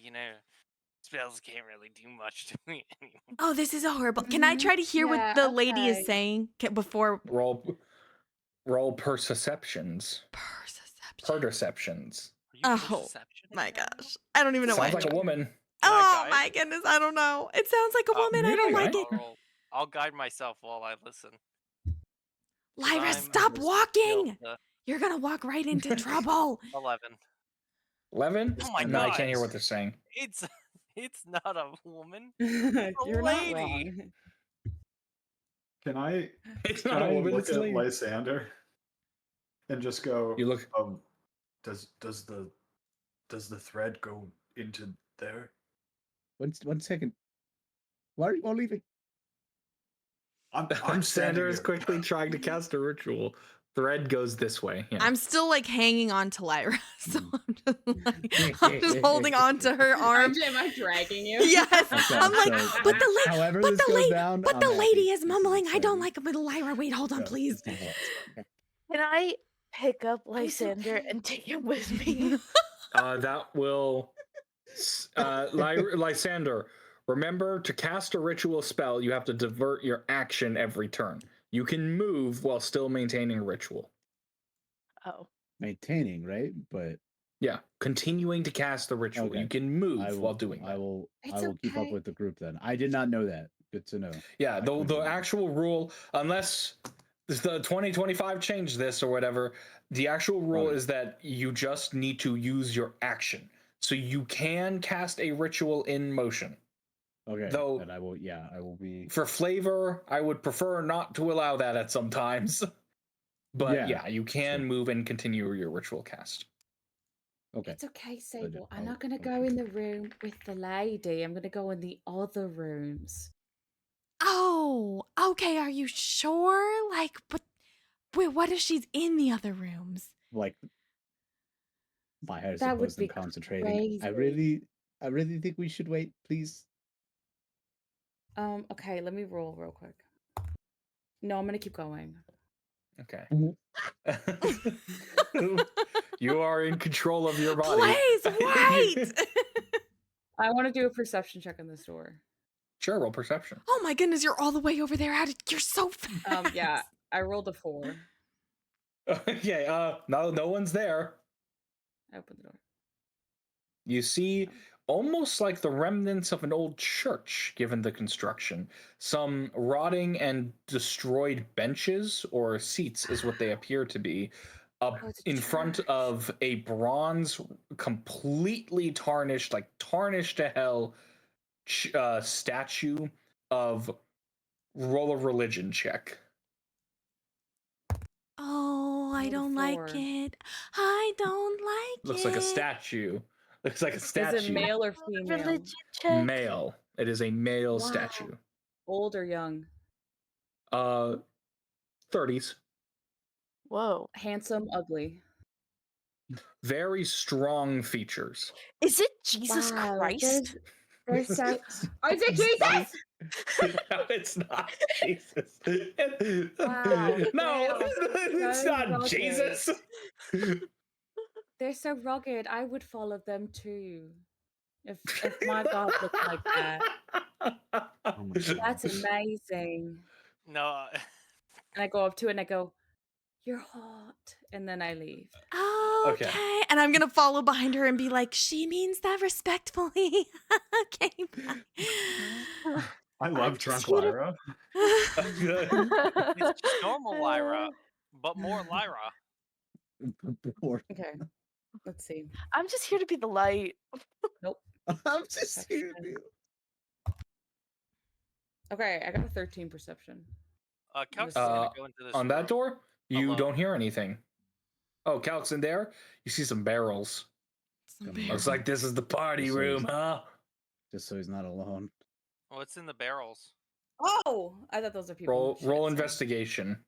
spells can't really do much to me anymore. Oh, this is a horrible. Can I try to hear what Yeah, the lady is okay. saying before Roll perceptions. perception? Perceptions. Are you Oh, perception my again? gosh. I don't even know Sounds why. like a woman. Oh guide? my goodness, I don't know. It sounds like a woman. I don't yeah, like guide. it. I'll guide myself while I listen. 'Cause Lyra, I'm stop skilled walking. to You're gonna walk right into trouble. 11. 11? Oh my No, I can't hear God. what they're saying. It's not a woman. It's a You're not lady. wrong. Can I It's can not a I woman, look it's a at lady. Lysander and just go? You look. Does the thread go into there? One second. Why are you all leaving? I'm standing Sander is here. quickly trying to cast a ritual. Thread goes this way. Yeah. I'm still like hanging on to Lyra, so I'm just holding on to her arm. Am I dragging you? Yes, Okay, I'm like, so but the lady, however but this the goes lady, down, but I'm the lady happy. is This mumbling. I don't exciting. like it, but Lyra. Wait, hold on, No, please. it's okay. Can I pick up Lysander okay. and take him with me? That will. Lysander, remember to cast a ritual spell, you have to divert your action every turn. You can move while still maintaining a ritual. Oh. Maintaining, right? But Yeah, continuing to cast the ritual. Okay. You can move while doing that. I will It's keep up okay. with the group then. I did not know that. Good to know. Yeah, the actual rule, unless the 2025 changed this or whatever, the actual rule is that you just need to use your action. So you can cast a ritual in motion. Okay. Though, and I will be. for flavor, I would prefer not to allow that at some times. But yeah, you can move and continue your ritual cast. Okay. It's okay, Sable. I'm I'll- not going to I'll go in the room with the lady. I'm going to go in the other rooms. Oh, okay. Are you sure? Like, but wait, what if she's in the other rooms? Like, my head is That would supposed to be be concentrating. I crazy. really think we should wait, please. Okay, let me roll real quick. No, I'm going to keep going. Okay. You are in control of your body. Please, wait. I want to do a perception check on this door. Sure, roll perception. Oh my goodness, you're all the way over there. You're so fast. Yeah, I rolled a 4. Okay, no one's there. I opened the door. You see almost like the remnants of an old church, given the construction. Some rotting and destroyed benches or seats is what they appear to be, in front of a bronze, completely tarnished, like tarnished to hell, statue of roll a religion check. Oh, I don't like it. I don't like it. Looks like a statue. Looks like a statue. Is it male or female? Religion check. Male. It is a male statue. Old or young? 30s. Whoa. Handsome, ugly. Very strong features. Is it Jesus Wow, Christ? There's so. Oh, is it Jesus? No, it's not Jesus. Wow, No, it's so not rugged. Jesus. They're so rugged. I would follow them too. If my God looked like that. That's amazing. No. And I go up to it and I go, "You're hot," and then I leave. Okay. And I'm gonna follow behind her and be like, she means that respectfully. Okay. Bye. I love drunk Lyra. It's just normal Lyra, but more Lyra. Okay. Let's see. I'm just here to be the light. Nope. I'm just here to be. Okay, I got a 13 perception. Calx is gonna go into this on that room door, you alone. don't hear anything. Oh, Calx in there. You see some barrels. Looks like this is the party room, huh? Just so he's not alone. What's in the barrels? Oh, I thought those are people. Roll investigation.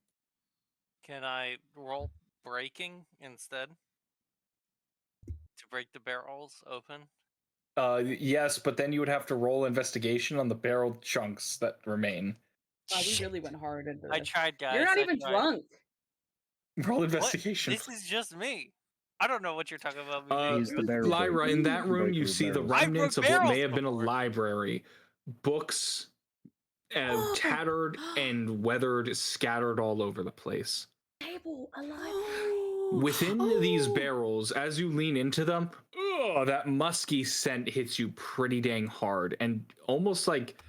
Can I roll breaking instead? To break the barrels open? Yes, but then you would have to roll investigation on the barrel chunks that remain. Wow, we really went hard into this. I tried, guys. You're not I even tried. drunk. Roll investigation. What? This is just me. I don't know what you're talking about. Lyra, in that room, you see the remnants of what may have been a before. library. Books, tattered and weathered, scattered all over the place. Table, alive. Within these barrels, as you lean into them, that musky scent hits you pretty dang hard, and almost like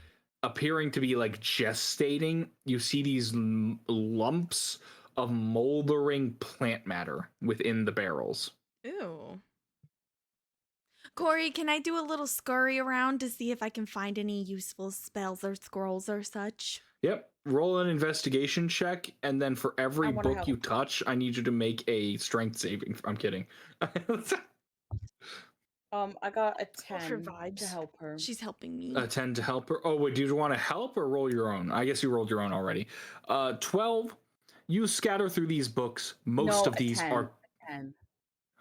appearing to be like gestating. You see these lumps of moldering plant matter within the barrels. Ew. Corey, can I do a little scurry around to see if I can find any useful spells or scrolls or such? Yep. Roll an investigation check, and then for every wanna book you help. touch, I need you to make a strength saving. I'm kidding. I got a Go for 10 to vibes. help her. She's helping me. A 10 to help her. Oh, wait, do you want to help or roll your own? I guess you rolled your own already. 12. You scatter through these books. Most No, of a these 10, are. a 10.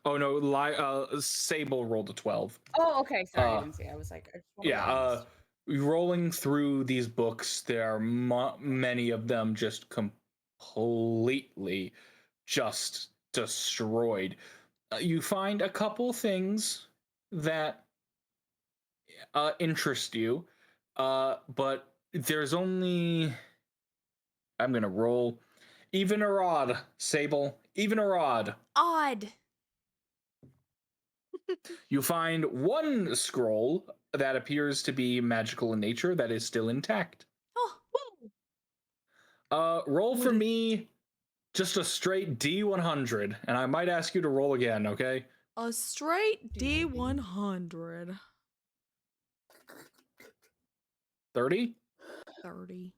Oh no, Sable rolled a 12. Oh, okay. Sorry, I didn't see. I was like, I just wanna be honest. Rolling through these books, there are many of them just completely just destroyed. You find a couple things that interest you, but there's only. I'm gonna roll. Even or odd, Sable. Even or odd. Odd. You find one scroll that appears to be magical in nature that is still intact. Oh, Roll What for is- me just a straight D100, and I might ask you to roll again, okay? a straight D100. 30? 30.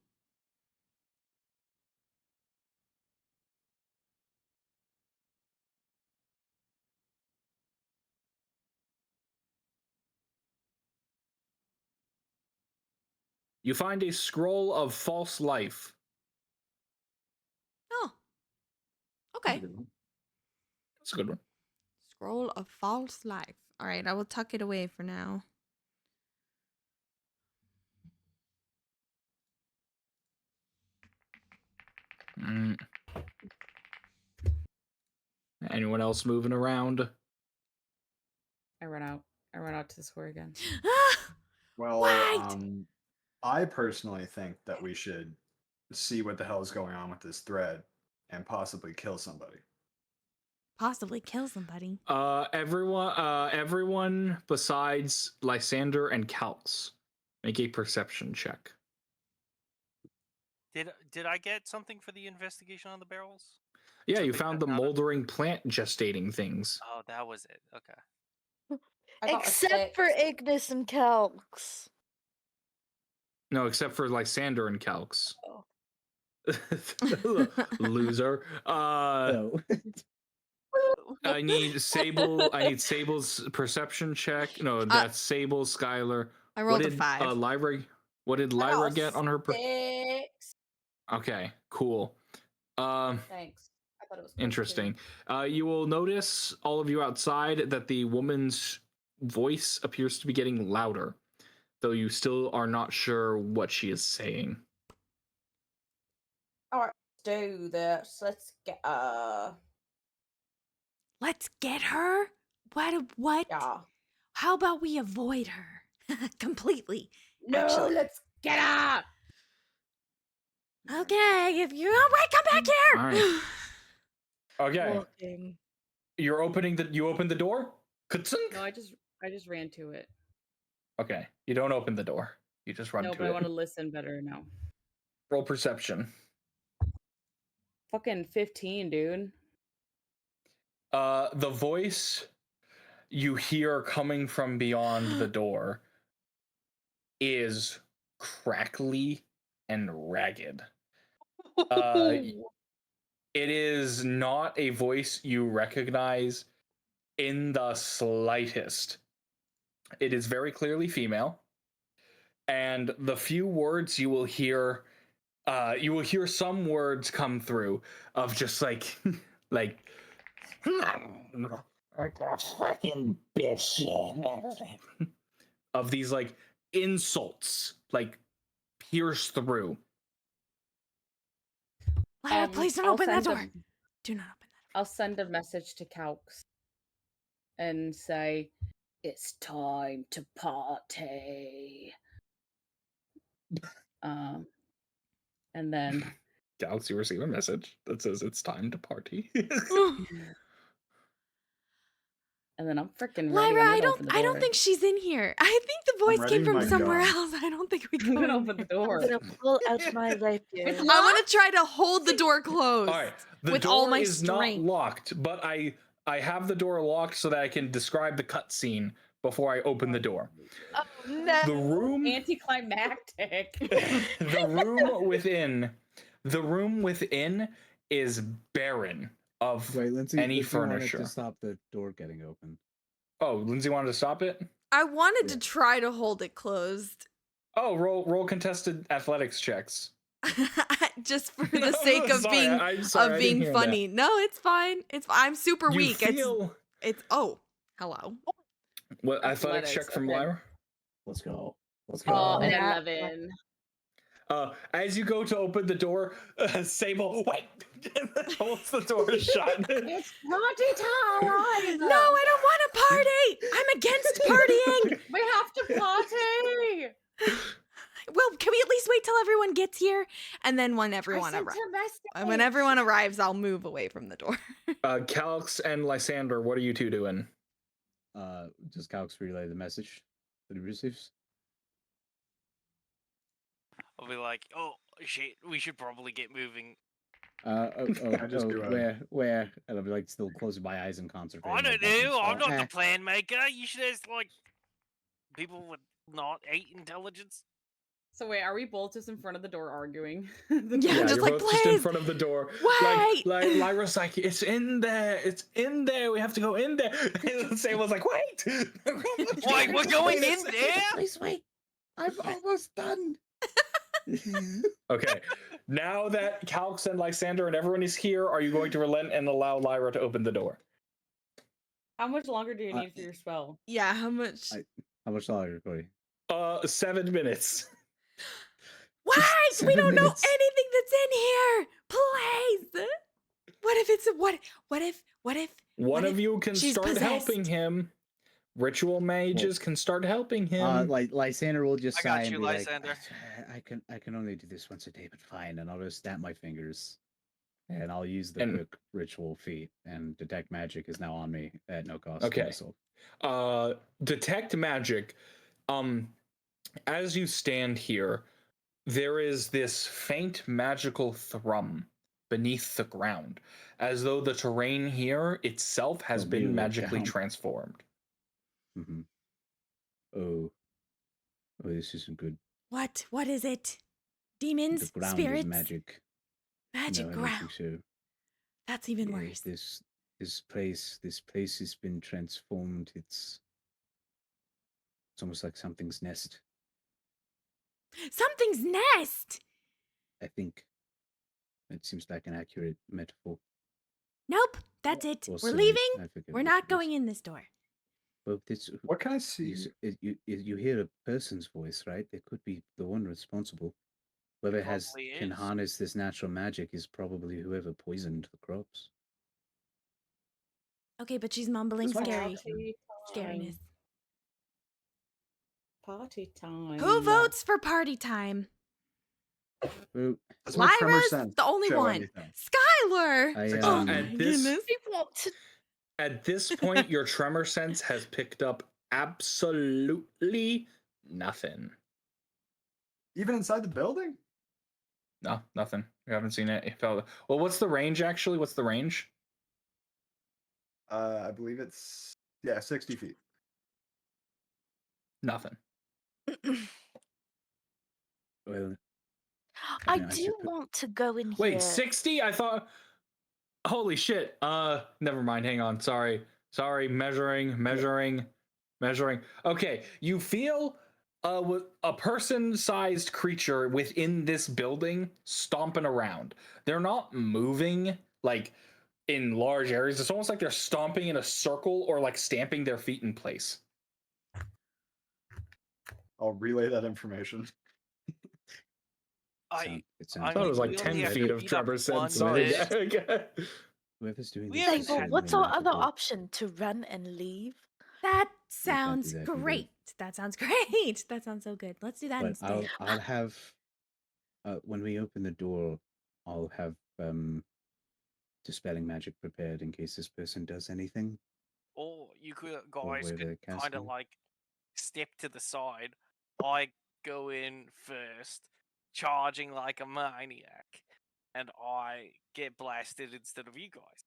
You find a scroll of false life. Oh. Okay. That's a good one. Scroll of false life. All right, I will tuck it away for now. Anyone else moving around? I run out. I run out to the square again. Well, What? I personally think that we should see what the hell is going on with this thread and possibly kill somebody. Possibly kill somebody. Everyone besides Lysander and Calx, make a perception check. Did I get something for the investigation on the barrels? Yeah, you Something found the that's not a- moldering plant gestating things. Oh, that was it. Okay. I got a Except for 6. Ignis and Calx. No, except for Lysander and Calx. Oh. Loser. Oh. I need Sable's perception check. No, that's Sable, Skyler. I rolled what a did, 5. Lyra, what did I Lyra got get on her? 6. Okay, cool. Thanks. I thought it was close, Interesting. too. You will notice, all of you outside, that the woman's voice appears to be getting louder, though you still are not sure what she is saying. All right, let's do this. Let's get Let's get her? What? yeah. How about we avoid her? Completely. No, Actually. let's get her. Okay, if you wait, come back here. All right. Okay. Walking. You open the door? Kutsunk? No, I just ran to it. Okay. You don't open the door. You just run No, to but it. I want to listen better now. Roll perception. Fucking 15, dude. The voice you hear coming from beyond the door is crackly and ragged. It is not a voice you recognize in the slightest. It is very clearly female, and the few words you will hear some words come through of just like like fucking bitch of these like insults like pierce through. Lyra, please don't open that door. Do not open that. I'll send a message to Calx and say, "It's time to party." And then Calx, you receive a message that says it's time to party. And then I'm freaking ready. Lyra, I'm I gonna open the don't door. think she's in here. I think the voice came readying from my somewhere gun. else. I don't think we I'm go gonna in open the there. I'm door. gonna pull out my rapier. It's I want to try to hold the door All closed right, the with door all my is not strength. locked, but I have the door locked so that I can describe the cutscene before I open the door. Oh no! The room, Anticlimactic. the room within is barren of Wait, Lyndsie, any Lyndsie wanted furniture. to stop the door getting open. Oh, Lyndsie wanted to stop it. I wanted to Yeah. try to hold it closed. Oh, roll contested athletics checks. Just for the sake of Sorry, I'm sorry, I didn't being hear funny. No, it's fine. I'm super You weak. feel It's hello. what athletics check Athletics, from okay. Lyra? Let's go. Let's Oh, go. an Yeah. 11. As you go to open the door, Sable holds the door shut. It's party time! No, I don't want to party. I'm against partying. We have to party! Well, can we at least wait till everyone gets here, and then when everyone arrives, I'll move away from the door. Calx and Lysander, what are you two doing? Does Calx relay the message that he receives? I'll be like, oh shit, we should probably get moving. I just do a- where? And I'll be like still closing my eyes and concentrating. I don't on nothing, know. so, I'm not the plan maker. You should ask like people with not 8 intelligence. So wait, are we both just in front of the door arguing? Yeah, just you're like, both just in please, front of the door. wait. Like Lyra's like, it's in there. It's in there. We have to go in there. And Sable's like, wait. Wait, we're going in there? Please wait. I'm almost done. Okay. Now that Calx and Lysander and everyone is here, are you going to relent and allow Lyra to open the door? How much longer do you need for your spell? Yeah, how much? How much longer, Cody? 7 minutes. Wait, we 7 don't know minutes. anything that's in here. Please. What if it's what if One what of if you can she's start helping possessed? him. Ritual mages can start helping him. Like Lysander will just I sigh got and you, be Lysander. like, I can only do this once a day, but fine. And I'll just snap my fingers, and I'll use the And- quick ritual feat. And detect magic is now on me at no cost. Okay. To myself. Detect magic. As you stand here, there is this faint magical thrum beneath the ground, as though the terrain here itself has Oh, been really? magically Down. transformed. Mm-hmm. Oh, this isn't good. What is it? Demons, The ground spirits, is magic. magic No, I don't ground. think so. That's even Yeah, worse. This place has been transformed. It's almost like something's nest. Something's nest. I think it seems like an accurate metaphor. Nope, that's it. Or We're so leaving. I forget We're which not it is. going in this door. But this, What can I see? you hear a person's voice, right? It could be the one responsible. Whoever can Probably is. harness this natural magic is probably whoever poisoned the crops. Okay, but she's mumbling This might- scary. Party Scariness. Party time. Who votes for party time? Well, Does my tremor Lyra's sense the only show one. anything? Skyler. I, Oh um, my At this- goodness. I want to. At this point, your tremor sense has picked up absolutely nothing. Even inside the building? No, nothing. You haven't seen it. Well, what's the range actually? What's the range? I believe it's 60 feet. Nothing. well, I mean, I do should put- want to go in Wait, here. 60? I thought. Holy shit. Never mind. Hang on. Sorry. Measuring. Okay, you feel with a person-sized creature within this building stomping around. They're not moving like in large areas. It's almost like they're stomping in a circle or like stamping their feet in place. I'll relay that information. I I thought it was like we 10 only have feet to of beat up Trevor said. one Sorry. bit. whoever's doing We this haven't is Sable, had- what's genuinely our other magical. option? To run and leave? That do sounds that, you can do it. great. That sounds great. That sounds so good. Let's do that But instead. I'll have when we open the door, I'll have dispelling magic prepared in case this person does anything. Oh, you way guys to could cast kind of you. like step to the side. I go in first, charging like a maniac, and I get blasted instead of you guys.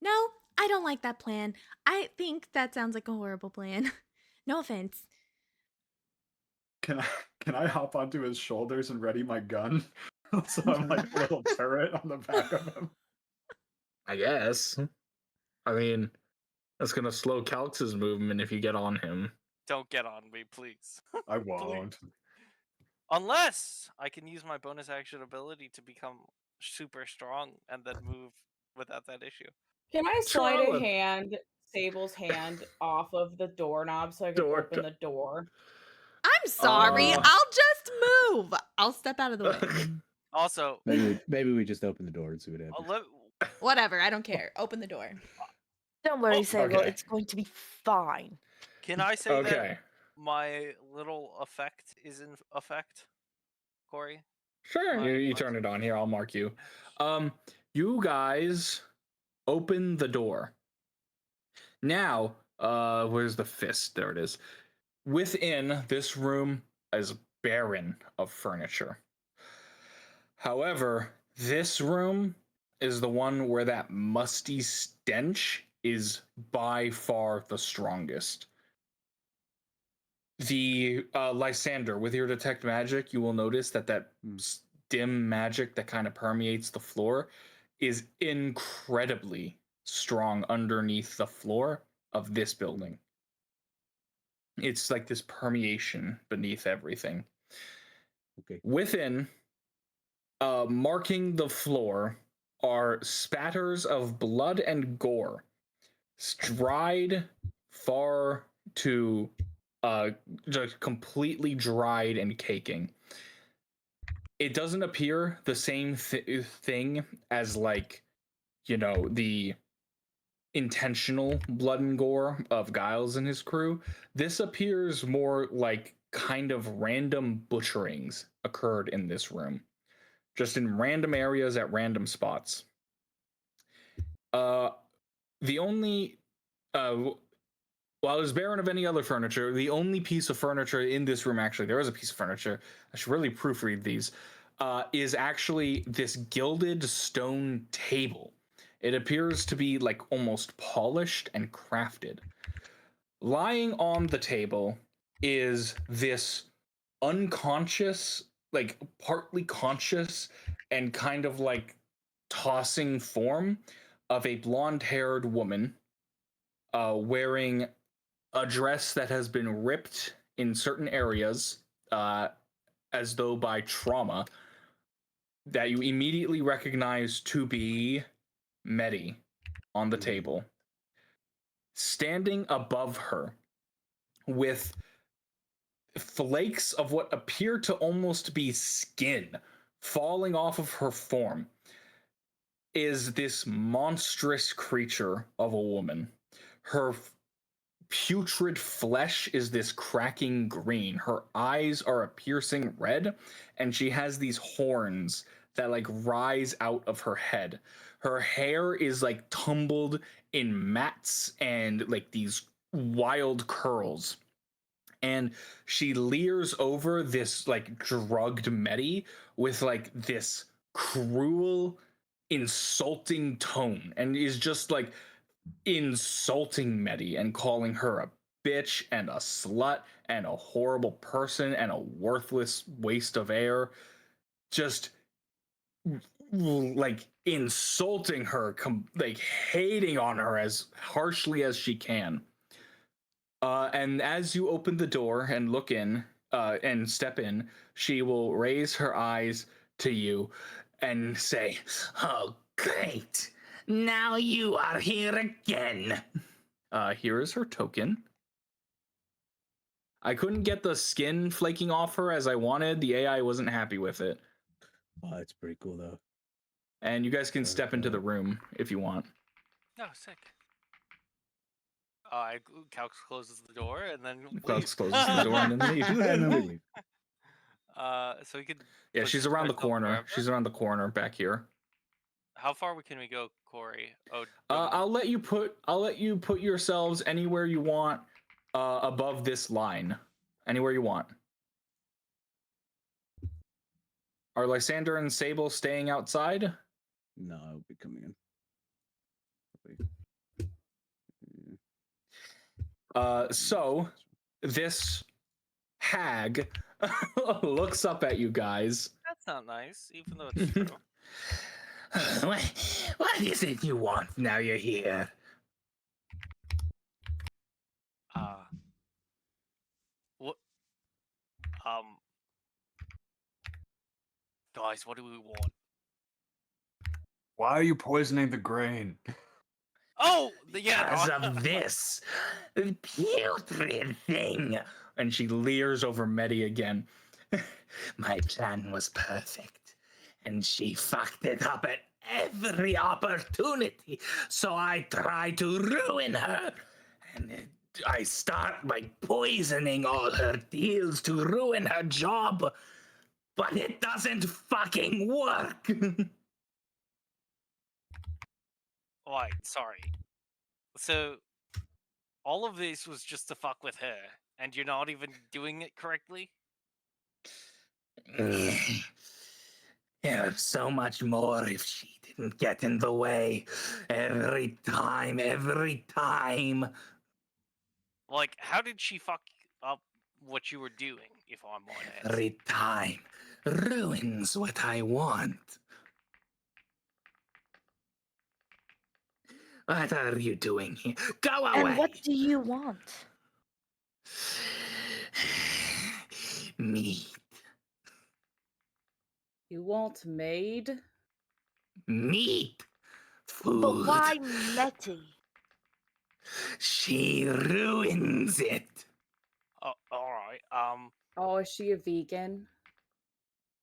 No, I don't like that plan. I think that sounds like a horrible plan. No offense. Can I hop onto his shoulders and ready my gun? So I'm like a little turret on the back of him. I guess. I mean, that's gonna slow Calx's movement if you get on him. Don't get on me, please. I won't. Unless I can use my bonus action ability to become super strong and then move without that issue. Can I slide Sure. a hand, Sable's hand, off of the doorknob so I can Door open the door? I'm sorry. Uh. I'll just move. I'll step out of the way. Also, Maybe we just open the door and see what happens. Whatever. I don't care. Open the door. Don't worry, Sable. okay. It's going to be fine. can I say that Okay. my little effect is in effect, Corey? Sure. You turn it on here. I'll mark you. You guys open the door. Now, where's the fist? There it is. Within this room is barren of furniture. However, this room is the one where that musty stench is by far the strongest. The Lysander, with your detect magic, you will notice that dim magic that kind of permeates the floor is incredibly strong underneath the floor of this building. It's like this permeation beneath everything. Okay. Within, marking the floor, are spatters of blood and gore, dried far to just completely dried and caking. It doesn't appear the same thing as, like, you know, the intentional blood and gore of Giles and his crew. This appears more like kind of random butcherings occurred in this room, just in random areas at random spots. The only while it's barren of any other furniture, the only piece of furniture in this room, actually, there is a piece of furniture, I should really proofread these, is actually this gilded stone table. It appears to be like almost polished and crafted. Lying on the table is this unconscious, like partly conscious and kind of like tossing form of a blonde-haired woman wearing a dress that has been ripped in certain areas as though by trauma, that you immediately recognize to be Metti on the table. Standing above her with flakes of what appear to almost be skin falling off of her form is this monstrous creature of a woman. Her putrid flesh is this cracking green. Her eyes are a piercing red, and she has these horns that like rise out of her head. Her hair is like tumbled in mats and like these wild curls. And she leers over this like drugged Metti with like this cruel, insulting tone, and is just like insulting Metti and calling her a bitch and a slut and a horrible person and a worthless waste of air. Just like insulting her, like hating on her as harshly as she can. And as you open the door and look in and step in, she will raise her eyes to you and say, "Oh, great. Now you are here again." Here is her token. I couldn't get the skin flaking off her as I wanted. The AI wasn't happy with it. Oh, that's pretty cool, though. And you guys can step into the room if you want. Oh, sick. Calx closes the door and then Calx closes the door and then leaves. And then we leave. So we could. Yeah, she's around the corner. She's around the corner back here. How far can we go, Corey? Oh, I'll let you put yourselves anywhere you want above this line. Anywhere you want. Are Lysander and Sable staying outside? No, I'll be coming in. So this hag looks up at you guys. That's not nice, even though it's true. What is it you want now you're here? What? Guys, what do we want? Why are you poisoning the grain? Oh, Because of this putrid thing. And she leers over Metti again. My plan was perfect, and she fucked it up at every opportunity. So I tried to ruin her, and I start by poisoning all her deals to ruin her job. But it doesn't fucking work. Wait, sorry. So, all of this was just to fuck with her, and you're not even doing it correctly? Yeah, so much more if she didn't get in the way. Every time. Like, how did she fuck up what you were doing, if I'm honest? Every time. Ruins what I want. What are you doing here? Go away! And what do you want? Meat. You want maid? Meat. Food. But why Metti? She ruins it. Oh, alright, Oh, is she a vegan?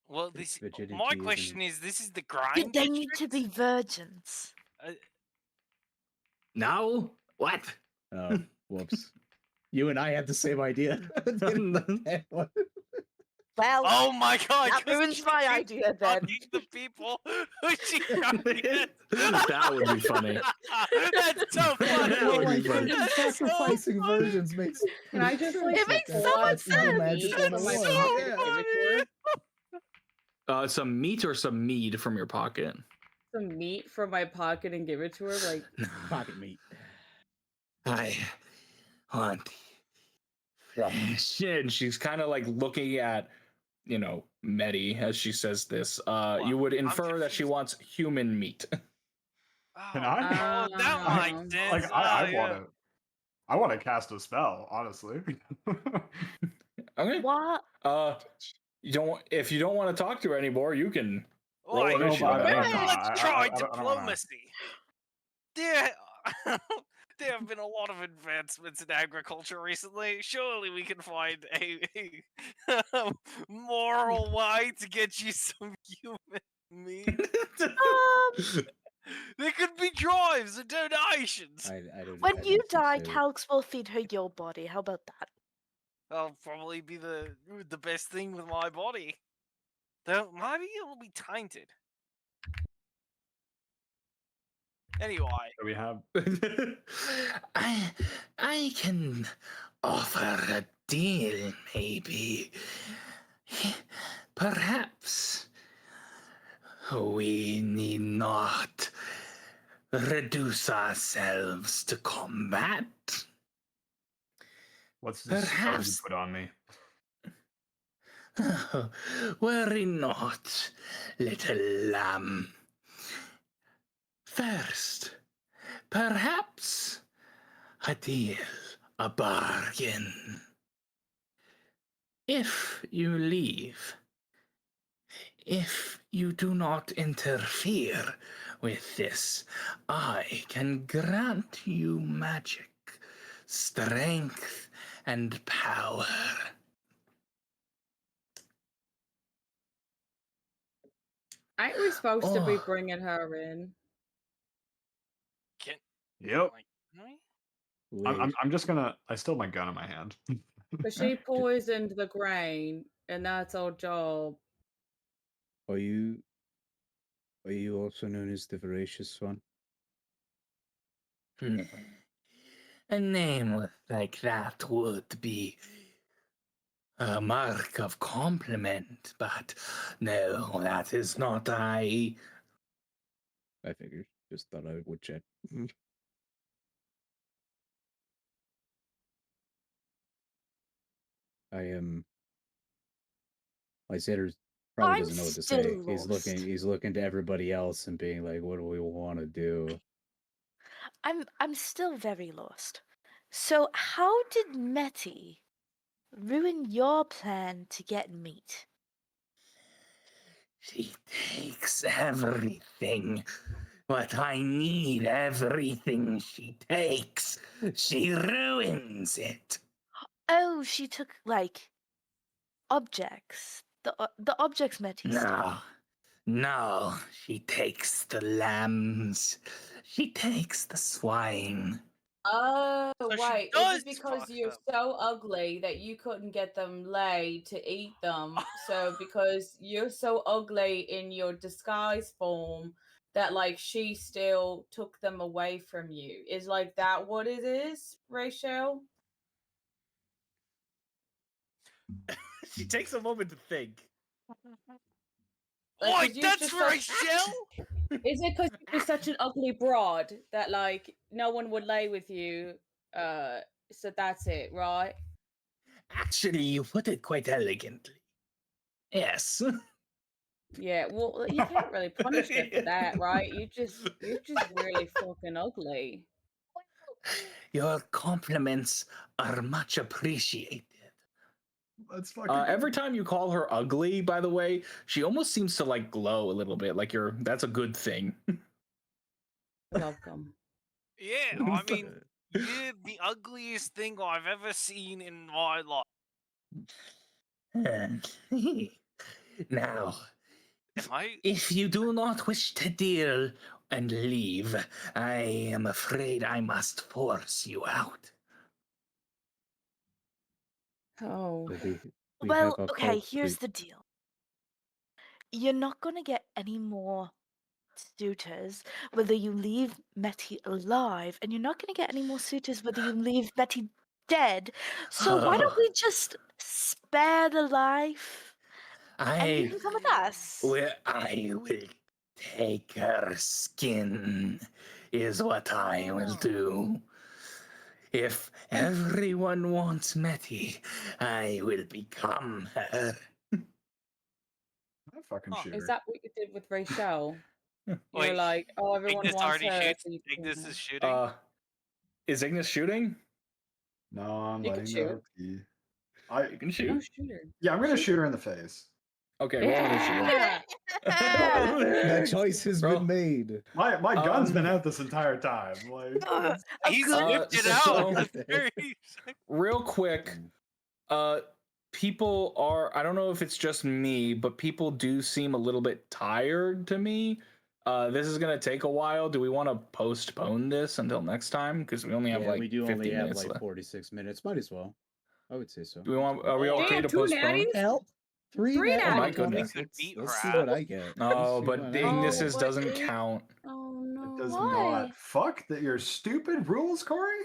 well, It's this... virginity, My isn't question it? is, this is the grind Did they need to district? be virgins? No? What? Oh, whoops. You and I had the same idea. Well, Oh my god! that 'cause ruins she my keeps idea then. fucking the people who she tried to get. That would be funny. That's so funny! That would be funny. That's so Sacrificing virgins makes. Can I just like It makes so pull much out some sense. meat Magic from my 101. pocket Yeah. and give it to her? Some meat or some mead from your pocket? Some meat from my pocket and give it to her? Like, Pocket meat. I want flesh. And she's kind of like looking at, Metti as she says this. You would infer that she confused. wants human meat. Can I? Oh, that I- makes sense. Like I yeah. want to cast a spell, honestly. Okay. What? If you don't want to talk to her anymore, you can roll Like, initiative. No, but I maybe don't know. let's try I don't wanna- diplomacy. There, there have been a lot of advancements in agriculture recently. Surely we can find a moral way to get you some human meat. There could be drives and donations. I don't. When I you don't die, think so. Calx will feed her your body. How about that? That'll probably be the best thing with my body. Though maybe it'll be tainted. Anyway, So we have I can offer a deal, maybe. Perhaps we need not reduce ourselves to combat. what's this spell you Perhaps- put on me? Worry not, little lamb. First, perhaps a deal, a bargain. If you leave, if you do not interfere with this, I can grant you magic, strength, and power. aren't we supposed to be Oh. bringing her in? Yep. like, can we? Wait, I'm just gonna. I still have my gun in my hand. Because she poisoned the grain, and that's our job. are you? Are you also known as the Voracious One? A name like that would be a mark of compliment, but no, that is not I. I figured. Just thought I would check. I am. Lysander probably I'm doesn't know what to still say. lost. He's looking to everybody else and being like, "What do we want to do?" I'm still very lost. So how did Metti ruin your plan to get meat? She takes everything. But I need everything she takes. She ruins it. Oh, she took like objects. The objects Metti stole. No, she takes the lambs. She takes the swine. Oh, So she wait. Is does it because fuck you're them. so ugly that you couldn't get them laid to eat them? So because you're so ugly in your disguise form that like she still took them away from you. Is like that what it is, Rachel? She takes a moment to think. Like, Oi, 'cause you're that's just right, such Shell! is it because you're such an ugly broad that like no one would lay with you? So that's it, right? Actually, you put it quite elegantly. Yes. Yeah, well, you can't really punish her for that, right? You're just really fucking ugly. Your compliments are much appreciated. Let's fucking Every time you call her ugly, by the way, she almost seems to like glow a little bit. Like that's a good thing. Welcome. Yeah, I mean, you're the ugliest thing I've ever seen in my life. Now, Am I? if you do not wish to deal and leave, I am afraid I must force you out. Oh, But we Well, have a okay, pulse here's the deal. You're not gonna get any more suitors whether you leave Metti alive, and you're not gonna get any more suitors whether you leave Metti dead. So why don't we just spare the life and you can come with us? I will take her skin, is what I will do. If everyone wants Metti, I will become her. I fucking Huh. shoot is her. that what you did with Rachel? You're Wait, like, oh, everyone Ignis wants already her. shoots. So you can Ignis have is shooting. Is Ignis shooting? No, I'm You can letting shoot. her be. I You can No, shoot. shoot her. yeah, I'm gonna Shoot shoot her in the face. Okay, roll initiative. Yeah. That choice has Bro. been made. My gun's been out this entire time. Like, A He's good whipped it so- out. That's very. Real quick, people are, I don't know if it's just me, but people do seem a little bit tired to me. This is gonna take a while. Do we want to postpone this until next time? Because we only have like we do 50 only have minutes like left. 46 minutes. Might as well. I would say so. Do we want? Are we Or- okay Damn, to 2 postpone? natties? Hell, three Three natties. Oh my natties. goodness. Could beat Let's her see what out. I get. Oh, Let's see but what the I Ignis's but doesn't it- count. Oh no. it does Why? not. Fuck that. Your stupid rules, Corey.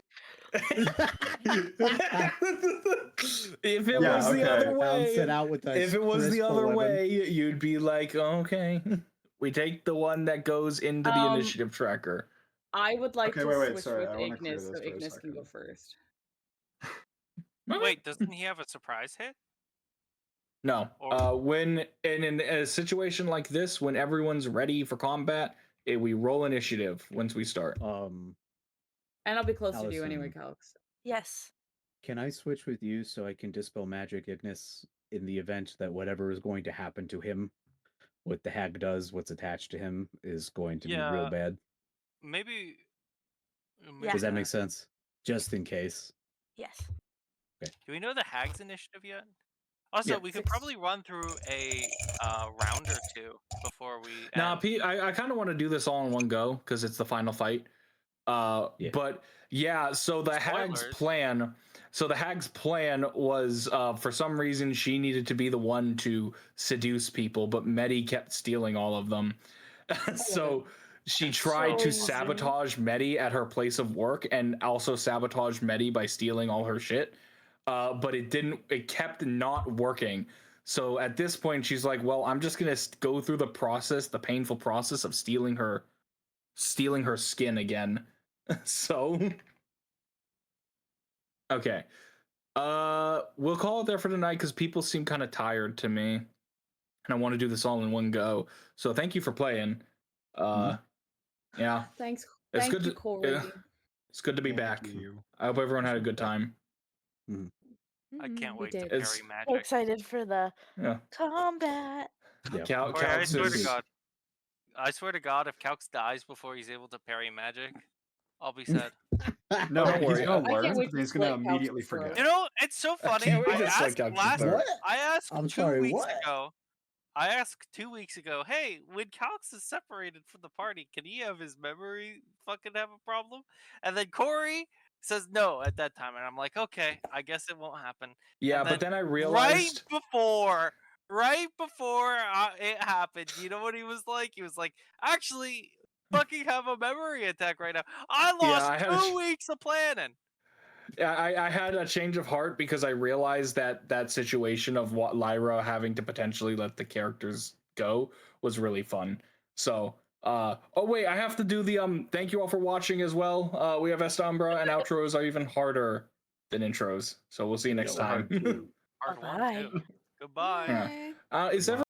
If it Yeah, was the okay. other Bounce it way, out with a if it was the crisp other 11. way, you'd be like, okay, we take the one that goes into the initiative tracker. I would like Okay, to wait, switch sorry, with I wanna clear Ignis, this so for a Ignis can go second. first. Wait, doesn't he have a surprise hit? No. Or- When in a situation like this, when everyone's ready for combat, we roll initiative once we start. And I'll be closer to you anyway, Allison. Calx. Yes. Can I switch with you so I can dispel magic Ignis in the event that whatever is going to happen to him, what the hag does, what's attached to him, is going to be real Yeah. bad? Maybe. Yeah. Does that make sense? Just in case. Yes. Do we know the hag's initiative yet? Also, Yeah. we could 6. probably run through a round or two before we Nah, end. I kind of want to do this all in one go because it's the final fight. Yeah. But yeah, so the hag's Spoilers. plan. So the hag's plan was, for some reason, she needed to be the one to seduce people, but Metti kept stealing all of them. So she tried so to easy. sabotage Metti at her place of work and also sabotage Metti by stealing all her shit. But it kept not working. So at this point, she's like, well, I'm just going to go through the painful process of stealing her skin again. So, okay. We'll call it there for tonight because people seem kind of tired to me. And I want to do this all in one go. So thank you for playing. Yeah. Thanks. It's Thank good you, to, Corey. yeah, it's good to be back. I hope everyone had a good time. I can't We wait to did. parry So magic. excited for the Yeah. combat. Yeah. Corey, I Calx swear to is- God. I swear to God, if Calx dies before he's able to parry magic, I'll be sad. No, don't he's worry. gonna I can't learn, wait but to he's gonna split Calx's immediately throat. forget. You know, it's so funny. can't wait I to asked slick out last. your throat. What? I asked I'm 2 sorry, weeks what? ago. I asked 2 weeks ago, hey, when Calx is separated from the party, can he have his memory fucking have a problem? And then Corey says no at that time, and I'm like, okay, I guess it won't happen. Yeah, And but then I realized right before it happened, you know what he was like? He was like, actually, fucking have a memory attack right now. I lost I had 2 weeks of planning. I had a change of heart because I realized that situation of what Lyra having to potentially let the characters go was really fun. So, oh wait, I have to do the thank you all for watching as well. We have Estambra, and outros are even harder than intros. So we'll see you next Yo, time. Hard to. Hard one Bye. too. Goodbye. Yeah. Is Goodbye.